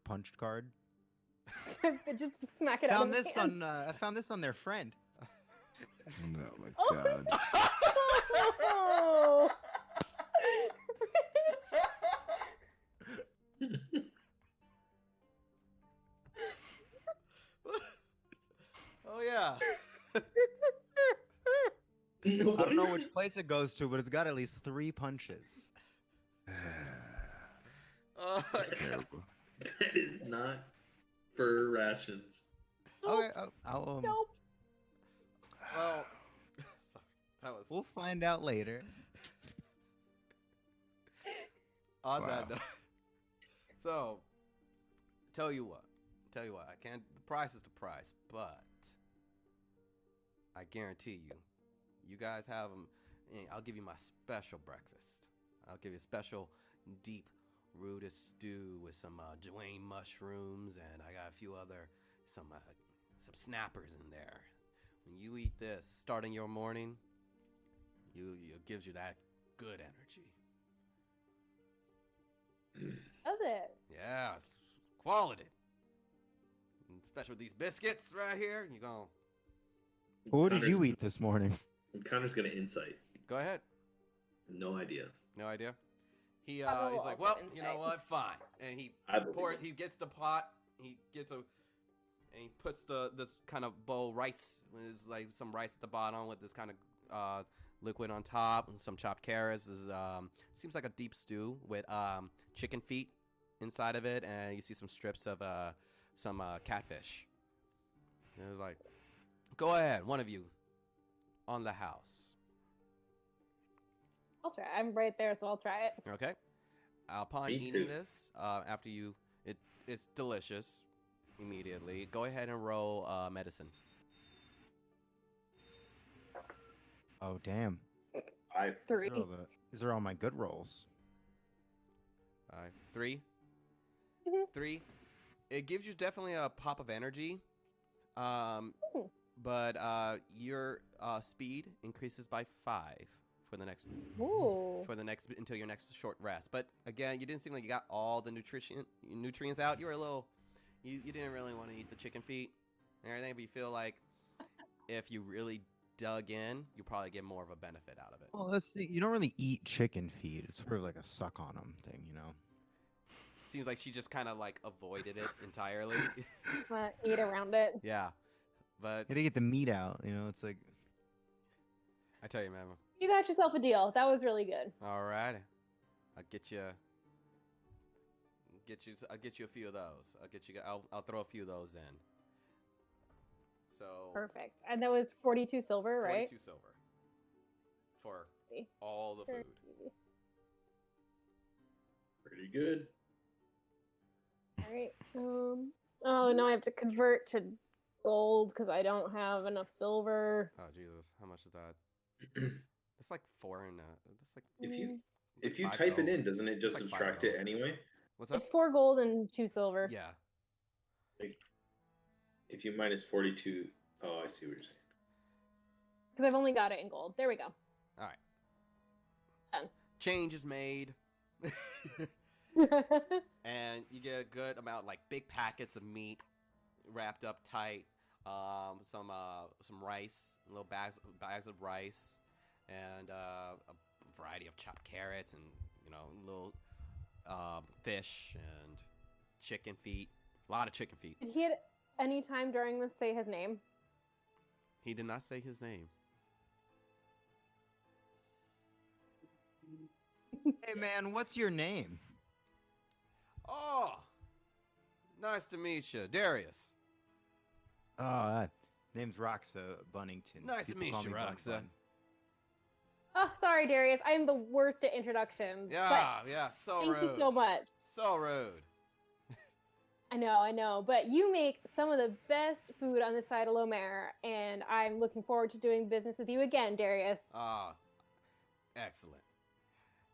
punched card. Just smack it out. Found of his this hand. on I found this on their friend. Oh my Oh. god. Oh. Oh yeah. I don't know which place it goes to, but it's got at least 3 punches. Oh, my God. Terrible. That is not for rations. Okay, I'll Nope. Well, sorry. That was we'll find out later. on Wow. that note. So, tell you what. I can't. The price is the price, but I guarantee you, you guys have them. I'll give you my special breakfast. I'll give you a special deep rooted stew with some Dwayne mushrooms, and I got a few other some snappers in there. When you eat this, starting your morning, it gives you that good energy. Does it? Yeah, it's quality. And especially with these biscuits right here, you go. What did you eat this morning? Connor's gonna insight. Go ahead. No idea. No idea. He's I will like, also well, you know insight. what? Fine. And he I believe pours. it. He gets the pot. He gets and he puts this kind of bowl rice. There's like some rice at the bottom with this kind of liquid on top and some chopped carrots. Is seems like a deep stew with chicken feet inside of it, and you see some strips of some catfish. And it was like, go ahead, one of you, on the house. I'll try. I'm right there, so I'll try it. Okay. Upon Me eating too. this, after it's delicious. Immediately, go ahead and roll medicine. Oh, damn. I 3. These are all my good rolls. 3. Mhm. 3. It gives you definitely a pop of energy. Ooh. But your speed increases by 5 for the next Ooh. until your next short rest. But again, you didn't seem like you got all the nutrients out. You were a little you didn't really want to eat the chicken feet and everything, but you feel like if you really dug in, you probably get more of a benefit out of it. Well, let's see. You don't really eat chicken feet. It's sort of like a suck on them thing, you know. Seems like she just kind of like avoided it entirely. Eat around it. Yeah. But You gotta get the meat out, you know. It's like I tell you, man. You got yourself a deal. That was really good. All right. I'll get you a few of those. I'll throw a few of those in. So Perfect. And that was 42 silver, right? 42 silver for all the food. pretty good. All right. Oh, now I have to convert to gold because I don't have enough silver. Oh Jesus, how much is that? It's like 4 and it's like If you five type it gold. in, doesn't it just It's like subtract 5 it gold. anyway? What's up? It's 4 gold and 2 silver. Yeah. If you minus 42, oh, I see what you're saying. Because I've only got it in gold. There we go. All right. Done. Change is made. And you get a good amount, like big packets of meat wrapped up tight, some rice, little bags of rice, and a variety of chopped carrots, and little fish and chicken feet. A lot of chicken feet. Did he at any time during this say his name? He did not say his name. Hey man, what's your name? Oh, nice to meet you, Darius. Oh, name's Roxa Bunnington. Nice to People meet call you, me Bun Roxa. Bun. Oh, sorry, Darius. I'm the worst at introductions. Yeah, so Thank rude. you so much. So rude. I know. But you make some of the best food on this side of Lomér, and I'm looking forward to doing business with you again, Darius. Ah, excellent.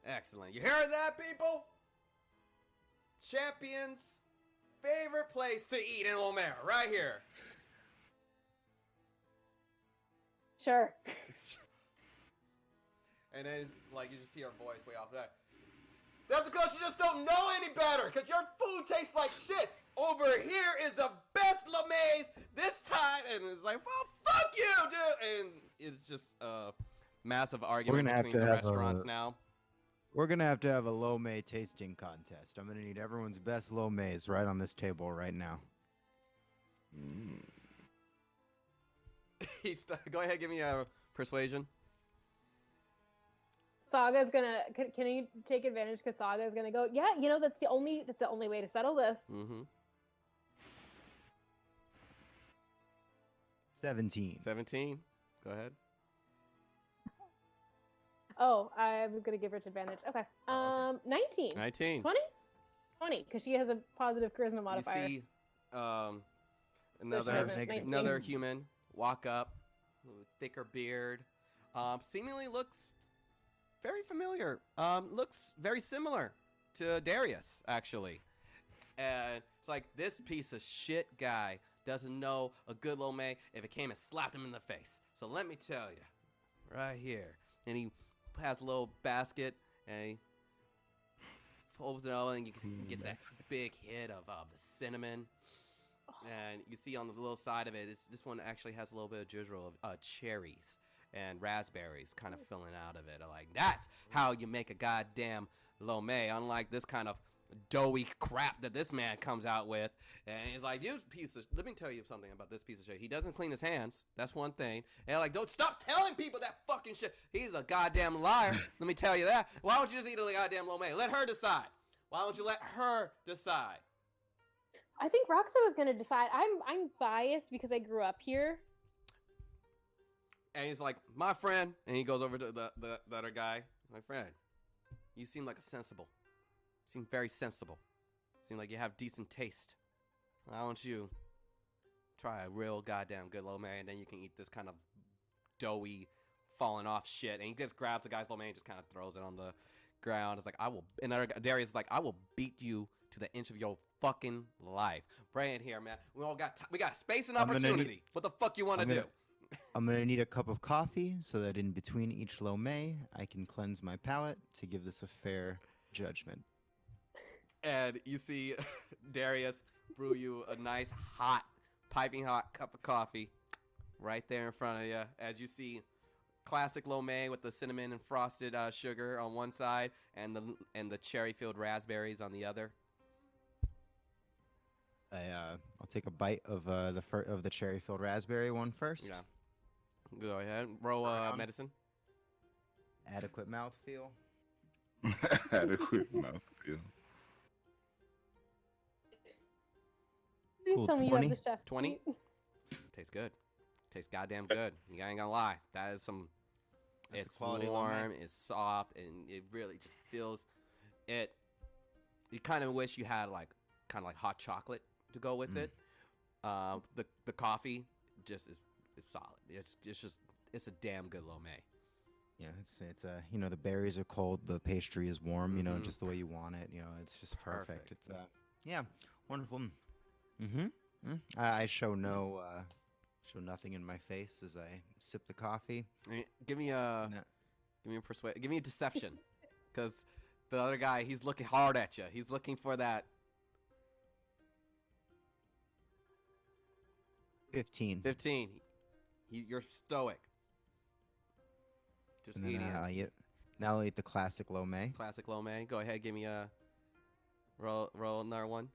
Excellent. You hear that, people? Champion's favorite place to eat in Lomér, right here. Sure. And then it's like you just hear a voice way off there. That's because you just don't know any better, because your food tastes like shit. Over here is the best Lomérs this time. And it's like, well, fuck you, dude. And it's just a massive argument gonna have between to the have restaurants a- now. We're gonna have to have a Lomé tasting contest. I'm gonna need everyone's best Lomés right on this table right now. Go ahead, give me a persuasion. Saga's gonna. Can he take advantage? Because Saga's gonna go. Yeah, that's the only way to settle this. Mm-hmm. 17. 17. Go ahead. Oh, I was gonna give Rich advantage. Okay. Oh, okay. 19. 19. 20, because she has a positive charisma modifier. You see So she another doesn't- negative 19. another human walk up, thicker beard, seemingly looks very familiar. Looks very similar to Darius, actually. And it's like, this piece of shit guy doesn't know a good Lomé if it came and slapped him in the face. So let me tell you, right here. And he has a little basket, and he folds it over, and you can get that big hit of the cinnamon. And you see on the little side of it, this one actually has a little bit of drizzle of cherries and raspberries kind of filling out of it. Like, that's how you make a goddamn Lomé, unlike this kind of doughy crap that this man comes out with. And he's like, let me tell you something about this piece of shit. He doesn't clean his hands. That's one thing. And like, don't stop telling people that fucking shit. He's a goddamn liar. Let me tell you that. Why don't you just eat a goddamn Lomé? Let her decide. Why don't you let her decide? I think Roxa was gonna decide. I'm biased because I grew up here. And he's like, my friend, and he goes over to the other guy. My friend, you seem like seem very sensible. Seem like you have decent taste. Why don't you try a real goddamn good Lomé, and then you can eat this kind of doughy, falling off shit, and he just grabs the guy's Lomér and just kind of throws it on the ground. It's like, I will, and Darius is like, I will beat you to the inch of your fucking life. Bring it here, man. We got space and opportunity. What the fuck you want to do? I'm gonna need a cup of coffee so that in between each Lomér, I can cleanse my palate to give this a fair judgment. And you see Darius brew you a nice hot, piping hot cup of coffee right there in front of you. As you see, classic Lomér with the cinnamon and frosted sugar on one side, and the cherry-filled raspberries on the other. I'll take a bite of the cherry-filled raspberry one first. Yeah. Go ahead. Roll medicine. Adequate mouthfeel. Adequate mouthfeel. Please Cool, tell me you 20? have the chef. 20? Tastes good. Tastes goddamn good. You ain't gonna lie. That is some. That's a It's quality warm. Lomér. It's soft, and it really just feels it. You kind of wish you had like hot chocolate to go with it. The coffee just is solid. It's a damn good Lomér. Yeah, it's the berries are cold, the pastry is warm, just the way you want it. It's just perfect. Perfect. It's wonderful. I show nothing in my face as I sip the coffee. Give me a persuade. Give me a deception, because the other guy, he's looking hard at you. He's looking for that 15. 15. You're stoic. Just And then eating. now I'll eat the classic Lomér. Classic Lomér. Go ahead, give me a roll another one.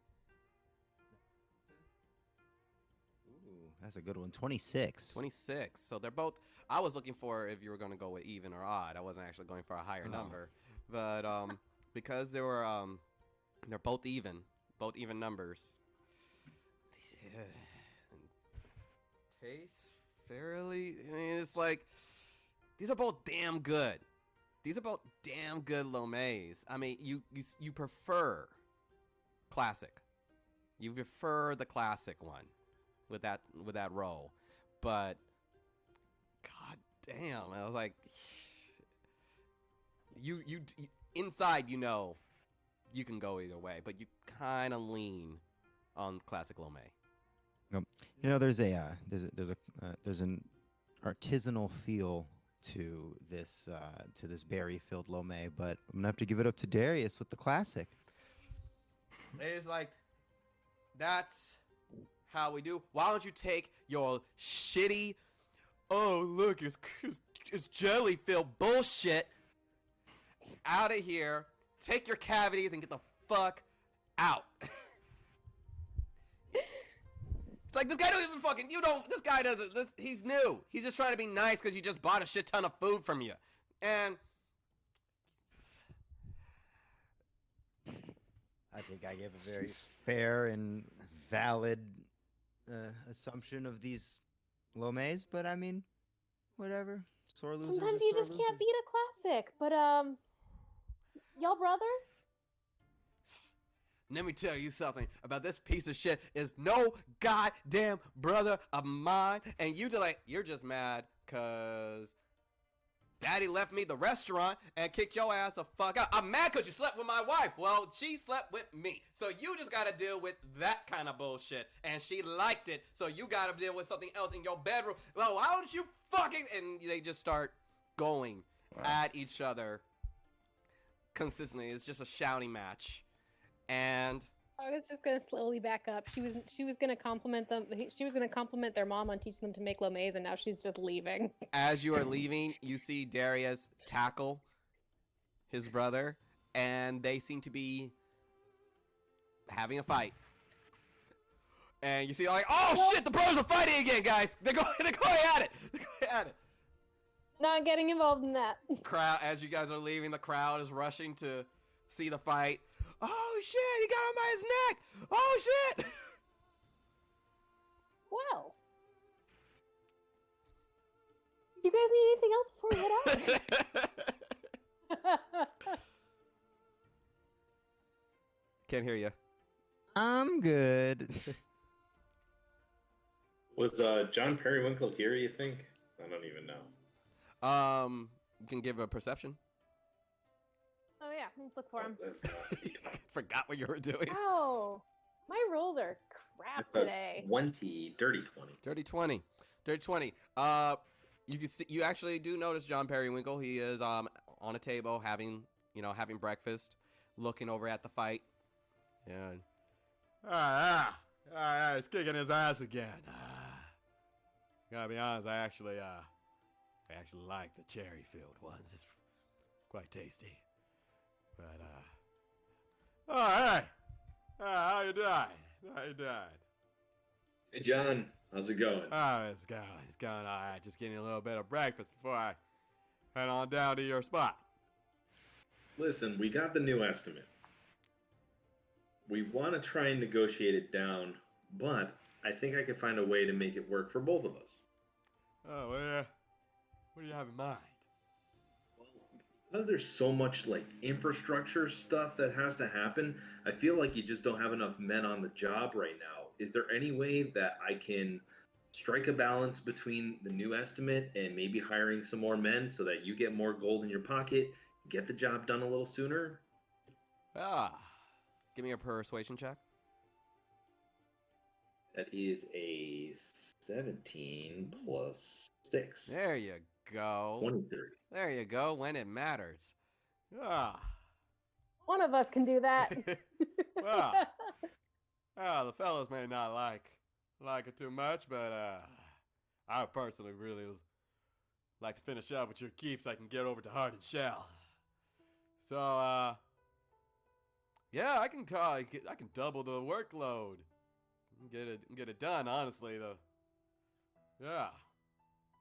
Ooh, that's a good one. 26. 26. So they're both. I was looking for if you were going to go with even or odd. I wasn't actually going for a higher number, but because they were they're both even numbers. Tastes fairly. I mean, it's like these are both damn good. These are both damn good Lomérs. I mean, you prefer classic. You prefer the classic one with that roll, but god damn, I was like, you inside, you can go either way, but you kind of lean on classic Lomér. There's an artisanal feel to this berry-filled Lomér, but I'm gonna have to give it up to Darius with the classic. It's like, that's how we do. Why don't you take your shitty, oh look, it's jelly-filled bullshit out of here. Take your cavities and get the fuck out. It's like, this guy don't even fucking, this guy doesn't, he's new. He's just trying to be nice because you just bought a shit ton of food from you. And I think I gave a very fair and valid assumption of these Lomérs, but I mean, whatever. Sore losers. Sometimes are you sore just can't losers. beat a classic, but y'all brothers? let me tell you something about this piece of shit is no goddamn brother of mine. And you're just mad because Daddy left me the restaurant and kicked your ass the fuck out. I'm mad because you slept with my wife. Well, she slept with me. So you just got to deal with that kind of bullshit. And she liked it. So you got to deal with something else in your bedroom. Well, why don't you fucking... And they just start going at each other consistently. It's just a shouting match. And... I was just gonna slowly back up. She was gonna compliment them. She was gonna compliment their mom on teaching them to make Lomérs, and now she's just leaving. As you are leaving, you see Darius tackle his brother, and they seem to be having a fight. And you see, like, oh shit, the bros are fighting again, guys. They're going at it. They're going at it. Not getting involved in that. Crowd, as you guys are leaving, the crowd is rushing to see the fight. Oh shit, he got him by his neck. Oh shit. Well, do you guys need anything else before we head out? Can't hear you. I'm good. Was John Periwinkle here, you think? I don't even know. You can give a perception. Oh yeah, let's look for him. That's not the- Forgot what you were doing. Oh, my rolls are crap That's a today. 20, dirty 20. Dirty 20. Dirty 20. You can see, you actually do notice John Periwinkle. He is on a table having breakfast, looking over at the fight. Yeah. He's kicking his ass again. Gotta be honest, I actually like the cherry filled ones. It's quite tasty. But hey, how you doing? How you doing? Hey, John. How's it going? Oh, it's going all right. Just getting a little bit of breakfast before I head on down to your spot. Listen, we got the new estimate. We want to try and negotiate it down, but I think I can find a way to make it work for both of us. Oh, well, yeah. What do you have in mind? Because there's so much like infrastructure stuff that has to happen, I feel like you just don't have enough men on the job right now. Is there any way that I can strike a balance between the new estimate and maybe hiring some more men so that you get more gold in your pocket, get the job done a little sooner? Give me a persuasion check. That is a 17 plus 6. There you go. 23. There you go. When it matters. One of us can do that. Well, the fellas may not like it too much, but I personally really like to finish up with your keep so I can get over to Heart and Shell. So, yeah, I can double the workload. Get it done, honestly, though. Yeah.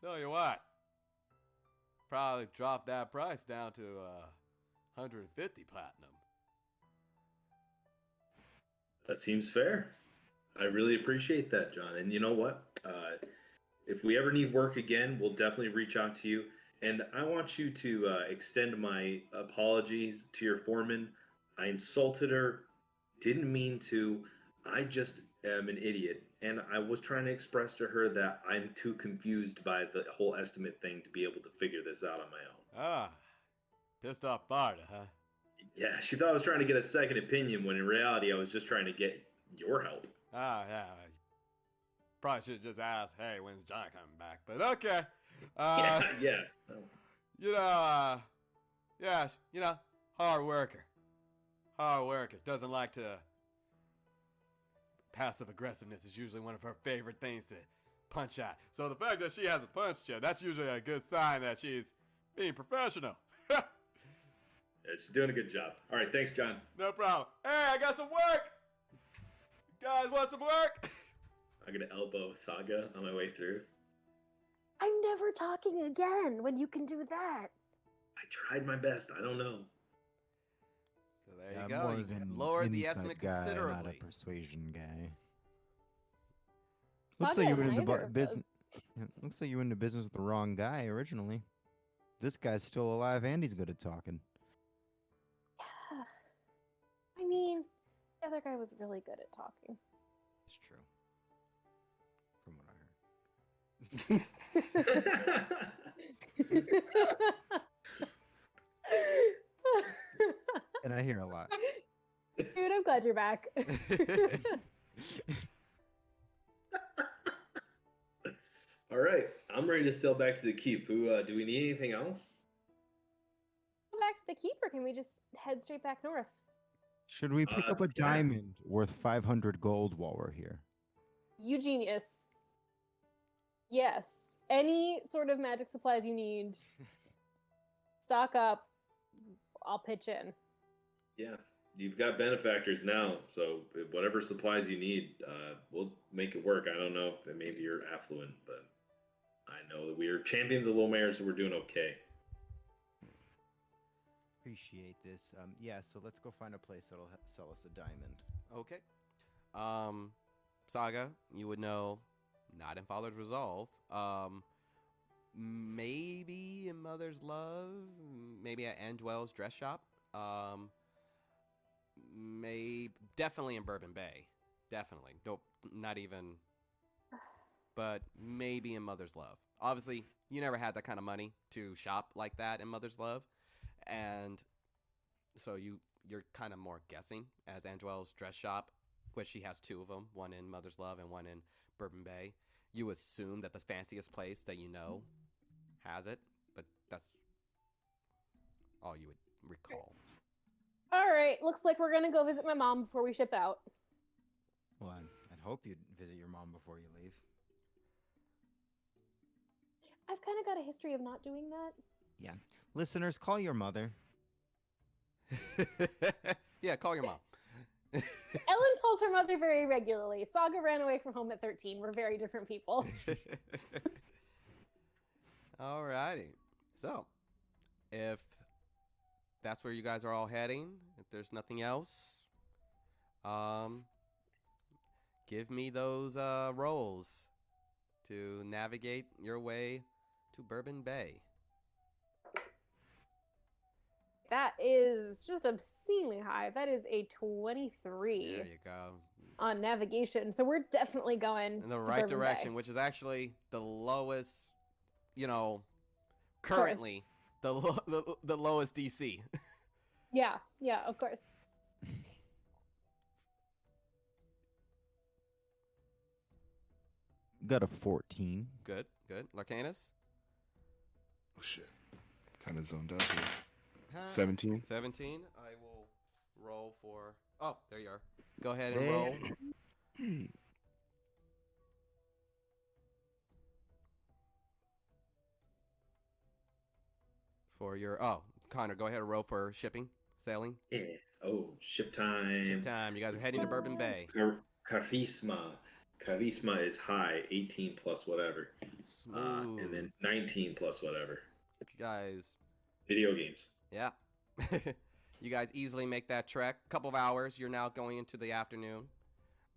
Tell you what. Probably drop that price down to 150 platinum. That seems fair. I really appreciate that, John. And you know what? If we ever need work again, we'll definitely reach out to you. And I want you to extend my apologies to your foreman. I insulted her. Didn't mean to. I just am an idiot. And I was trying to express to her that I'm too confused by the whole estimate thing to be able to figure this out on my own. Pissed off Barda, huh? Yeah, she thought I was trying to get a second opinion when in reality I was just trying to get your help. Yeah. Probably should have just asked, hey, when's John coming back? But okay. Yeah. Hard worker. Doesn't like to. Passive aggressiveness is usually one of her favorite things to punch at. So the fact that she hasn't punched you, that's usually a good sign that she's being professional. Yeah, she's doing a good job. All right, thanks, John. No problem. Hey, I got some work. You guys want some work? I'm gonna elbow Saga on my way through. I'm never talking again when you can do that. I tried my best. I don't know. So there you go. You can lower the estimate Not a considerably. persuasion guy. Saga Looks like you has went into neither of business. those. Looks like you went into business with the wrong guy originally. This guy's still alive and he's good at talking. Yeah. I mean, the other guy was really good at talking. It's true. From what I heard. And I hear a lot. Dude, I'm glad you're back. All right, I'm ready to sail back to the keep. Do we need anything else? Go back to the keep, or can we just head straight back north? Should we pick up a Yeah. diamond worth 500 gold while we're here? You genius. Yes. Any sort of magic supplies you need, stock up. I'll pitch in. Yeah, you've got benefactors now, so whatever supplies you need, we'll make it work. I don't know that maybe you're affluent, but I know that we're champions of Lomér, so we're doing okay. Appreciate this. Yeah, so let's go find a place that'll sell us a diamond. Okay. Saga, you would know, not in Father's Resolve. Maybe in Mother's Love. Maybe at Andwell's dress shop. Definitely in Bourbon Bay. Definitely. Nope, not even. But maybe in Mother's Love. Obviously, you never had that kind of money to shop like that in Mother's Love, and so you're kind of more guessing as Angela's dress shop, which she has 2 of them, one in Mother's Love and one in Bourbon Bay. You assume that the fanciest place that you know has it, but that's all you would recall. All right, looks like we're gonna go visit my mom before we ship out. Well, I'd hope you'd visit your mom before you leave. I've kind of got a history of not doing that. Yeah. Listeners, call your mother. Yeah, call your mom. Ellen calls her mother very regularly. Saga ran away from home at 13. We're very different people. Alrighty. So, if that's where you guys are all heading, if there's nothing else, give me those rolls to navigate your way to Bourbon Bay. That is just obscenely high. That is a 23 There you go. on navigation. So we're definitely going In the to right Bourbon direction, Bay. which is actually the lowest, currently the lowest DC. Yeah, of course. Got a 14. Good. Larcanus? Oh shit. Kind of zoned out here. 17. 17. I will roll for... Oh, there you are. Go ahead and roll. For your... Oh, Connor, go ahead and roll for shipping, sailing. Yeah. Oh, ship time. Ship time. You guys are heading to Bourbon Bay. Charisma. Charisma is high, 18 plus whatever. Smooth. And then 19 plus whatever. You guys... Video games. Yeah. You guys easily make that trek. Couple of hours. You're now going into the afternoon.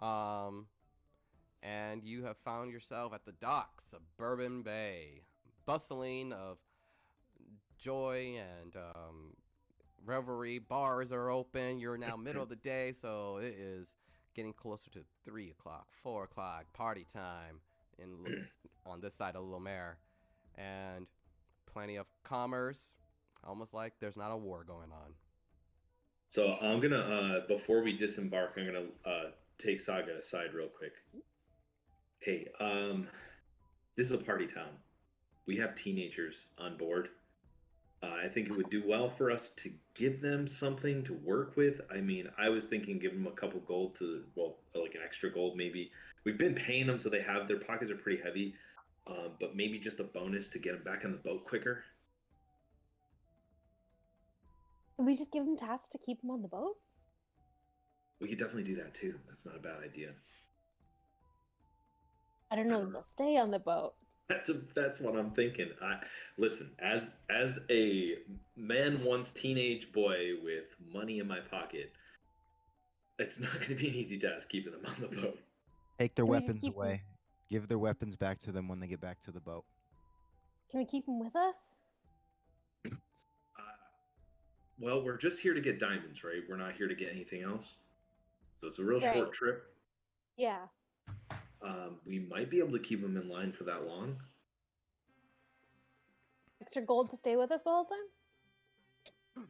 And you have found yourself at the docks of Bourbon Bay. Bustling of joy and revelry. Bars are open. You're now middle of the day, so it is getting closer to 3 o'clock, 4 o'clock, party time on this side of Lomér. And plenty of commerce. Almost like there's not a war going on. So I'm gonna, before we disembark, I'm gonna take Saga aside real quick. Hey, this is a party town. We have teenagers on board. I think it would do well for us to give them something to work with. I mean, I was thinking give them a couple gold like an extra gold maybe. We've been paying them so their pockets are pretty heavy, but maybe just a bonus to get them back on the boat quicker. Can we just give them tasks to keep them on the boat? We could definitely do that too. That's not a bad idea. I don't know if they'll stay on the boat. That's what I'm thinking. Listen, as a man once teenage boy with money in my pocket, it's not going to be an easy task keeping them on the boat. Take their Can we just weapons keep them- away. Give their weapons back to them when they get back to the boat. Can we keep them with us? Well, we're just here to get diamonds, right? We're not here to get anything else. So it's a real Right. short trip. Yeah. We might be able to keep them in line for that long. Extra gold to stay with us the whole time?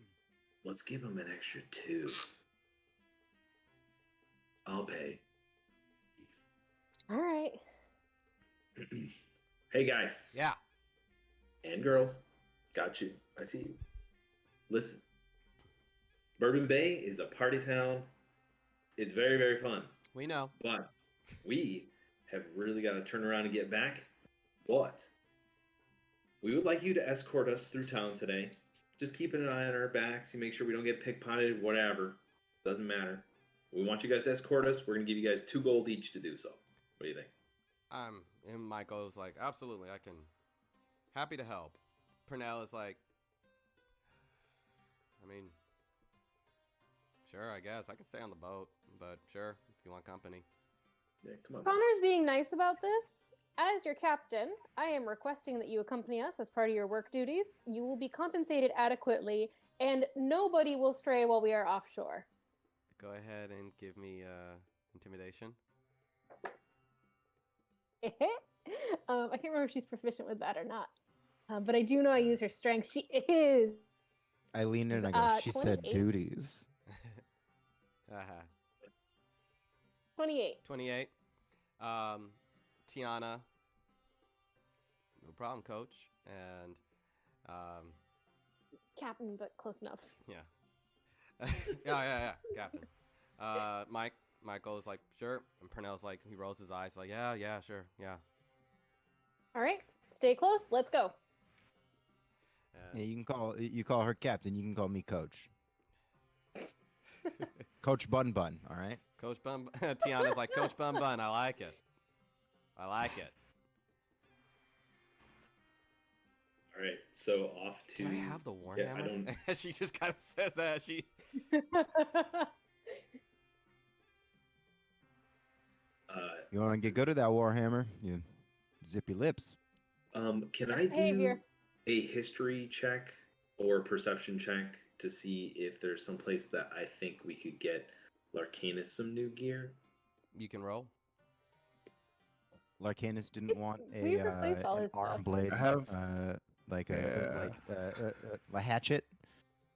Let's give them an extra 2. I'll pay. All right. Hey guys Yeah. and girls, got you. I see you. Listen, Bourbon Bay is a party town. It's very, very fun. We know. But we have really got to turn around and get back. But we would like you to escort us through town today. Just keeping an eye on our backs. You make sure we don't get pickpocketed, whatever. Doesn't matter. We want you guys to escort us. We're going to give you guys 2 gold each to do so. What do you think? And Michael is like, absolutely, I can. Happy to help. Purnell is like, I mean, sure, I guess. I can stay on the boat, but sure, if you want company. Yeah, come on. Connor's being nice about this. As your captain, I am requesting that you accompany us as part of your work duties. You will be compensated adequately, and nobody will stray while we are offshore. Go ahead and give me intimidation. I can't remember if she's proficient with that or not. but I do know I use her strength. She is I lean in and I go, she said 28. duties. Uh-huh. 28. 28. Tiana. No problem, coach. And Captain, but close enough. yeah. yeah, Captain. Michael's like, sure. And Pernell's like, he rolls his eyes like, yeah, sure, yeah. All right, stay close. Let's go. Yeah, you call her captain. You can call me coach. Coach Bun Bun. All right. Coach Bun. Tiana's like, Coach Bun Bun. I like it. I like it. All right, so off to. Do I have the Warhammer? Yeah, I don't. She just kind of says that. She. You want to get good at that Warhammer? You zip your lips. Can I do Behavior. a history check or perception check to see if there's some place that I think we could get Larcanus some new gear? You can roll. Larcanus didn't want We replaced all an his arm stuff. blade, I have- a hatchet,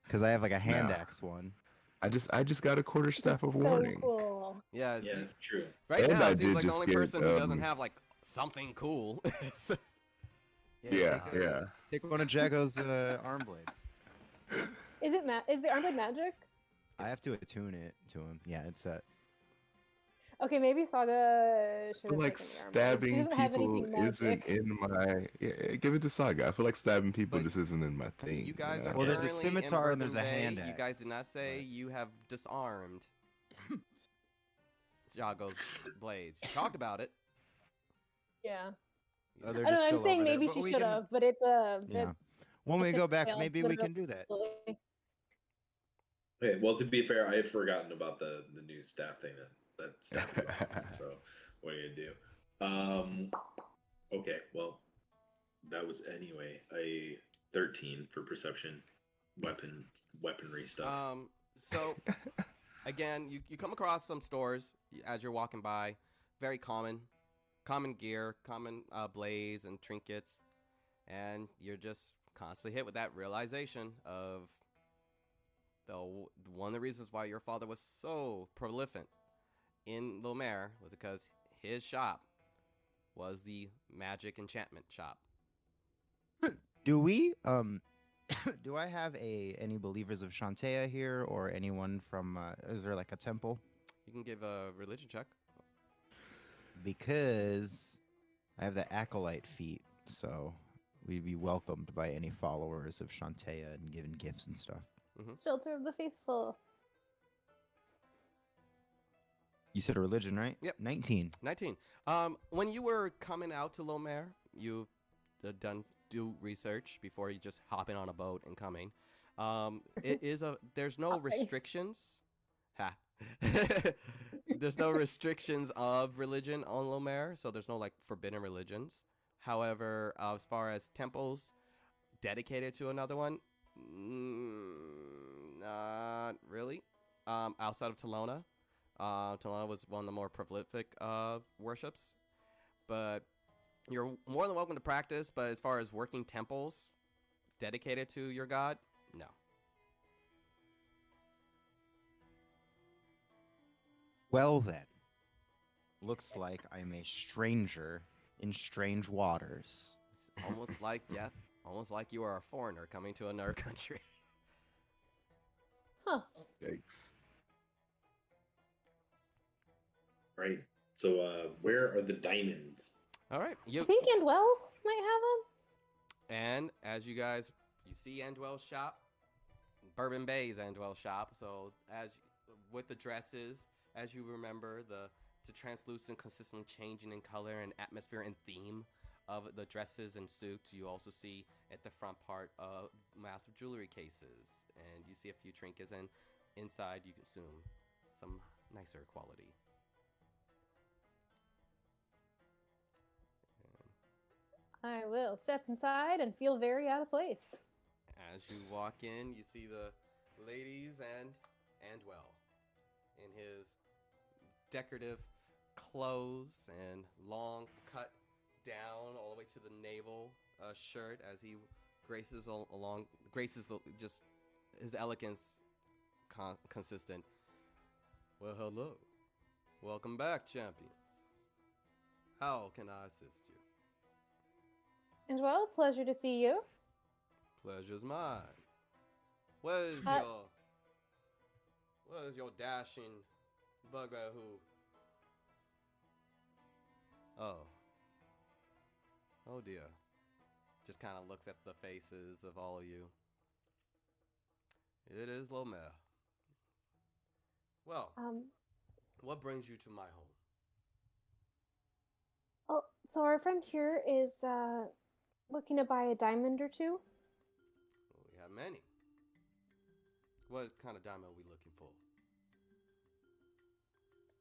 because I have like a hand Yeah. axe one. I just got a quarterstaff of So warning. cool. Yeah. Yeah, that's true. Right And now, I it seems did like the just only get, person who doesn't have like something cool. Yeah, yeah. Take one of Jago's arm blades. Is it is the armblade magic? I have to attune it to him. Yeah, it's Okay, maybe Saga should I feel have like taken the armblade. She stabbing doesn't have people anything isn't magic. in my. Yeah, give it to Saga. I feel like stabbing people But just isn't in my thing. You guys know? are Well, there's a currently scimitar in and there's a Bourbon Bay. hand You guys did axe, not say but- you have disarmed Jago's blades. You talked about it. Yeah. Oh, I they're don't just know. I'm still saying over there, maybe but she we should can- have, but it's a. Yeah. When we it's go a back, fail, maybe but we it'll- can do that. Okay, well, to be fair, I had forgotten about the new staff thing that staff was on. So what are you gonna do? Okay, well, that was anyway a 13 for perception, weaponry stuff. So again, you come across some stores as you're walking by, very common gear, common blades and trinkets, and you're just constantly hit with that realization of one of the reasons why your father was so prolific in Lomér was because his shop was the magic enchantment shop. Do we do I have any believers of Chauntea here or anyone from is there like a temple? You can give a religion check. Because I have the acolyte feat, so we'd be welcomed by any followers of Chauntea and given gifts and stuff. Shelter of the faithful. You said a religion, right? Yep. 19. 19. When you were coming out to Lomér, you done do research before you just hopping on a boat and coming. It is there's no Hopping. restrictions. Ha. There's no restrictions of religion on Lomér, so there's no like forbidden religions. However, as far as temples dedicated to another one, not really. Outside of Telona. Telona was one of the more prolific worships, but you're more than welcome to practice. But as far as working temples dedicated to your god, no. Well then. Looks like I'm a stranger in strange waters. It's almost like almost like you are a foreigner coming to another country. Huh. Yikes. Right. So where are the diamonds? All right, I think Andwell might have and as you guys see Andwell's shop, Bourbon Bay's Andwell shop. So as with the dresses, as you remember, the translucent, consistently changing in color and atmosphere and theme of the dresses and suits. You also see at the front part massive jewelry cases, and you see a few trinkets, and inside you consume some nicer quality. I will step inside and feel very out of place. As you walk in, you see the ladies and Andwell in his decorative clothes and long cut down all the way to the navel shirt as he graces just his elegance consistent. Well, hello. Welcome back, champions. How can I assist you? And well, pleasure to see you. Pleasure's mine. Where's your dashing bugahoo? Oh dear. Just kind of looks at the faces of all of you. It is Lomér. Well, what brings you to my home? Oh, so our friend here is looking to buy a diamond or two. We have many. What kind of diamond are we looking for?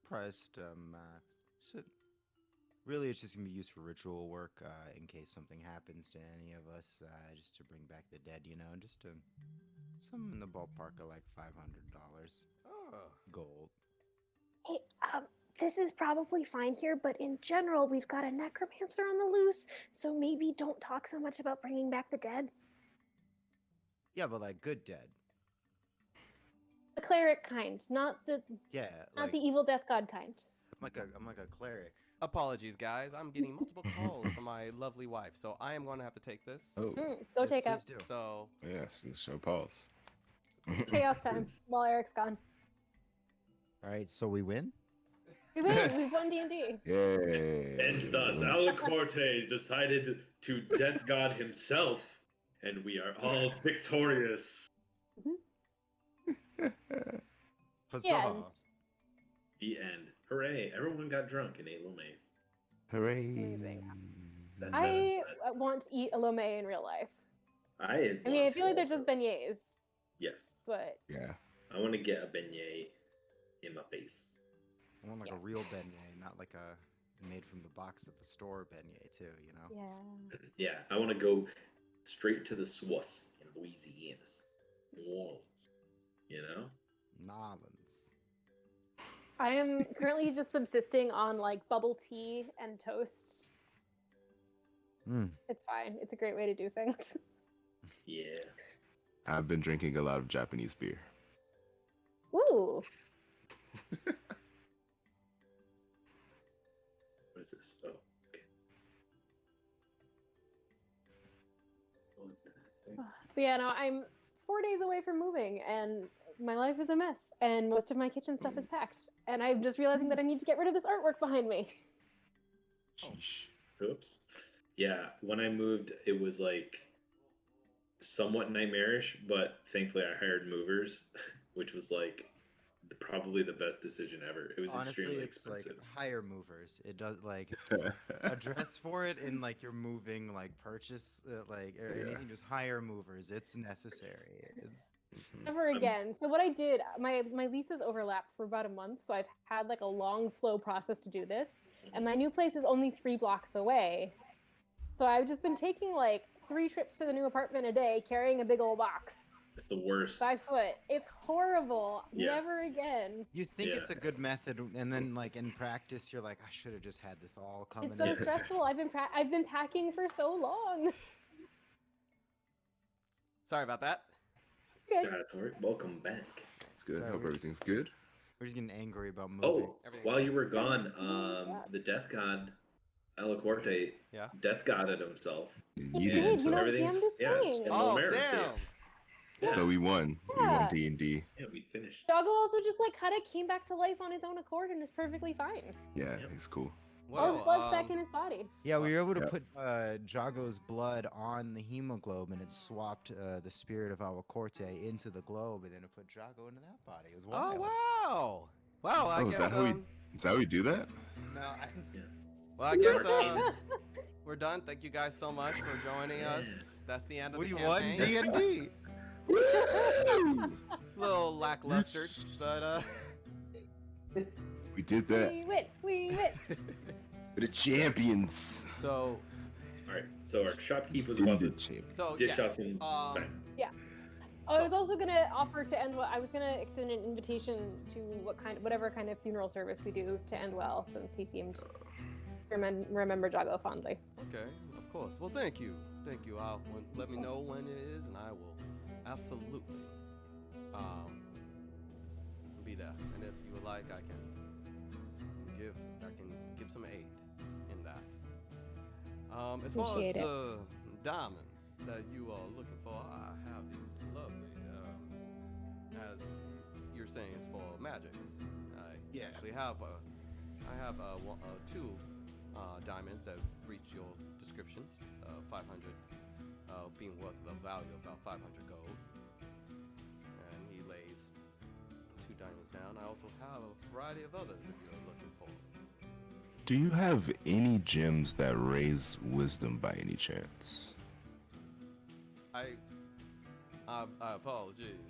Priced, so really it's just gonna be used for ritual work, in case something happens to any of us, just to bring back the dead, you know, just to some in the ballpark of like $500 Oh. gold. Hey, this is probably fine here, but in general, we've got a necromancer on the loose, so maybe don't talk so much about bringing back the dead. Yeah, but like good dead. The cleric kind, not the Yeah, not like the evil death god kind. I'm like a cleric. Apologies, guys. I'm getting multiple calls from my lovely wife, so I am going to have to take this. Oh, Go Yes, take up please do. So, yes, show pause. chaos time while Eric's gone. All right, so we win. We win. We've won D&D. Yay. And thus, Awa Corte decided to death god himself, and we are all victorious. Huzzah! Yeah. The end. Hooray! Everyone got drunk and ate Lomé's. Hooray. Amazing. I want to eat a Lomé in real life. I I feel like they're just beignets, Yes. but Yeah. I want to get a beignet in my face. I want like a Yes. real beignet, not like a made from the box at the store beignet too, you know? yeah. Yeah, I want to go straight to the source in Louisiana. New Orleans. You know? Nolans. I am currently just subsisting on like bubble tea and toast. Mm. It's fine. It's a great way to do things. Yeah. I've been drinking a lot of Japanese beer. Ooh. What is this? Oh, okay. But yeah, no, I'm 4 days away from moving, and my life is a mess, and most of my kitchen stuff is packed, and I'm just realizing that I need to get rid of this artwork behind me. Sheesh. Oops. Yeah, when I moved, it was like somewhat nightmarish, but thankfully I hired movers, which was like probably the best decision ever. It was Honestly, extremely it's expensive. like hire movers. It does like address for it in like your moving like purchase or Yeah. anything. Just hire movers. It's necessary. Never again. So what I did, my leases overlapped for about a month, so I've had like a long, slow process to do this, and my new place is only 3 blocks away. So I've just been taking like 3 trips to the new apartment a day, carrying a big old box. It's the worst. 5 foot. It's horrible. Yeah. Never again. You think Yeah. it's a good method, and then like in practice, you're like, I should have just had this all coming. It's so in. stressful. I've been packing for so long. sorry about that. Good. That's all right. Welcome back. It's good. Sorry, Hope we're- everything's good. We're just getting angry about moving. Oh, Everything's while you were gone, sad. the death god, Awa Corte, Yeah. death godded himself. He You did, did. you know, everything's damned is fine. and Oh, Lomér damn. saved. So we won. We Yeah. won D&D. Yeah, we finished. Doggo also just like kind of came back to life on his own accord and is perfectly fine. Yeah, Yep. it's cool. All his blood's back um, in his body. Yeah, we were able to Yep. put Jago's blood on the hemoglobin, and it swapped the spirit of Awa Corte into the globe, and then it put Jago into that body. It was Oh wild. wow! Wow, I Oh, guess is that how we do that? No, well, I guess Mark- we're done. Thank you guys so much for joining us. That's the end of what the do you want? campaign. D&D. Woo! Little lackluster, Yes. but We did that. We win. We win. We're the champions. so All right, so our shopkeep was We're about the to champions. dish yes. us in time. I was also gonna offer to end well. I was gonna extend an invitation to whatever kind of funeral service we do to end well, since he seemed to remember Jago fondly. Okay, of course. Well, thank you. Thank you. Let me know when it is, and I will absolutely be there. And if you would like, I can give some aid in that. As far as Appreciate it. the diamonds that you are looking for, I have these lovely. As you're saying, it's for magic. I actually have two diamonds that reach your descriptions. 500 being worth a value of about 500 gold. And he lays 2 diamonds down. I also have a variety of others if you're looking for. Do you have any gems that raise wisdom by any chance? My apologies,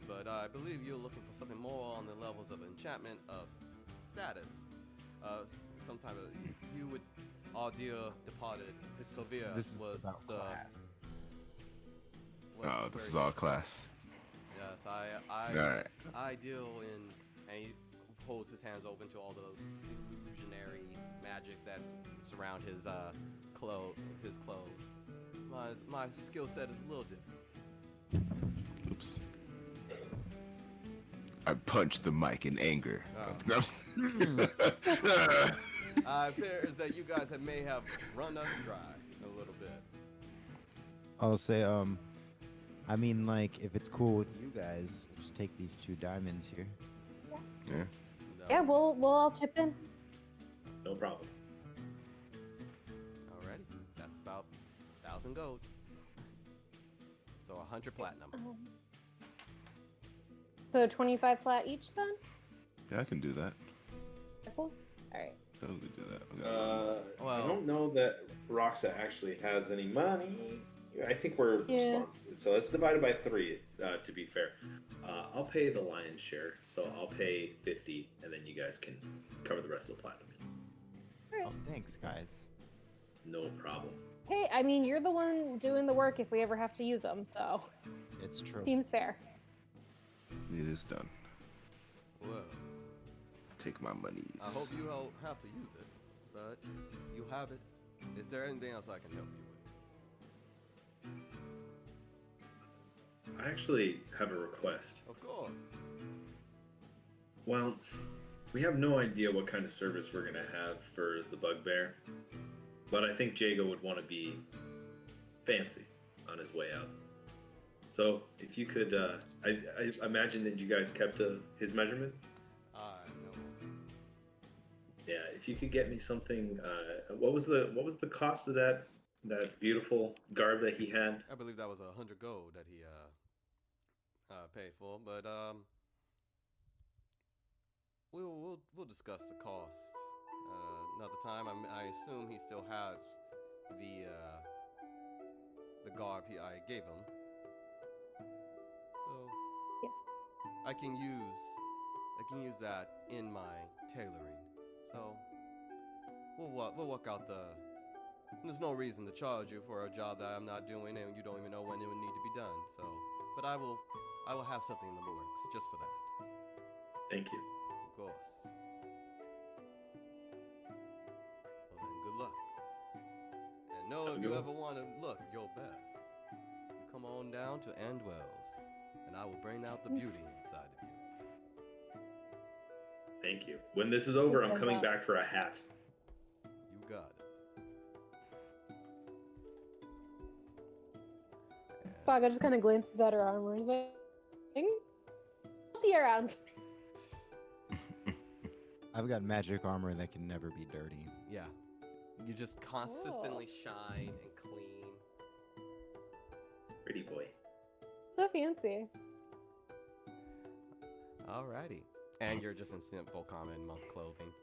but I believe you're looking for something more on the levels of enchantment of status. Some type of you would, our dear departed Sylvia This is was about the. class. Oh, this is all class. Yes, Alright. I deal in, and he holds his hands open to all the illusionary magics that surround his clothes. My skill set is a little different. Oops. I punched the mic in anger. Oh. Appears that you guys may have run us dry a little bit. I'll say, I mean, like, if it's cool with you guys, just take these 2 diamonds here. Yeah. No. Yeah, we'll all chip in. No problem. Alrighty, that's about 1,000 gold. So 100 platinum. So 25 flat each then? Yeah, I can do that. Cool. All right. Totally do that. I Well- don't know that Roxa actually has any money. I think we're Yeah. responsible. So let's divide it by 3, to be fair. I'll pay the lion's share. So I'll pay 50, and then you guys can cover the rest of the platinum. Oh, thanks, guys. No problem. Hey, I mean, you're the one doing the work if we ever have to use them, so It's true. seems fair. It is done. Well, Take my monies. I hope you don't have to use it, but you have it. Is there anything else I can help you with? I actually have a request. Of course. Well, we have no idea what kind of service we're going to have for the bugbear, but I think Jago would want to be fancy on his way out. So if you could, I imagine that you guys kept his measurements. I know. Yeah, if you could get me something, what was the cost of that beautiful garb that he had? I believe that was 100 gold that he paid for, but we'll discuss the cost another time. I assume he still has the garb I gave him, so Yes. I can use that in my tailoring. So we'll work out the. There's no reason to charge you for a job that I'm not doing, and you don't even know when it would need to be done. So, but I will have something in the works just for that. Thank you. Of course. Well then, good luck. And know Have a if good you one. ever want to look your best, you come on down to Endwells, and I will bring out the beauty inside of you. Thank you. When this is over, I'm Okay, coming well. back for a hat. You got it. Baga just kind of glances at her armor. He's like, I'll see you around. I've got magic armor that can never be dirty. Yeah. You just consistently shine and clean. Pretty boy. So fancy. Alrighty. And you're just in simple common monk clothing.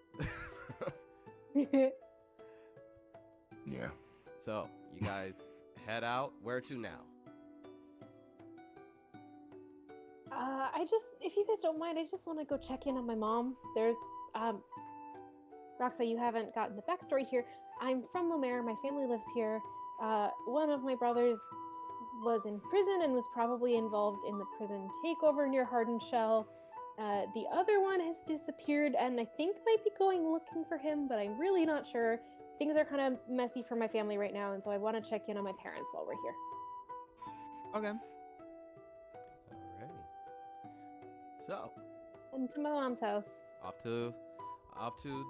Yeah. So, you guys head out. Where to now? If you guys don't mind, I just want to go check in on my mom. There's, Roxa, you haven't gotten the backstory here. I'm from Lomér. My family lives here. One of my brothers was in prison and was probably involved in the prison takeover near Hardened Shell. The other one has disappeared and I think might be going looking for him, but I'm really not sure. things are kind of messy for my family right now, and so I want to check in on my parents while we're here. Okay. Alrighty. So, And to my mom's house. off to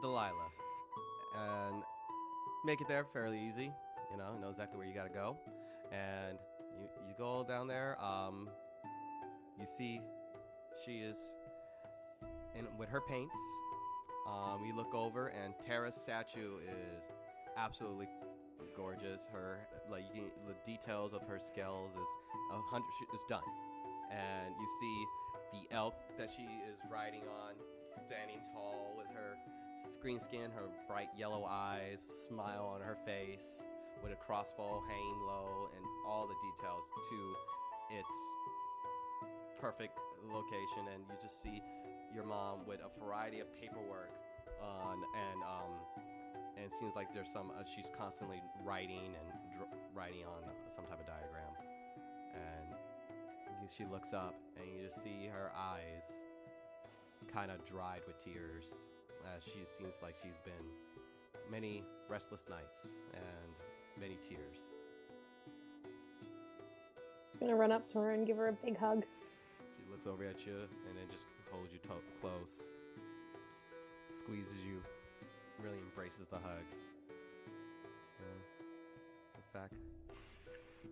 Delilah, and make it there fairly easy. You know exactly where you gotta go, and you go down there. You see, she is in with her paints. You look over, and Tara's statue is absolutely gorgeous. Her the details of her scales is done, and you see the elk that she is riding on, standing tall with her green skin, her bright yellow eyes, smile on her face, with a crossbow hanging low, and all the details to its perfect location. And you just see your mom with a variety of paperwork on, and it seems like there's she's constantly writing and writing on some type of diagram. And she looks up, and you just see her eyes kind of dried with tears, as she seems like she's been many restless nights and many tears. Just gonna run up to her and give her a big hug. She looks over at you and then just holds you close, squeezes you, really embraces the hug. Looks back.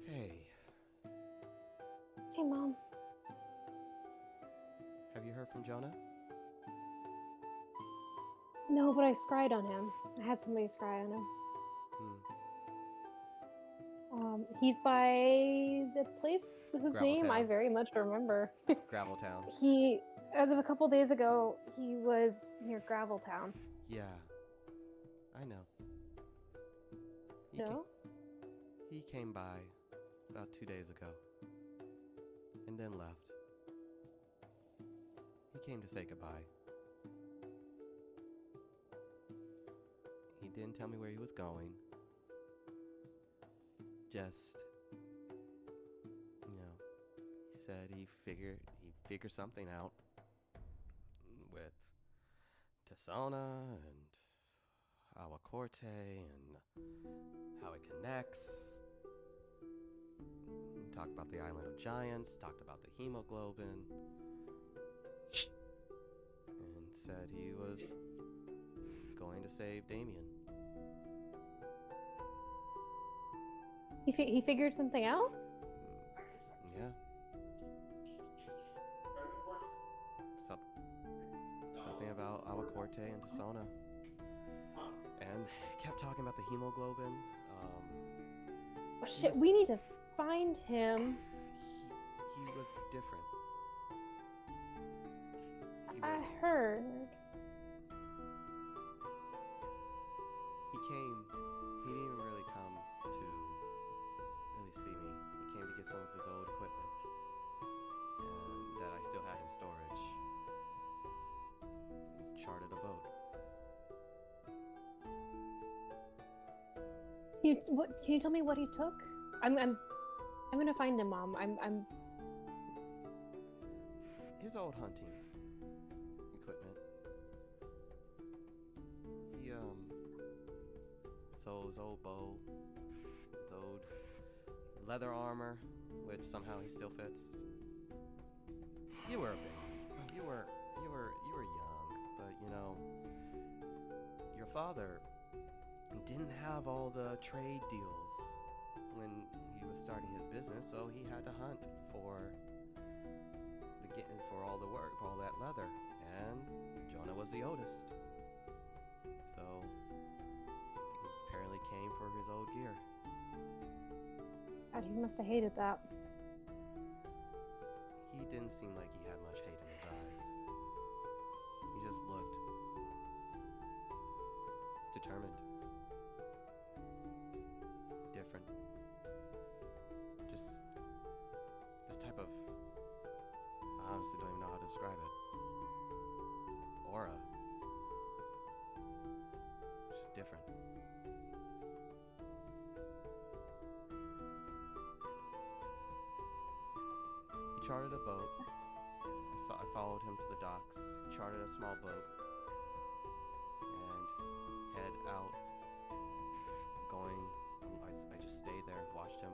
Hey, Hey, Mom. have you heard from Jonah? No, but I scryed on him. I had somebody scry on him. He's by the place whose Gravel name I Town. very much remember. Gravel Town. He, as of a couple days ago, he was near Gravel Town. Yeah, I know. He No? He came by about 2 days ago and then left. He came to say goodbye. He didn't tell me where he was going. Just, he said he'd figure something out with Tasona and Awa Corte and how it connects. We talked about the Island of Giants, talked about the hemoglobin, and said he was going to save Damien. He figured something out? Yeah. Something about Awa Corte and Tasona. And kept talking about the hemoglobin. Oh, shit, we need to find him. He was different. I heard. He came. He didn't even really come to really see me. He came to get some of his old equipment, and that I still had in storage. Chartered a boat. Can you tell me what he took? I'm gonna find him, Mom. I'm His old hunting equipment. He sold his old bow, his old leather armor, which somehow he still fits. You were a baby. You were young, but your father didn't have all the trade deals when he was starting his business, so he had to hunt for all the work, for all that leather, and Jonah was the oldest, so he apparently came for his old gear. God, he must have hated that. He didn't seem like he had much hate in his eyes. He just looked determined, different, just this type of, I honestly don't even know how to describe it. His aura. Just different. He chartered a boat. I followed him to the docks, chartered a small boat, and head out going. I just stayed there, watched him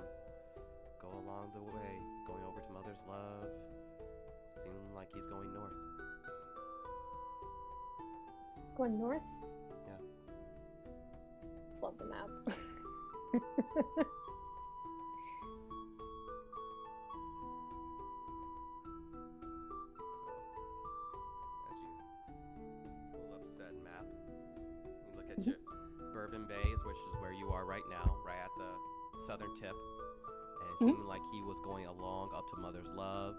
go along the way, going over to Mother's Love. Seemed like he's going north. Going north? Yeah. Love the map. As you pull up said map, you look at your Bourbon Bays, which is where you are right now, right at the southern tip. And it seemed like he was going along up to Mother's Love.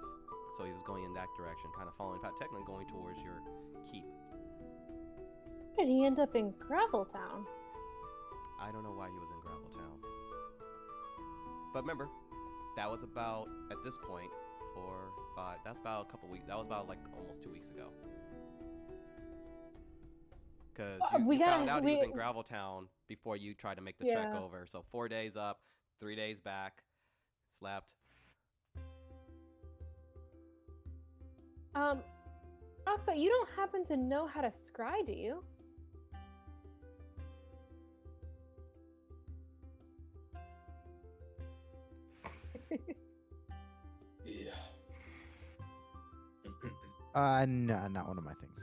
So he was going in that direction, kind of following, technically going towards your keep. Did he end up in Graveltown? I don't know why he was in Graveltown. But remember, that was about, at this point, 4, 5, that's about a couple weeks, that was about like almost 2 weeks ago. Because you found out he was in Graveltown before you tried to make the trek over. So 4 days up, 3 days back, slept. Roxa, you don't happen to know how to scry, do you? Yeah. No, not one of my things.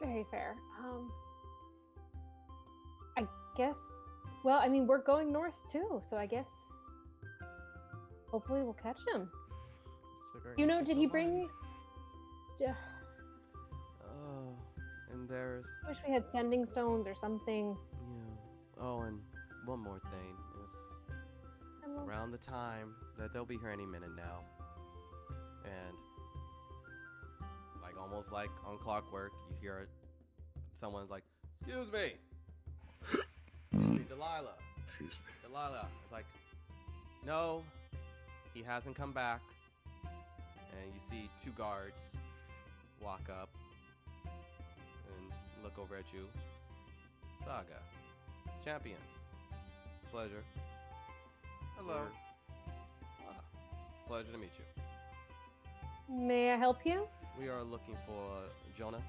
Very fair. I guess. Well, I mean, we're going north too, so I guess. Hopefully, we'll catch him. You know, did he bring? Oh, and there's. Wish we had sending stones or something. Yeah. Oh, and one more thing. It's around the time that they'll be here any minute now, and like almost like on clockwork, you hear someone's like, "Excuse me, Delilah." Excuse me. Delilah. It's like, no, he hasn't come back. And you see 2 guards walk up and look over at you. Saga. Champions. Pleasure. Hello. Pleasure to meet you. May I help you? We are looking for Jonah.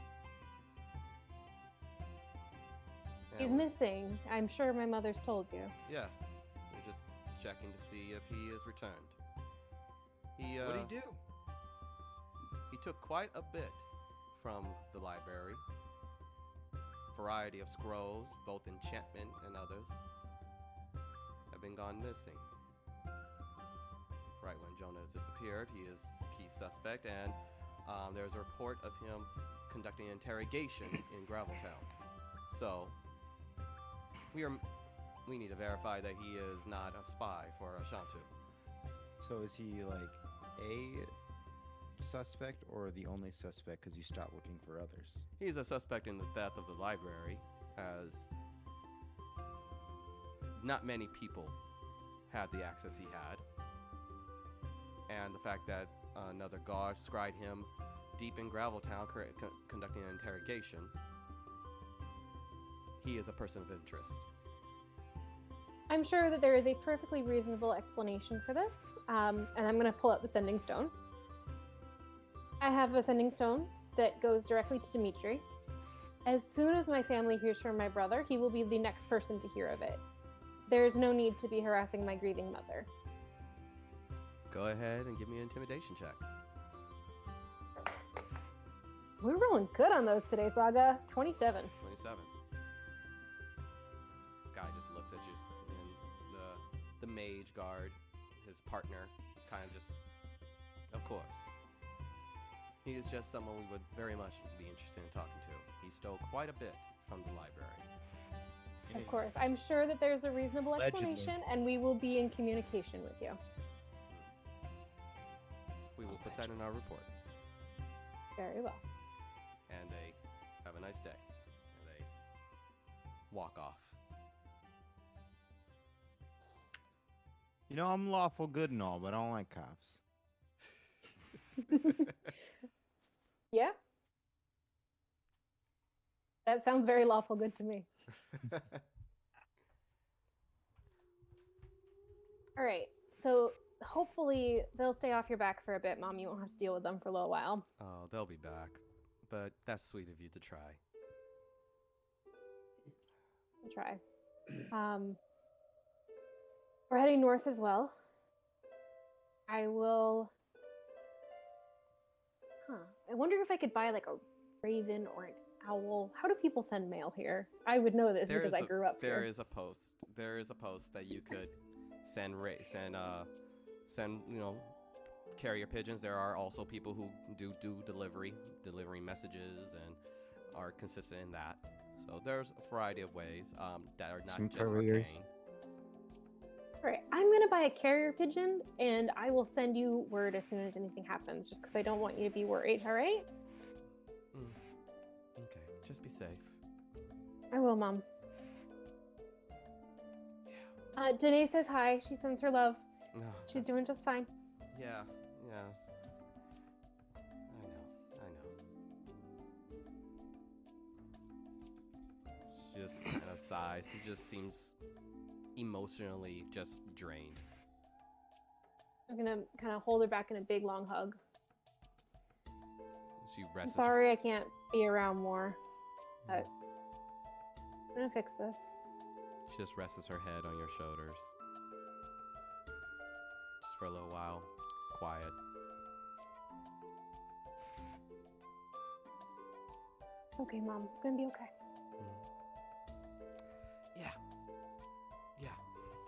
And He's missing. I'm sure my mother's told you. Yes. We're just checking to see if he is returned. What'd he do? He took quite a bit from the library. Variety of scrolls, both enchantment and others, have been gone missing. Right when Jonah has disappeared, he is key suspect, and there's a report of him conducting an interrogation in Graveltown. So we need to verify that he is not a spy for Chauntea. So is he like a suspect or the only suspect because you stopped looking for others? He's a suspect in the theft of the library, as not many people had the access he had. And the fact that another guard scried him deep in Graveltown conducting an interrogation, he is a person of interest. I'm sure that there is a perfectly reasonable explanation for this, and I'm going to pull out the sending stone. I have a sending stone that goes directly to Dimitri. As soon as my family hears from my brother, he will be the next person to hear of it. There's no need to be harassing my grieving mother. Go ahead and give me an intimidation check. We're rolling good on those today, Saga. 27. 27. Guy just looks at you, and the mage guard, his partner, kind of just, of course. He is just someone we would very much be interested in talking to. He stole quite a bit from the library. Of course. I'm sure that there's a reasonable Allegedly. explanation, and we will be in communication with you. We will put that in our report. Very well. And they have a nice day. And they walk off. You know, I'm lawful good and all, but I don't like cops. Yeah? That sounds very lawful good to me. All right. So hopefully they'll stay off your back for a bit, Mom. You won't have to deal with them for a little while. Oh, they'll be back. But that's sweet of you to try. I'll try. We're heading north as well. I will. I wonder if I could buy like a raven or an owl. How do people send mail here? I would know this because I grew up There here. is a post. There is a post that you could send carrier pigeons. There are also people who do delivering messages and are consistent in that. So there's a variety of ways that are not Some just couriers. arcane. All right, I'm gonna buy a carrier pigeon, and I will send you word as soon as anything happens, just because I don't want you to be worried. All right? Okay, just be safe. I will, Mom. Yeah. Danae says hi. She sends her love. No, She's doing just fine. Yeah. I know. She just kind of sighs. She just seems emotionally just drained. I'm gonna kind of hold her back in a big long hug. She I'm rests. sorry I can't be around more, but I'm gonna fix this. She just rests her head on your shoulders. Just for a little while. Quiet. It's okay, Mom. It's gonna be okay. Yeah.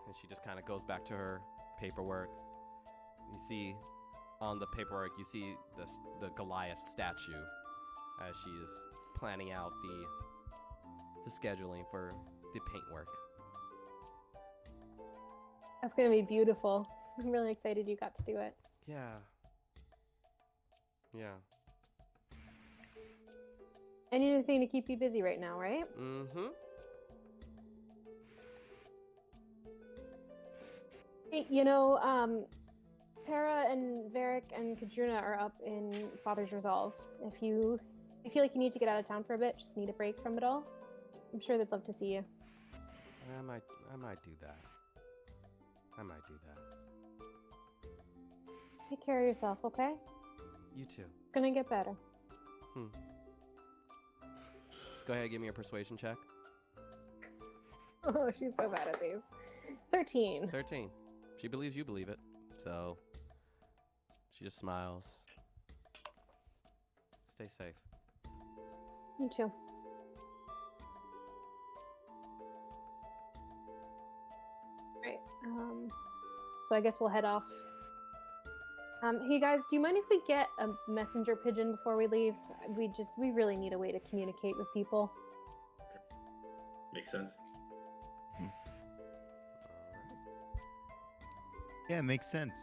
And she just kind of goes back to her paperwork. You see on the paperwork, you see the Goliath statue as she is planning out the scheduling for the paintwork. That's gonna be beautiful. I'm really excited you got to do it. Yeah. Anything to keep you busy right now, right? Mm-hmm. Hey, Tara and Varric and Kadruna are up in Father's Resolve. If you feel like you need to get out of town for a bit, just need a break from it all, I'm sure they'd love to see you. I might do that. Just take care of yourself, okay? You too. It's gonna get better. Go ahead, give me a persuasion check. Oh, she's so bad at these. 13. 13. She believes you believe it, so she just smiles. Stay safe. You too. Right. So I guess we'll head off. Hey guys, do you mind if we get a messenger pigeon before we leave? We really need a way to communicate with people. Makes sense. Yeah, it makes sense.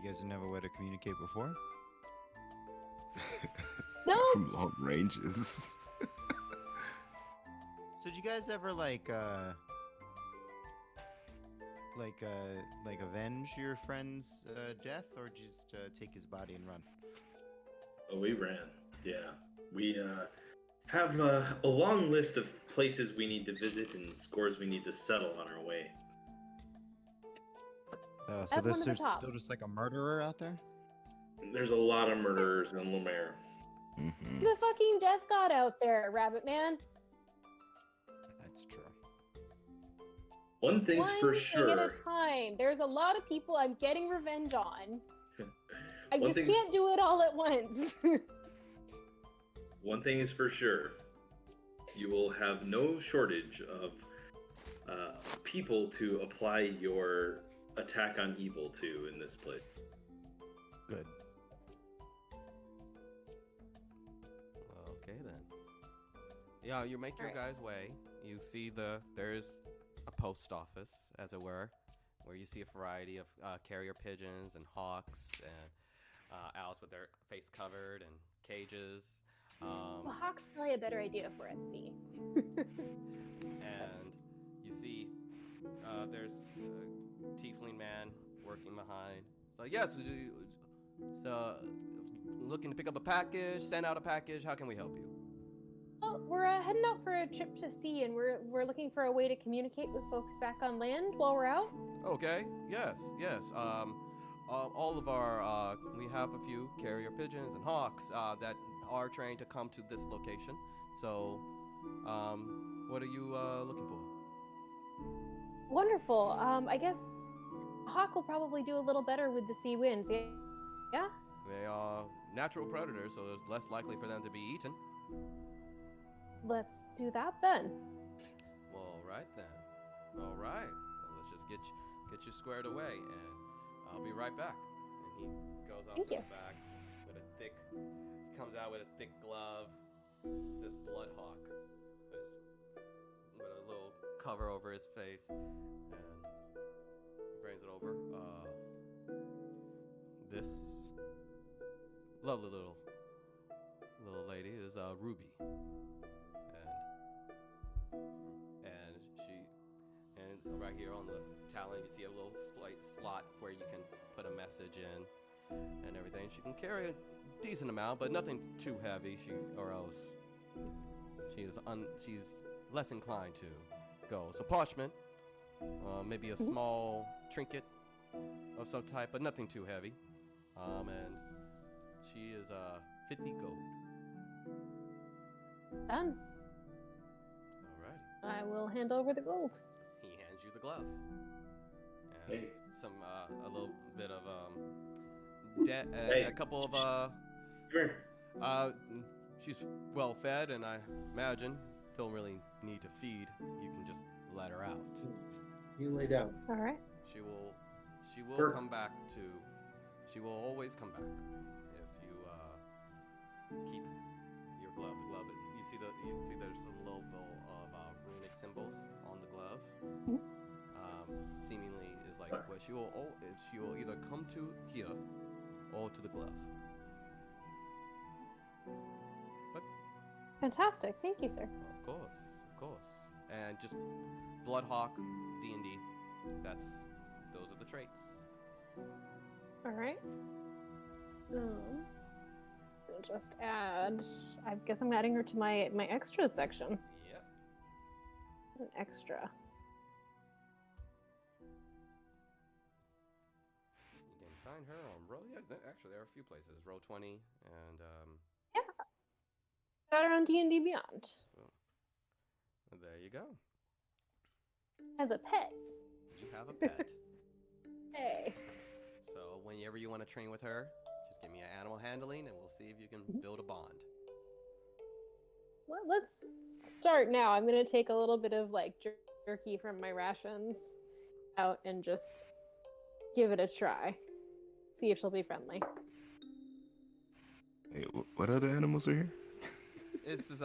You guys didn't have a way to communicate before? No. From long ranges. So did you guys ever like avenge your friend's death, or just take his body and run? Oh, we ran. Yeah. We have a long list of places we need to visit and scores we need to settle on our way. Oh, so That's one at the there's top. still just like a murderer out there? There's a lot of murderers in Lomér. Mm-hmm. There's a fucking death god out there, Rabbit Man. That's true. One thing's for One thing sure. at a time. There's a lot of people I'm getting revenge on. I One just thing's- can't do it all at once. One thing is for sure. You will have no shortage of people to apply your attack on evil to in this place. Good. Okay then. Yeah, you make your Alright. guys' way. You see there's a post office, as it were, where you see a variety of carrier pigeons and hawks and owls with their face covered and cages. Well, Hawk's probably a better idea if we're at sea. And you see there's a tiefling man working behind. Like, yes, looking to pick up a package, send out a package. How can we help you? Well, we're heading out for a trip to sea, and we're looking for a way to communicate with folks back on land while we're out. Okay. Yes. All of our we have a few carrier pigeons and hawks that are trained to come to this location. So, what are you looking for? Wonderful. I guess a hawk will probably do a little better with the sea winds. Yeah. Yeah. They are natural predators, so it's less likely for them to be eaten. Let's do that then. All right then. All right. Well, let's just get you squared away, and I'll be right back. And he goes off Thank to you. the back with a thick. He comes out with a thick glove. This blood hawk with a little cover over his face, and brings it over. This lovely little lady is Ruby, and right here on the talon you see a little slot where you can put a message in and everything. She can carry a decent amount, but nothing too heavy. She's less inclined to go. So parchment, maybe a small trinket of some type, but nothing too heavy. And she is 50 gold. Done. Alrighty. I will hand over the gold. He hands you the glove. And Hey. some a little bit of Hey. a couple of Come here. she's well fed, and I imagine don't really need to feed. You can just let her out. You lay down. All right. She will Her- come back to. She will always come back if you keep your glove. The glove is. You see there's some little of runic symbols on the glove. Mhm. Seemingly is like what she will. She will either come to here or to the glove. Fantastic. Thank you, sir. Of course. And just Bloodhawk, D&D. Those are the traits. All right. I'll just add. I guess I'm adding her to my extras section. Yep. An extra. You can find her on roll. Yeah, actually, there are a few places. Roll 20 and Got her on D&D Beyond there you go. as a pet. You have a pet. Hey. So whenever you want to train with her, just give me an animal handling, and we'll see if you can build a bond. Well, let's start now. I'm gonna take a little bit of like jerky from my rations out and just give it a try. See if she'll be friendly. Hey, what other animals are here? This is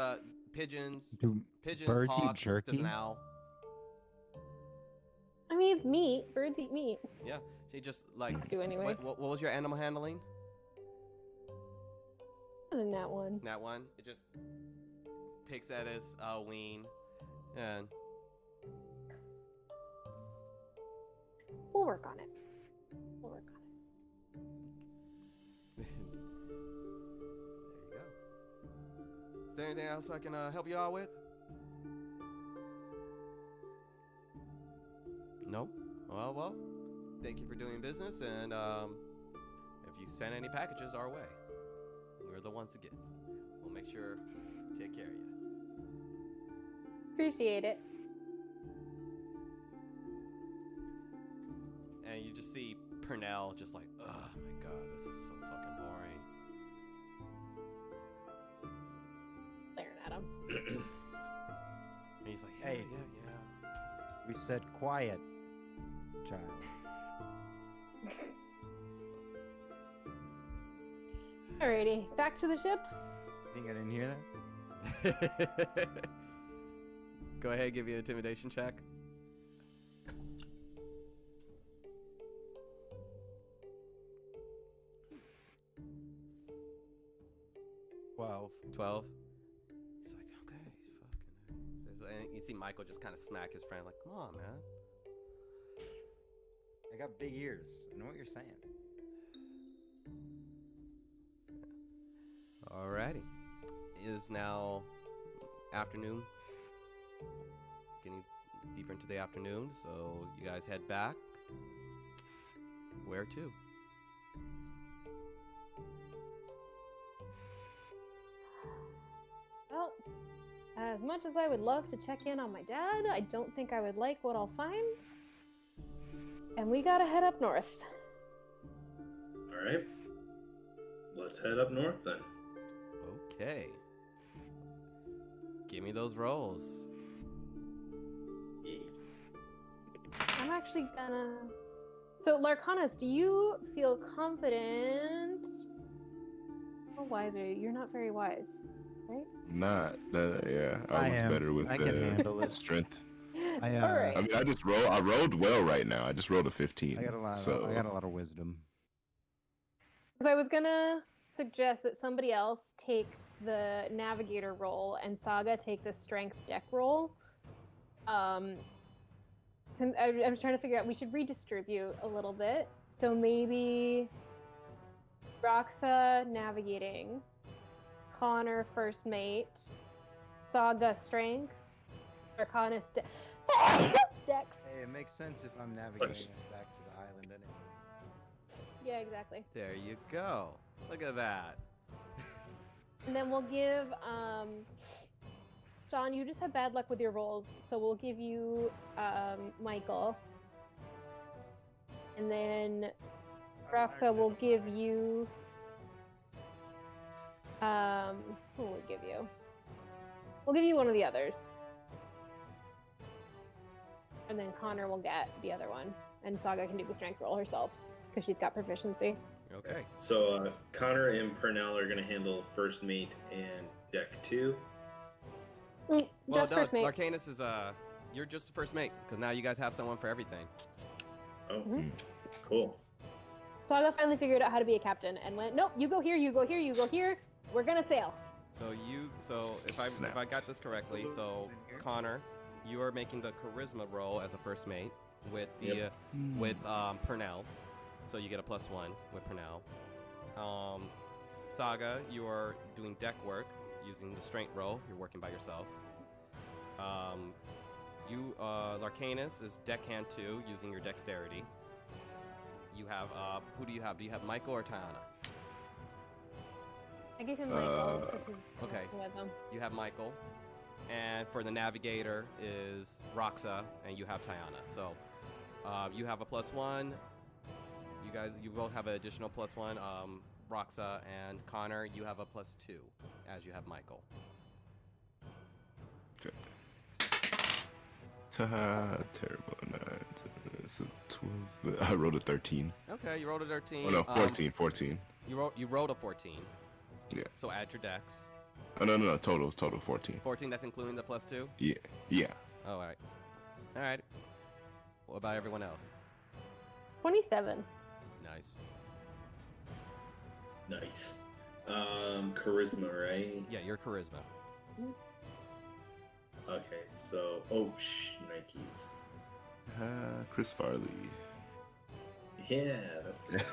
pigeons, Do pigeons, birds eat hawks. There's jerky? an owl. I mean, it's meat. Birds eat meat. Yeah, she just like. Let's do anyway. What was your animal handling? Isn't that one? That one. It just picks at his wing, and We'll work on it. We'll work on it. there you go. Is there anything else I can help you out with? No? Well, thank you for doing business, and if you send any packages our way, we're the ones to get. We'll make sure to take care of you. Appreciate it. And you just see Purnell just like, oh my god, this is so fucking boring. Staring at him. And he's like, yeah, Hey. yeah. We said quiet, child. Alrighty, back to the ship. Think I didn't hear that? Go ahead, give me an intimidation check. Well, 12. He's like, okay, fucking. And you see Michael just kind of smack his friend, like, come on, man. I got big ears. I know what you're saying. Alrighty. It is now afternoon. Getting deeper into the afternoon, so you guys head back. Where to? Well, as much as I would love to check in on my dad, I don't think I would like what I'll find. And we gotta head up north. All right. Let's head up north then. Okay. Give me those rolls. I'm actually gonna... So, Larcanus, do you feel confident? How wise are you? You're not very wise, right? Not. Yeah, I I was am. better with I can handle the it. strength. All right. I mean, I rolled well right now. I just rolled a 15. I got a lot. So I got a lot of wisdom. Because I was gonna suggest that somebody else take the navigator roll and Saga take the strength deck roll. So I was trying to figure out, we should redistribute a little bit. So maybe Roxa navigating, Connor first mate, Saga strength, Arcanus dex. Hey, it makes sense if I'm navigating us back to the island anyways. Yeah, exactly. There you go. Look at that. And then we'll give John, you just have bad luck with your rolls, so we'll give you Michael. And then Roxa will give you who will we give you? We'll give you one of the others. And then Connor will get the other one. And Saga can do the strength roll herself, because she's got proficiency. Okay. So Connor and Pernell are going to handle first mate and deck 2. Well, Just no, first mate. Larcanus is you're just the first mate because now you guys have someone for everything. Oh, Mhm. cool. Saga finally figured out how to be a captain and went, nope, you go here, you go here, you go here. We're gonna sail. So if I got this correctly, so Connor, you are making the charisma roll as a first mate with the Yep. with Pernell, so you get a +1 with Pernell. Saga, you are doing deck work using the strength roll. You're working by yourself. Larcanus is deckhand 2 using your dexterity. You have who do you have? Do you have Michael or Tiana? I gave him Michael because he's okay. with them. You have Michael, and for the navigator is Roxa, and you have Tiana. So you have a +1. You both have an additional +1. Roxa and Connor, you have a +2, as you have Michael. Okay. Terrible. It's a 12. I rolled a 13. Okay, you rolled a 13. Oh no, 14. You rolled a 14. Yeah. So add your dex. Oh no, total 14. 14. That's including the +2. Yeah. Oh, all right. All right. What about everyone else? 27. Nice. Nice. Charisma, right? Yeah, your charisma. Okay, so Nikes. Chris Farley. Yeah, that's the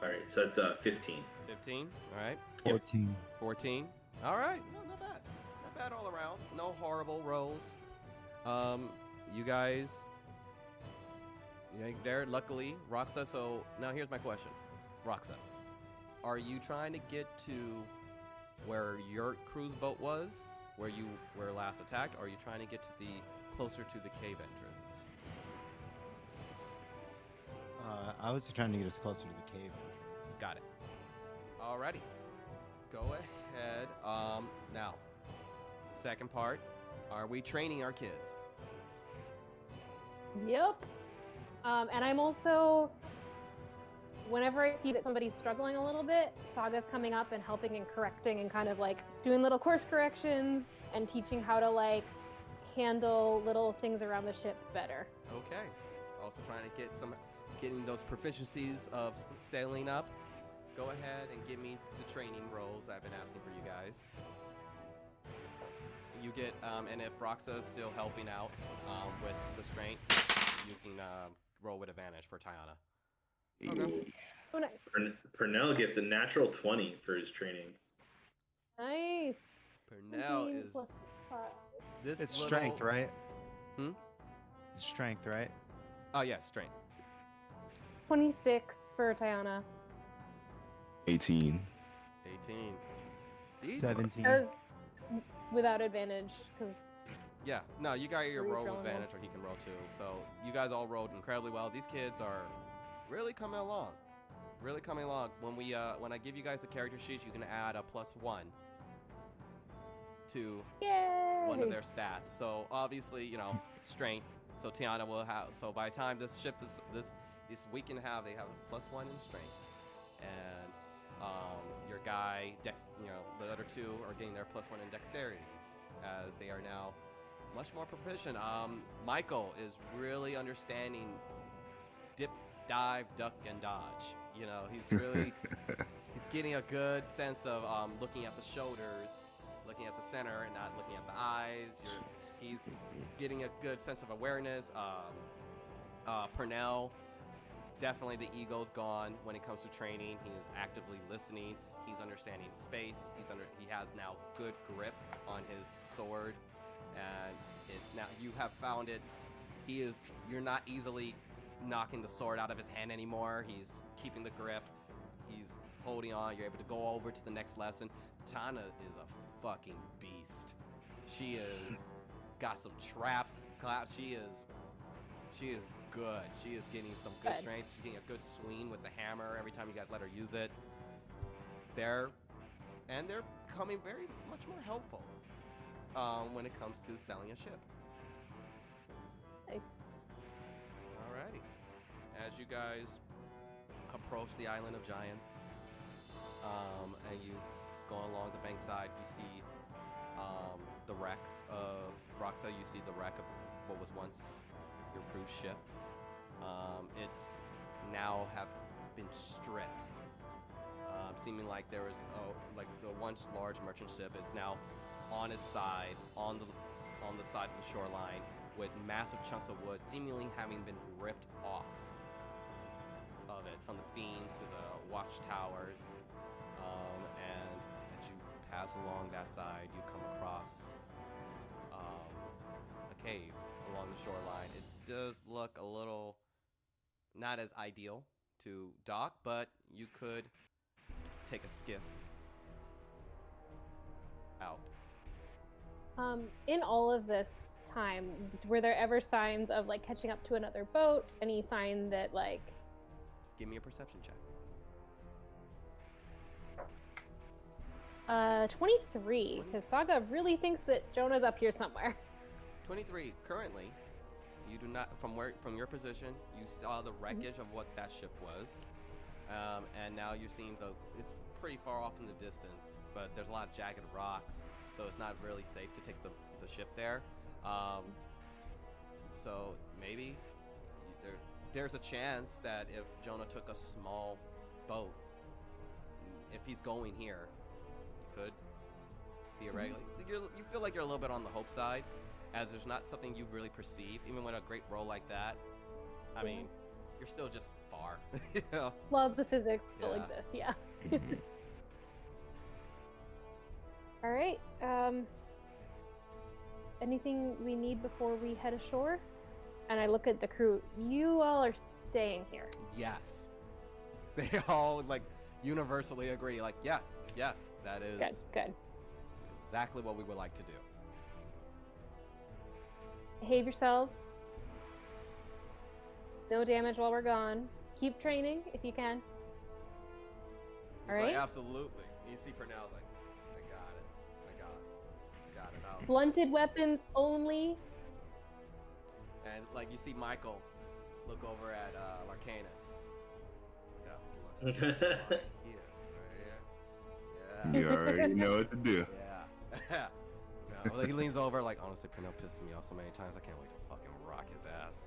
All right, so that's 15. 15. All right. 14. 14. All right. No, not bad. Not bad all around. No horrible rolls. You guys. Yeah, there. Luckily, Roxa. So now here's my question, Roxa. Are you trying to get to where your cruise boat was, where you were last attacked, or are you trying to get to the closer to the cave entrance? I was trying to get us closer to the cave entrance. Got it. Alrighty. Go ahead. Now, second part. Are we training our kids? Yep. And I'm also, whenever I see that somebody's struggling a little bit, Saga's coming up and helping and correcting and kind of like doing little course corrections and teaching how to like handle little things around the ship better. Okay. Also trying to getting those proficiencies of sailing up. Go ahead and give me the training rolls I've been asking for you guys. You get, and if Roxa is still helping out with the strength, you can roll with advantage for Tiana. Okay. Oh, nice. Pernell gets a natural 20 for his training. Nice. Pernell 17 is plus 5. this. It's little- strength, right? Hmm? It's strength, right? Oh yeah, strength. 26 for Tiana. 18. 18. These 17. That was without advantage, because Yeah, no, you got your Were you roll throwing advantage, or he can roll too. So you guys all rolled incredibly well. These kids are really coming along. Really coming along. When I give you guys the character sheets, you can add a +1 to yay! one of their stats. So obviously, strength. So Tiana will have. So by the time this ship this week and a half, they have a +1 in strength, and your guy the other two are getting their +1 in dexterities, as they are now much more proficient. Michael is really understanding dip, dive, duck, and dodge. He's really he's getting a good sense of looking at the shoulders, looking at the center, and not looking at the eyes. He's getting a good sense of awareness. Purnell, definitely the ego's gone when it comes to training. He is actively listening. He's understanding space. He has now good grip on his sword, and you have found it. You're not easily knocking the sword out of his hand anymore. He's keeping the grip. He's holding on. You're able to go over to the next lesson. Tana is a fucking beast. She is got some traps, claps. She is good. She is getting some good strength. She's getting a good swing with the hammer every time you guys let her use it. They're becoming very much more helpful when it comes to selling a ship. Nice. Alrighty. As you guys approach the island of giants, and you go along the bankside, you see the wreck of Roxa. You see the wreck of what was once your cruise ship. It's now have been stripped, seeming like there was like the once large merchant ship is now on its side, on the side of the shoreline, with massive chunks of wood seemingly having been ripped off of it, from the beams to the watchtowers. And as you pass along that side, you come across a cave along the shoreline. It does look a little not as ideal to dock, but you could take a skiff out. In all of this time, were there ever signs of like catching up to another boat? Any sign that like? Give me a perception check. 23, because Saga really thinks that Jonah's up here somewhere. 23. Currently, you do not, from your position, you saw the wreckage of what that ship was, and now you're seeing it's pretty far off in the distance, but there's a lot of jagged rocks, so it's not really safe to take the ship there. So maybe there's a chance that if Jonah took a small boat, if he's going here, you could theoretically. You feel like you're a little bit on the hope side, as there's not something you really perceive, even with a great roll like that. I mean, you're still just far. Laws of physics still exist, yeah. All right. Anything we need before we head ashore? And I look at the crew. You all are staying here. Yes. They all universally agree. Yes, that is good. Exactly what we would like to do. Behave yourselves. No damage while we're gone. Keep training if you can. He's All right. Absolutely. You see Purnell's like, I got it. I'll... Blunted weapons only. And you see Michael look over at Larcanus. Right here. You already know what to do. Yeah. No, he leans over honestly, Purnell pisses me off so many times. I can't wait to fucking rock his ass.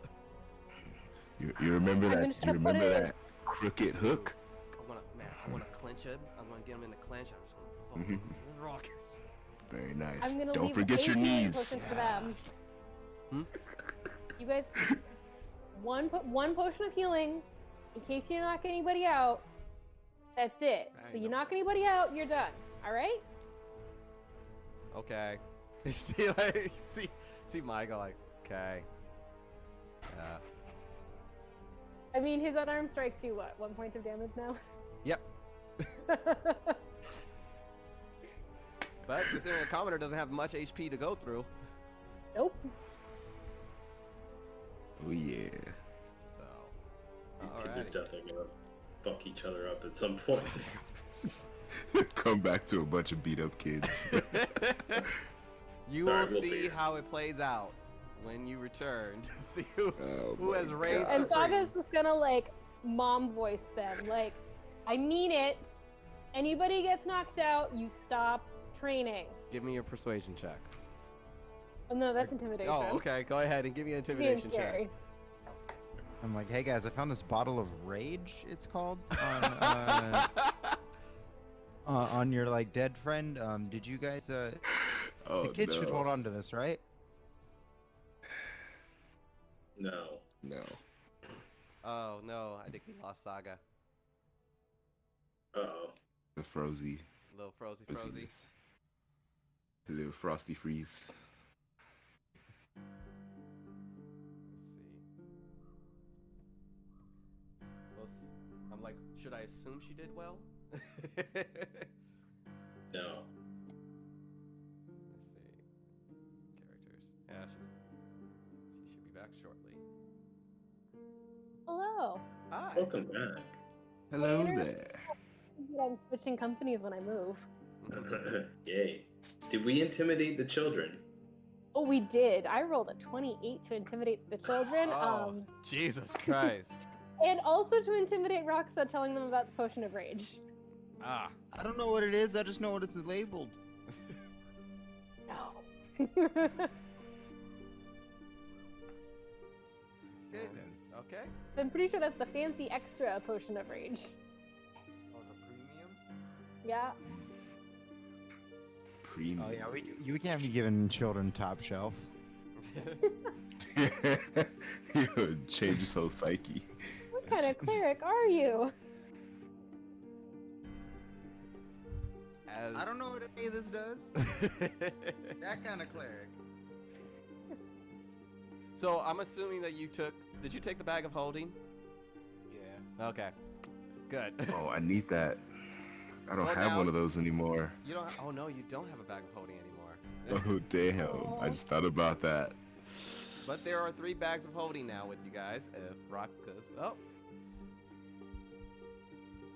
You remember that? You remember that crooked hook? I wanna clinch it. I'm gonna get him in the clinch. I'm just gonna fucking rock his. Very nice. I'm gonna Don't leave forget your 8 knees. potions for them. You guys, one potion of healing, in case you knock anybody out. That's it. So you knock anybody out, you're done. All right? Okay. You see Michael okay. Yeah. I mean, his unarmed strikes do what? 1 point of damage now? Yep. But considering a commoner doesn't have much HP to go through, Nope. Oh yeah. so. These Alrighty. kids are definitely gonna fuck each other up at some point. Come back to a bunch of beat up kids. You Sorry, will we'll see figure it how it plays out when you return to see who Oh has my reigned God. And supreme. Saga's just gonna like mom voice them. Like, I mean it. Anybody gets knocked out, you stop training. Give me your persuasion check. Oh no, that's intimidation. Oh, okay. Go ahead and give me an Being intimidation check. scary. I'm like, hey guys, I found this bottle of rage. It's called on your like dead friend. Did you guys? Oh, The kids should no. hold on to this, right? No. No. Oh no, I think we lost Saga. Uh-oh. The Frozy. Little frozy. Froziness. A little frosty freeze. Let's see. I'm like, should I assume she did well? No. Let's see. Characters. Yeah, she should be back shortly. Hello. Hi. Welcome back. Hello Later. there. I'm switching companies when I move. Yay. Did we intimidate the children? Oh, we did. I rolled a 28 to intimidate the children. Oh, Jesus Christ. And also to intimidate Roxa, telling them about the potion of rage. Ah. I don't know what it is. I just know what it's labeled. No. Okay then. Okay. I'm pretty sure that's the fancy extra potion of rage. Oh, the premium. Yeah. Premium. Oh yeah, you can't be giving children top shelf. You would change his whole psyche. What kind of cleric are you? As... I don't know what any of this does. That kind of cleric. So I'm assuming that you took. Did you take the bag of holding? Yeah. Okay. Good. Oh, I need that. I don't Well, have now- one of those anymore. You don't. Oh no, you don't have a bag of holding anymore. Oh, damn. I just thought about that. But there are 3 bags of holding now with you guys. If Rock goes, oh,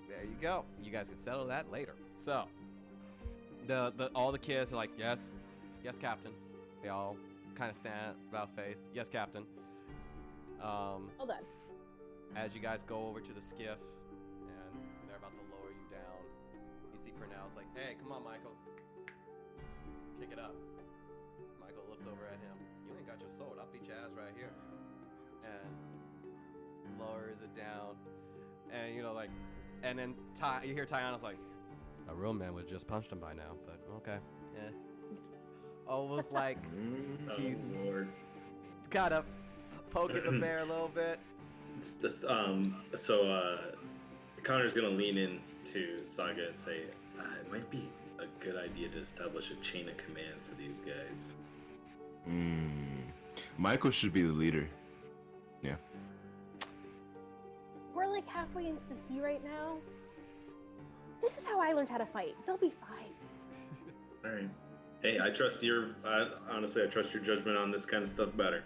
there you go. You guys can settle that later. So, all the kids are like, yes, Captain. They all kind of stand about face. Yes, Captain. Hold on. As you guys go over to the skiff, and they're about to lower you down, you see Purnell's like, hey, come on, Michael. Kick it up. Michael looks over at him. You ain't got your sword. I'll beat your ass right here. And lowers it down. And, you know, like, and then you hear Tiana's like, a real man would have just punched him by now, but okay. Yeah. Almost like she's Oh, Lord. kind of poking the bear a little bit. It's this, Connor's gonna lean in to Saga and say, it might be a good idea to establish a chain of command for these guys. Michael should be the leader. Yeah. We're like halfway into the sea right now. This is how I learned how to fight. They'll be fine. All right. Hey, I trust honestly, I trust your judgment on this kind of stuff better.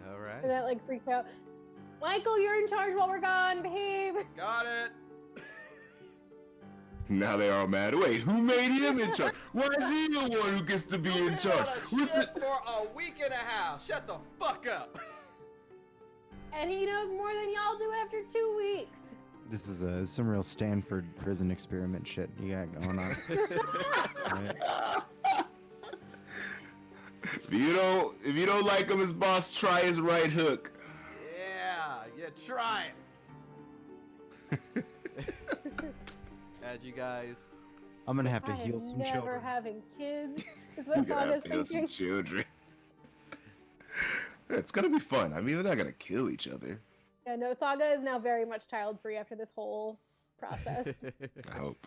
All right. And that like freaks out. Michael, you're in charge while we're gone. Behave. Got it. Now they all mad. Wait, who made him in charge? Why is he the one who gets to be in charge? What's Shit for a week and a half. Shut the fuck up. And he knows more than y'all do after 2 weeks. This is some real Stanford prison experiment shit you got going on. Right. If you don't like him as boss, try his right hook. Yeah, try it. As you guys, I'm gonna have to I heal am some never children. having kids. Is You're what gonna have Saga's to heal some thinking. children. It's gonna be fun. I mean, they're not gonna kill each other. Yeah, no, Saga is now very much child free after this whole process. I hope.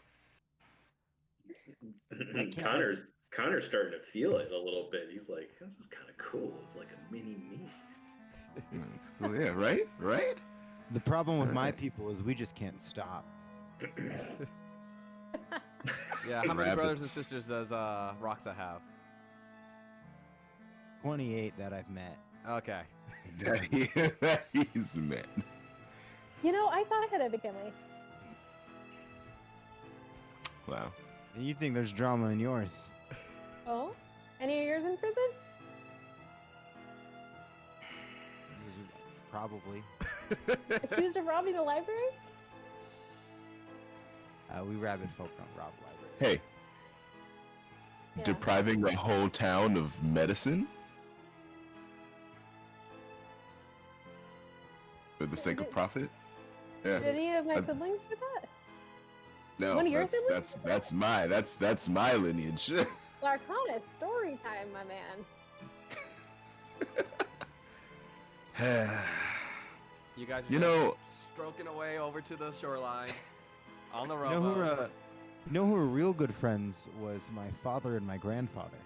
Connor's starting to feel it a little bit. He's like, this is kind of cool. It's like a mini me. It's cool. Yeah, right? Right? The problem with my people is we just can't stop. Yeah, how many brothers and Rabbits. sisters does Roxa have? 28 that I've met. Okay. that he's met. You know, I thought I had a family. Wow. And you think there's drama in yours? Oh? Any of yours in prison? Probably. Accused of robbing a library? We rabbit folk don't rob libraries. Hey, Yeah. depriving a whole town of medicine for the sake of profit? Yeah. Did any of my I- siblings do that? No, One of your that's my lineage. Larcana, story time, my man. You guys are You just know- stroking away over to the shoreline on the You know rowboat. who were real good friends was my father and my grandfather.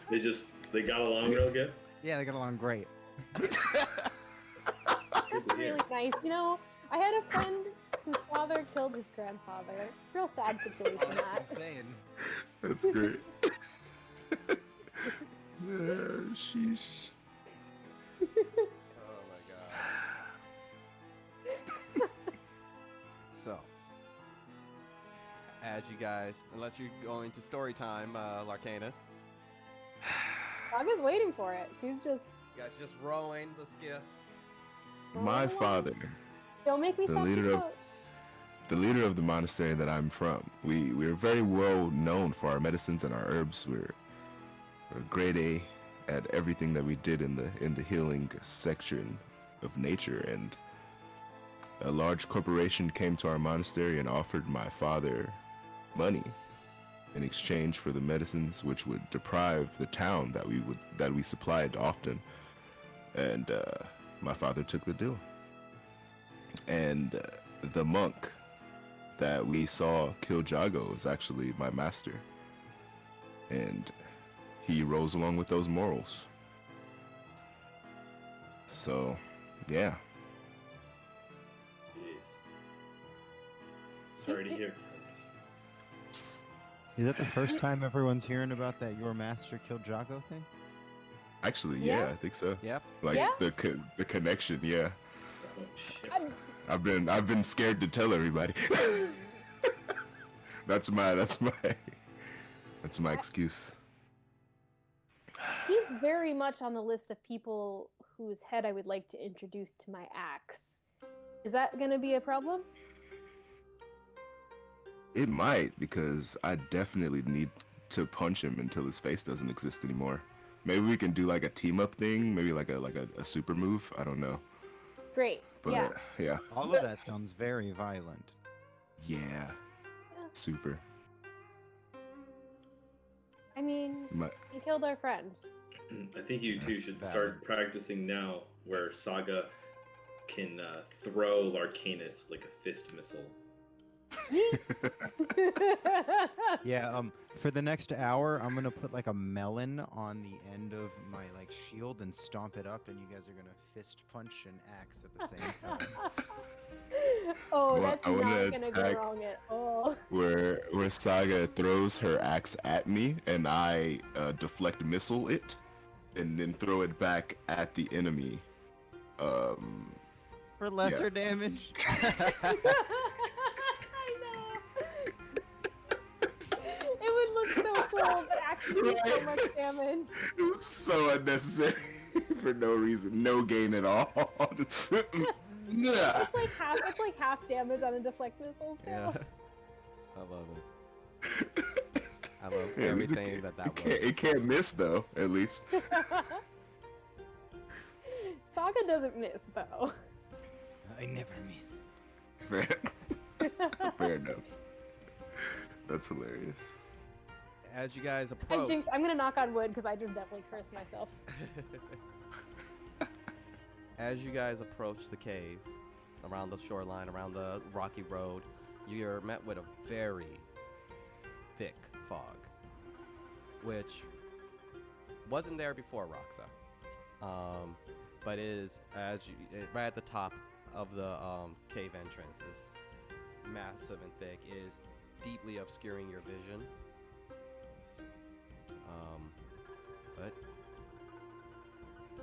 They got along real good. Yeah, they got along great. Good to That's hear. really nice. You know, I had a friend whose father killed his grandfather. Real sad situation, that. Insane. That's great. Sheesh. Oh my god. So, as you guys, unless you're going to story time, Larcanus, Saga's waiting for it. She's just. you guys just rowing the skiff. My father, Don't make me The stop leader the of- boat. the leader of the monastery that I'm from, we're very well known for our medicines and our herbs. We're grade A at everything that we did in the healing section of nature, and a large corporation came to our monastery and offered my father money in exchange for the medicines, which would deprive the town that we supplied often. And my father took the deal. And the monk that we saw kill Jago is actually my master, and he rose along with those morals. So, yeah. Jeez. Sorry to hear. Is that the first time everyone's hearing about that your master killed Jago thing? Actually, Yeah. yeah, I think so. Yep. Like Yeah? the connection, yeah. Oh, shit. I'm- I've been scared to tell everybody. that's my excuse. He's very much on the list of people whose head I would like to introduce to my axe. Is that going to be a problem? It might, because I definitely need to punch him until his face doesn't exist anymore. Maybe we can do like a team up thing, maybe like a super move. I don't know. Great. But yeah. yeah. All of that sounds very violent. Yeah. Super. I mean, My, he killed our friend. I think you two should Valid. start practicing now, where Saga can throw Larcanus like a fist missile. Yeah, for the next hour, I'm gonna put like a melon on the end of my like shield and stomp it up, and you guys are gonna fist punch and axe at the same time. Oh, Well, that's I wanna not gonna go attack- wrong at all. where Saga throws her axe at me and I deflect missile it and then throw it back at the enemy. For lesser damage. I know. It would look so cool, but actually do so much damage. It was so unnecessary for no reason, no gain at all. Yeah. It's like half damage on a deflect missile still. Yeah. I love it. I love Yeah, at least everything that it can't miss though, at least. Saga doesn't miss though. I never miss. Fair enough. That's hilarious. As you guys approach, Jinx, I'm gonna knock on wood because I just definitely cursed myself. as you guys approach the cave, around the shoreline, around the rocky road, you're met with a very thick fog, which wasn't there before Roxa. But is right at the top of the cave entrance is massive and thick, is deeply obscuring your vision. But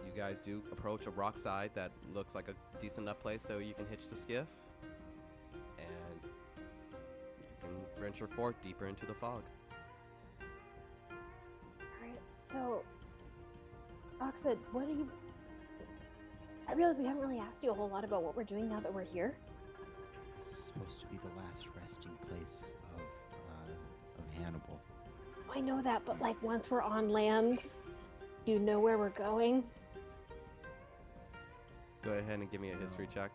you guys do approach a rock side that looks like a decent enough place so you can hitch the skiff, and you can venture forth deeper into the fog. Alright, so Oxid, what do you I realize we haven't really asked you a whole lot about what we're doing now that we're here. This is supposed to be the last resting place of Hannibal. I know that, but like once we're on land, do you know where we're going? Go ahead and give me a history check.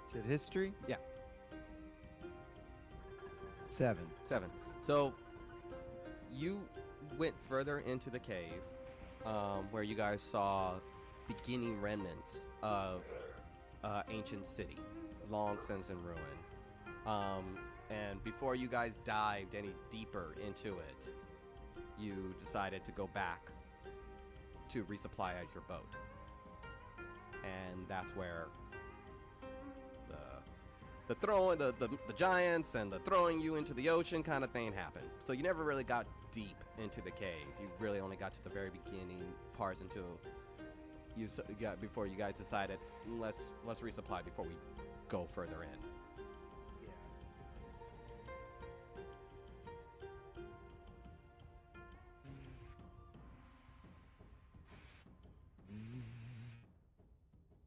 Is it history? Yeah. 7. 7. So you went further into the cave, where you guys saw beginning remnants of ancient city, long since in ruin. And before you guys dived any deeper into it, you decided to go back to resupply at your boat. And that's where the giants and the throwing you into the ocean kind of thing happened. So you never really got deep into the cave. You really only got to the very beginning parts until before you guys decided let's resupply before we go further in.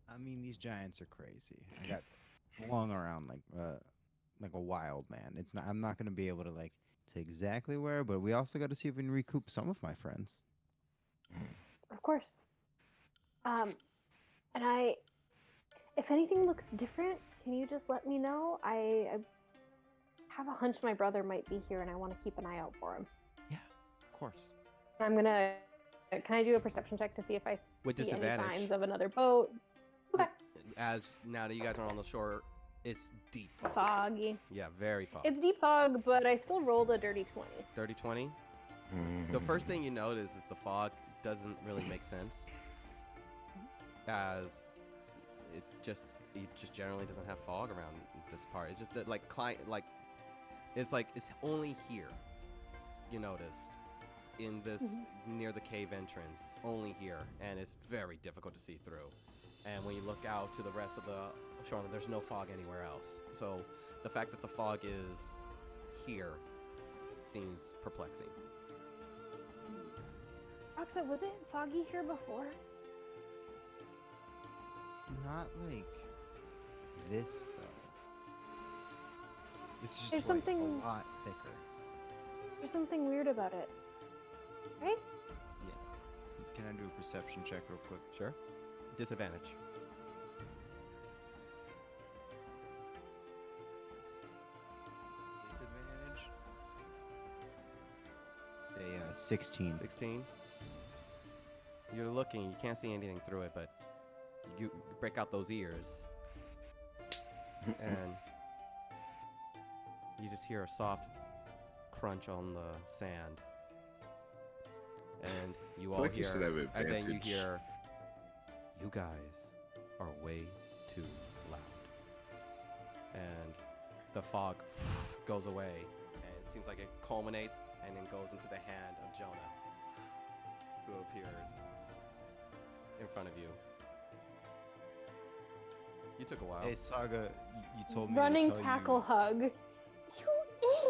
I mean, these giants are crazy. I got flung around like a wild man. It's not. I'm not gonna be able to say exactly where, but we also got to see if we can recoup some of my friends. Of course. And if anything looks different, can you just let me know? I have a hunch my brother might be here, and I want to keep an eye out for him. Yeah, of course. Can I do a perception check to see if I With see any disadvantage. signs of another boat? Okay. As now that you guys are on the shore, it's deep fog. Foggy. Yeah, very foggy. It's deep fog, but I still rolled a dirty 20. 30-20. The first thing you notice is the fog doesn't really make sense, as it just generally doesn't have fog around this part. It's just that it's only here you noticed in this near the cave entrance. It's only here, and it's very difficult to see through. And when you look out to the rest of the shoreline, there's no fog anywhere else. So the fact that the fog is here seems perplexing. Roxa, was it foggy here before? Not like this though. It's just There's like something- a lot thicker. There's something weird about it. Right? Yeah. Can I do a perception check real quick? Sure. Disadvantage. Disadvantage. Say 16. 16. You're looking, you can't see anything through it, but you break out those ears, and you just hear a soft crunch on the sand. And you all like you should hear, have and then you advantage. hear, "You guys are way too loud." And the fog goes away, and it seems like it culminates and then goes into the hand of Jonah, who appears in front of you. You took a while. Hey Saga, you told me Running to tell tackle hug. You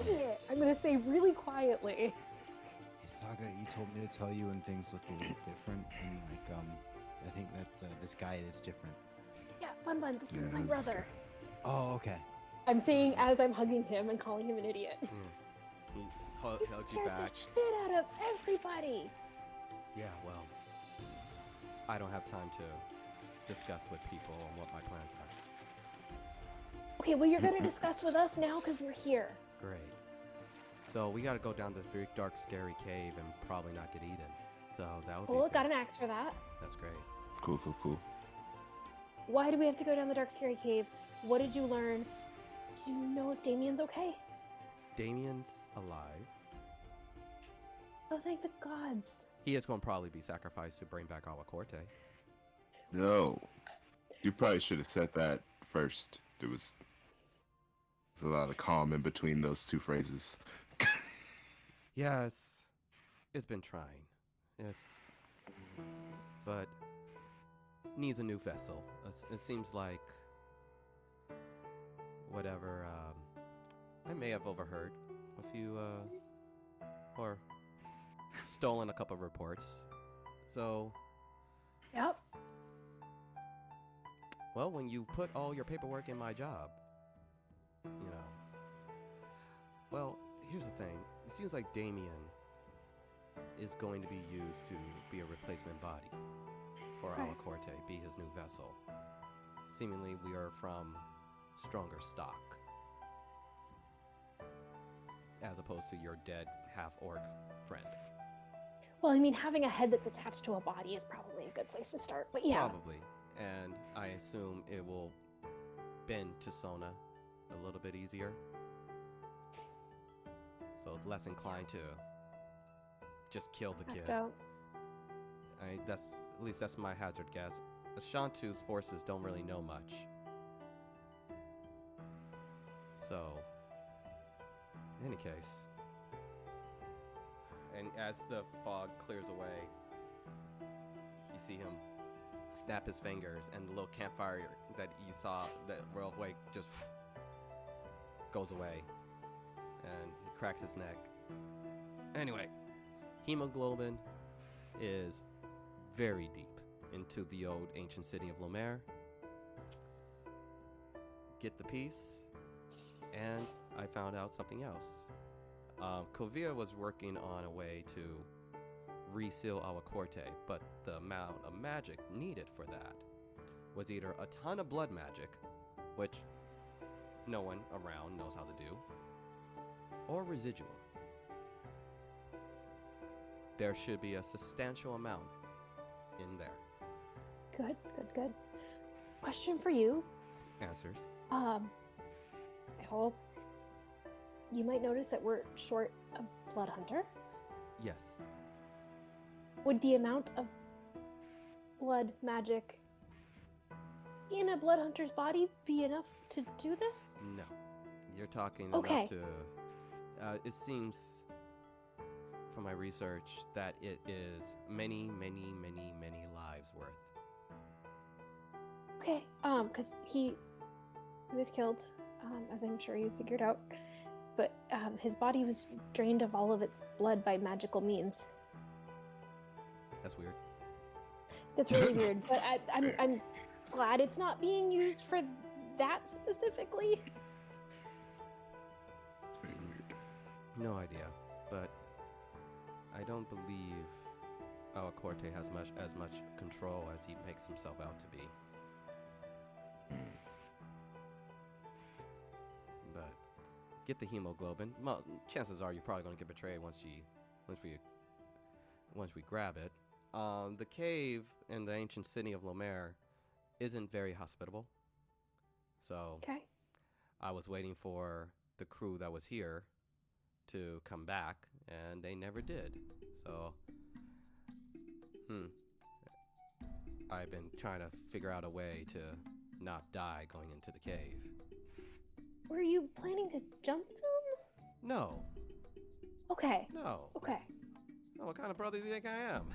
idiot! I'm gonna say really quietly. Hey Saga, you told me to tell you when things look a little different, and I think that this guy is different. Yeah, Bun Bun, this is Yeah, my this brother. Oh, okay. I'm saying as I'm hugging him and calling him an idiot. He You held you scared back. the shit out of everybody. Yeah, well, I don't have time to discuss with people on what my plans are. Okay, well you're gonna discuss with us now because we're here. Great. So we gotta go down this very dark, scary cave and probably not get eaten. So that would Cool, be got an axe for that. That's great. Cool. Why do we have to go down the dark, scary cave? What did you learn? Do you know if Damien's okay? Damien's alive. Oh, thank the gods. He is going to probably be sacrificed to bring back Awa Corte. No. You probably should have said that first. There's a lot of calm in between those two phrases. Yeah, it's been trying. But needs a new vessel. It seems like whatever. I may have overheard a few, or stolen a couple of reports. So, Yep. well, when you put all your paperwork in my job, you know. Well, here's the thing. It seems like Damien is going to be used to be a replacement body for Okay. Awa Corte, be his new vessel. Seemingly, we are from stronger stock, as opposed to your dead half-orc friend. Well, I mean, having a head that's attached to a body is probably a good place to start. But yeah. Probably. And I assume it will bend to Sona a little bit easier. So less inclined to just kill the kid. Don't. That's at least that's my hazard guess. Chauntea's forces don't really know much. So, in any case, and as the fog clears away, you see him snap his fingers, and the little campfire that you saw that royal wake just goes away, and he cracks his neck. Anyway, hemoglobin is very deep into the old ancient city of Lomér. Get the piece, and I found out something else. Kovir was working on a way to reseal Awa Corte, but the amount of magic needed for that was either a ton of blood magic, which no one around knows how to do, or residual. There should be a substantial amount in there. Good, good, good. Question for you. Answers. I hope you might notice that we're short a blood hunter. Yes. Would the amount of blood magic in a blood hunter's body be enough to do this? No. You're talking Okay. enough to... it seems, from my research, that it is many, many, many, many lives worth. Okay, because he was killed, as I'm sure you figured out, but his body was drained of all of its blood by magical means. That's weird. That's really weird, but I'm glad it's not being used for that specifically. It's very weird. No idea, but I don't believe Awa Corte has as much control as he makes himself out to be. But get the hemoglobin. Well, chances are you're probably going to get betrayed once we grab it. The cave in the ancient city of Lomér isn't very hospitable. So Okay. I was waiting for the crew that was here to come back, and they never did. So, I've been trying to figure out a way to not die going into the cave. Were you planning to jump them? No, Okay. no. Okay. Oh, what kind of brother do you think I am?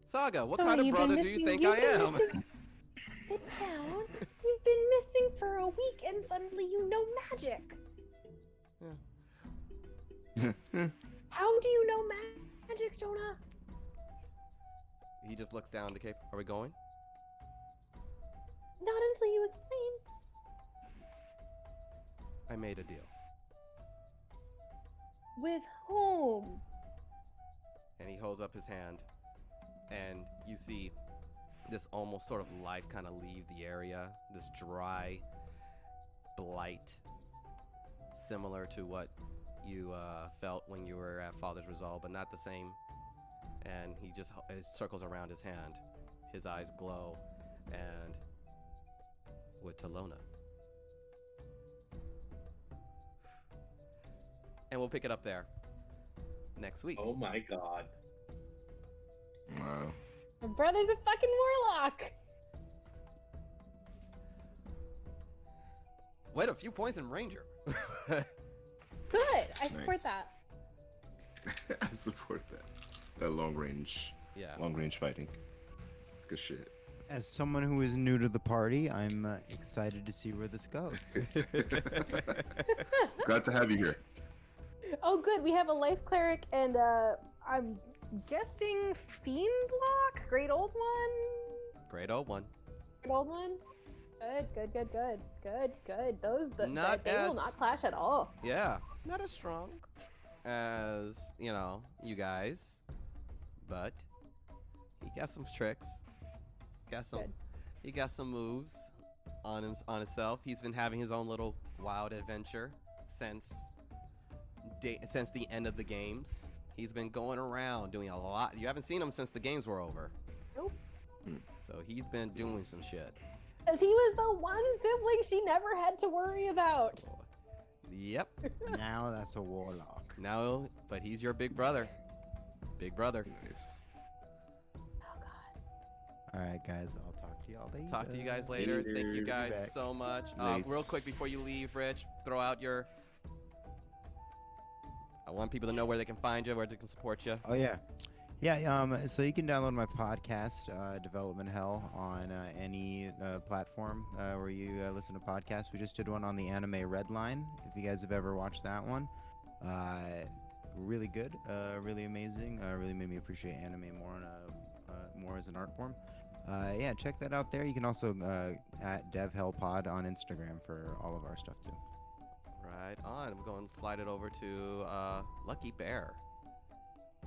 Saga, what Oh, kind of you've been brother do you missing- think you've I been am? missing- Sit down. You've been missing for a week and suddenly you know magic. How do you know magic, Jonah? He just looks down the cave. Are we going? Not until you explain. I made a deal. With whom? And he holds up his hand, and you see this almost sort of life kind of leave the area, this dry blight, similar to what you felt when you were at Father's Resolve, but not the same. And he just it circles around his hand. His eyes glow, and with Talona. And we'll pick it up there next week. Oh my god. Wow. My brother's a fucking warlock. Wait, a few points in ranger. Good. I support Nice. that. I support that. That long range Yeah. fighting. Good shit. As someone who is new to the party, I'm excited to see where this goes. Glad to have you here. Oh, good. We have a life cleric and I'm guessing fiend lock. Great old one. Great old one. Great old one. Good. Those they Not will not clash at all. Yeah, not as strong as, you guys, but he got some tricks. Good. He got some moves on himself. He's been having his own little wild adventure since the end of the games. He's been going around doing a lot. You haven't seen him since the games were over. Nope. So he's been doing some shit. Because he was the one sibling she never had to worry about. Yep. Now that's a warlock. Now, but he's your big brother. Big brother. Nice. Oh god. All right, guys. I'll talk to y'all later. Talk to you guys later. Thank you guys Back. so much. Lates. Real quick before you leave, Rich, throw out your. I want people to know where they can find you, where they can support you. Oh yeah, so you can download my podcast, Development Hell, on any platform where you listen to podcasts. We just did one on the anime Redline. If you guys have ever watched that one, really good, really amazing. Really made me appreciate anime more as an art form. Yeah, check that out there. You can also at DevHellPod on Instagram for all of our stuff too. Right on. We're going to slide it over to Lucky Bear.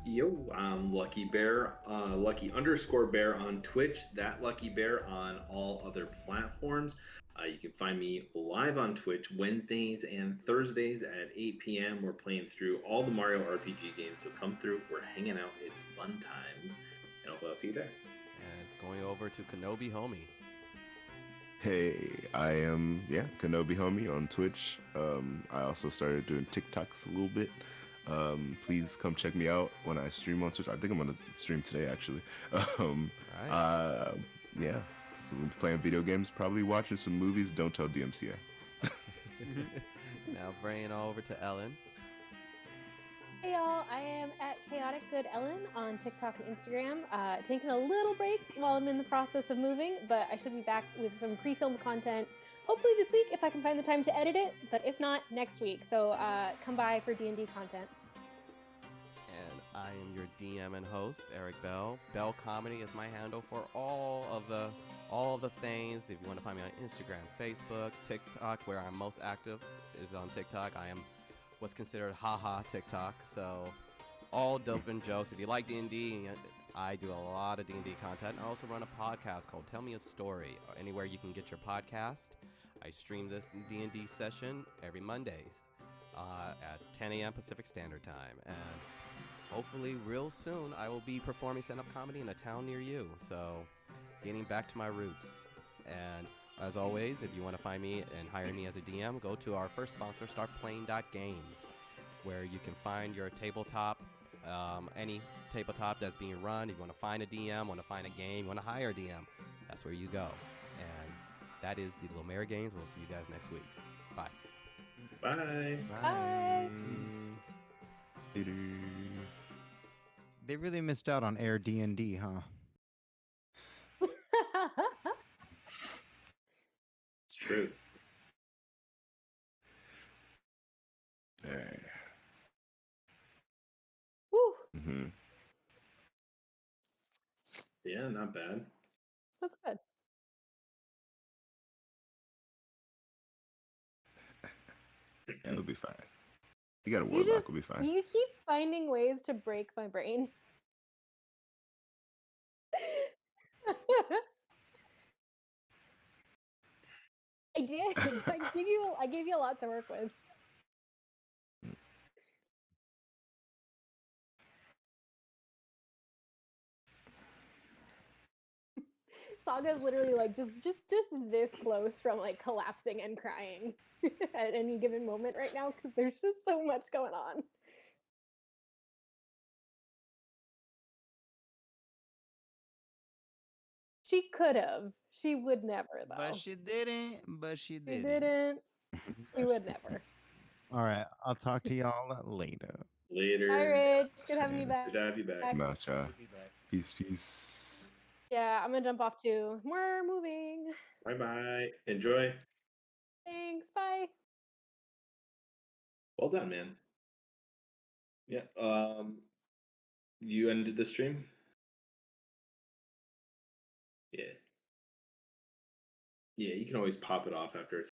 Yo, I'm Lucky Bear, Lucky_Bear on Twitch, that Lucky Bear on all other platforms. You can find me live on Twitch Wednesdays and Thursdays at 8 p.m. We're playing through all the Mario RPG games, so come through. We're hanging out. It's fun times. And hopefully I'll see you there. And going over to Kenobi Homie. Hey, I am Kenobi Homie on Twitch. I also started doing TikToks a little bit. Please come check me out when I stream on Twitch. I think I'm gonna stream today actually. Right. Yeah, we're playing video games, probably watching some movies. Don't tell DMCA. Now bringing it over to Ellen. Hey y'all, I am at Chaotic Good Ellen on TikTok and Instagram. Taking a little break while I'm in the process of moving, but I should be back with some pre-filmed content hopefully this week if I can find the time to edit it, but if not, next week. So come by for D&D content. And I am your DM and host, Eric Bell. Bell Comedy is my handle for all of the things. If you want to find me on Instagram, Facebook, TikTok, where I'm most active is on TikTok. I am what's considered haha TikTok. So all different jokes. If you like D&D, I do a lot of D&D content. I also run a podcast called Tell Me a Story. Anywhere you can get your podcast. I stream this D&D session every Mondays at 10 a.m. Pacific Standard Time. And hopefully real soon I will be performing stand-up comedy in a town near you. So getting back to my roots. And as always, if you want to find me and hire me as a DM, go to our first sponsor, StartPlaying.Games, where you can find your tabletop, any tabletop that's being run. If you want to find a DM, want to find a game, want to hire a DM, that's where you go. And that is the Lomér Games. We'll see you guys next week. Bye. Bye. Bye. Later. They really missed out on Air D&D, huh? It's true. Hey. Woo, Mm-hmm. Yeah, not bad. that's good. It'll be fine. You got a You warlock, just will be fine. you keep finding ways to break my brain. I did. I gave you a lot to work with. Saga's literally like just this close from like collapsing and crying at any given moment right now because there's just so much going on. She could have. She would never, though. But she didn't. But she She didn't. didn't. She would never. All right. I'll talk to y'all later. Later. Hi, Rich. Good having you Same. back. Good to have you back. Matcha. Peace, peace. Yeah, I'm gonna jump off too. We're moving. Bye bye. Enjoy. Thanks. Bye. Well done, man. Yeah. You ended the stream? Yeah. Yeah, you can always pop it off after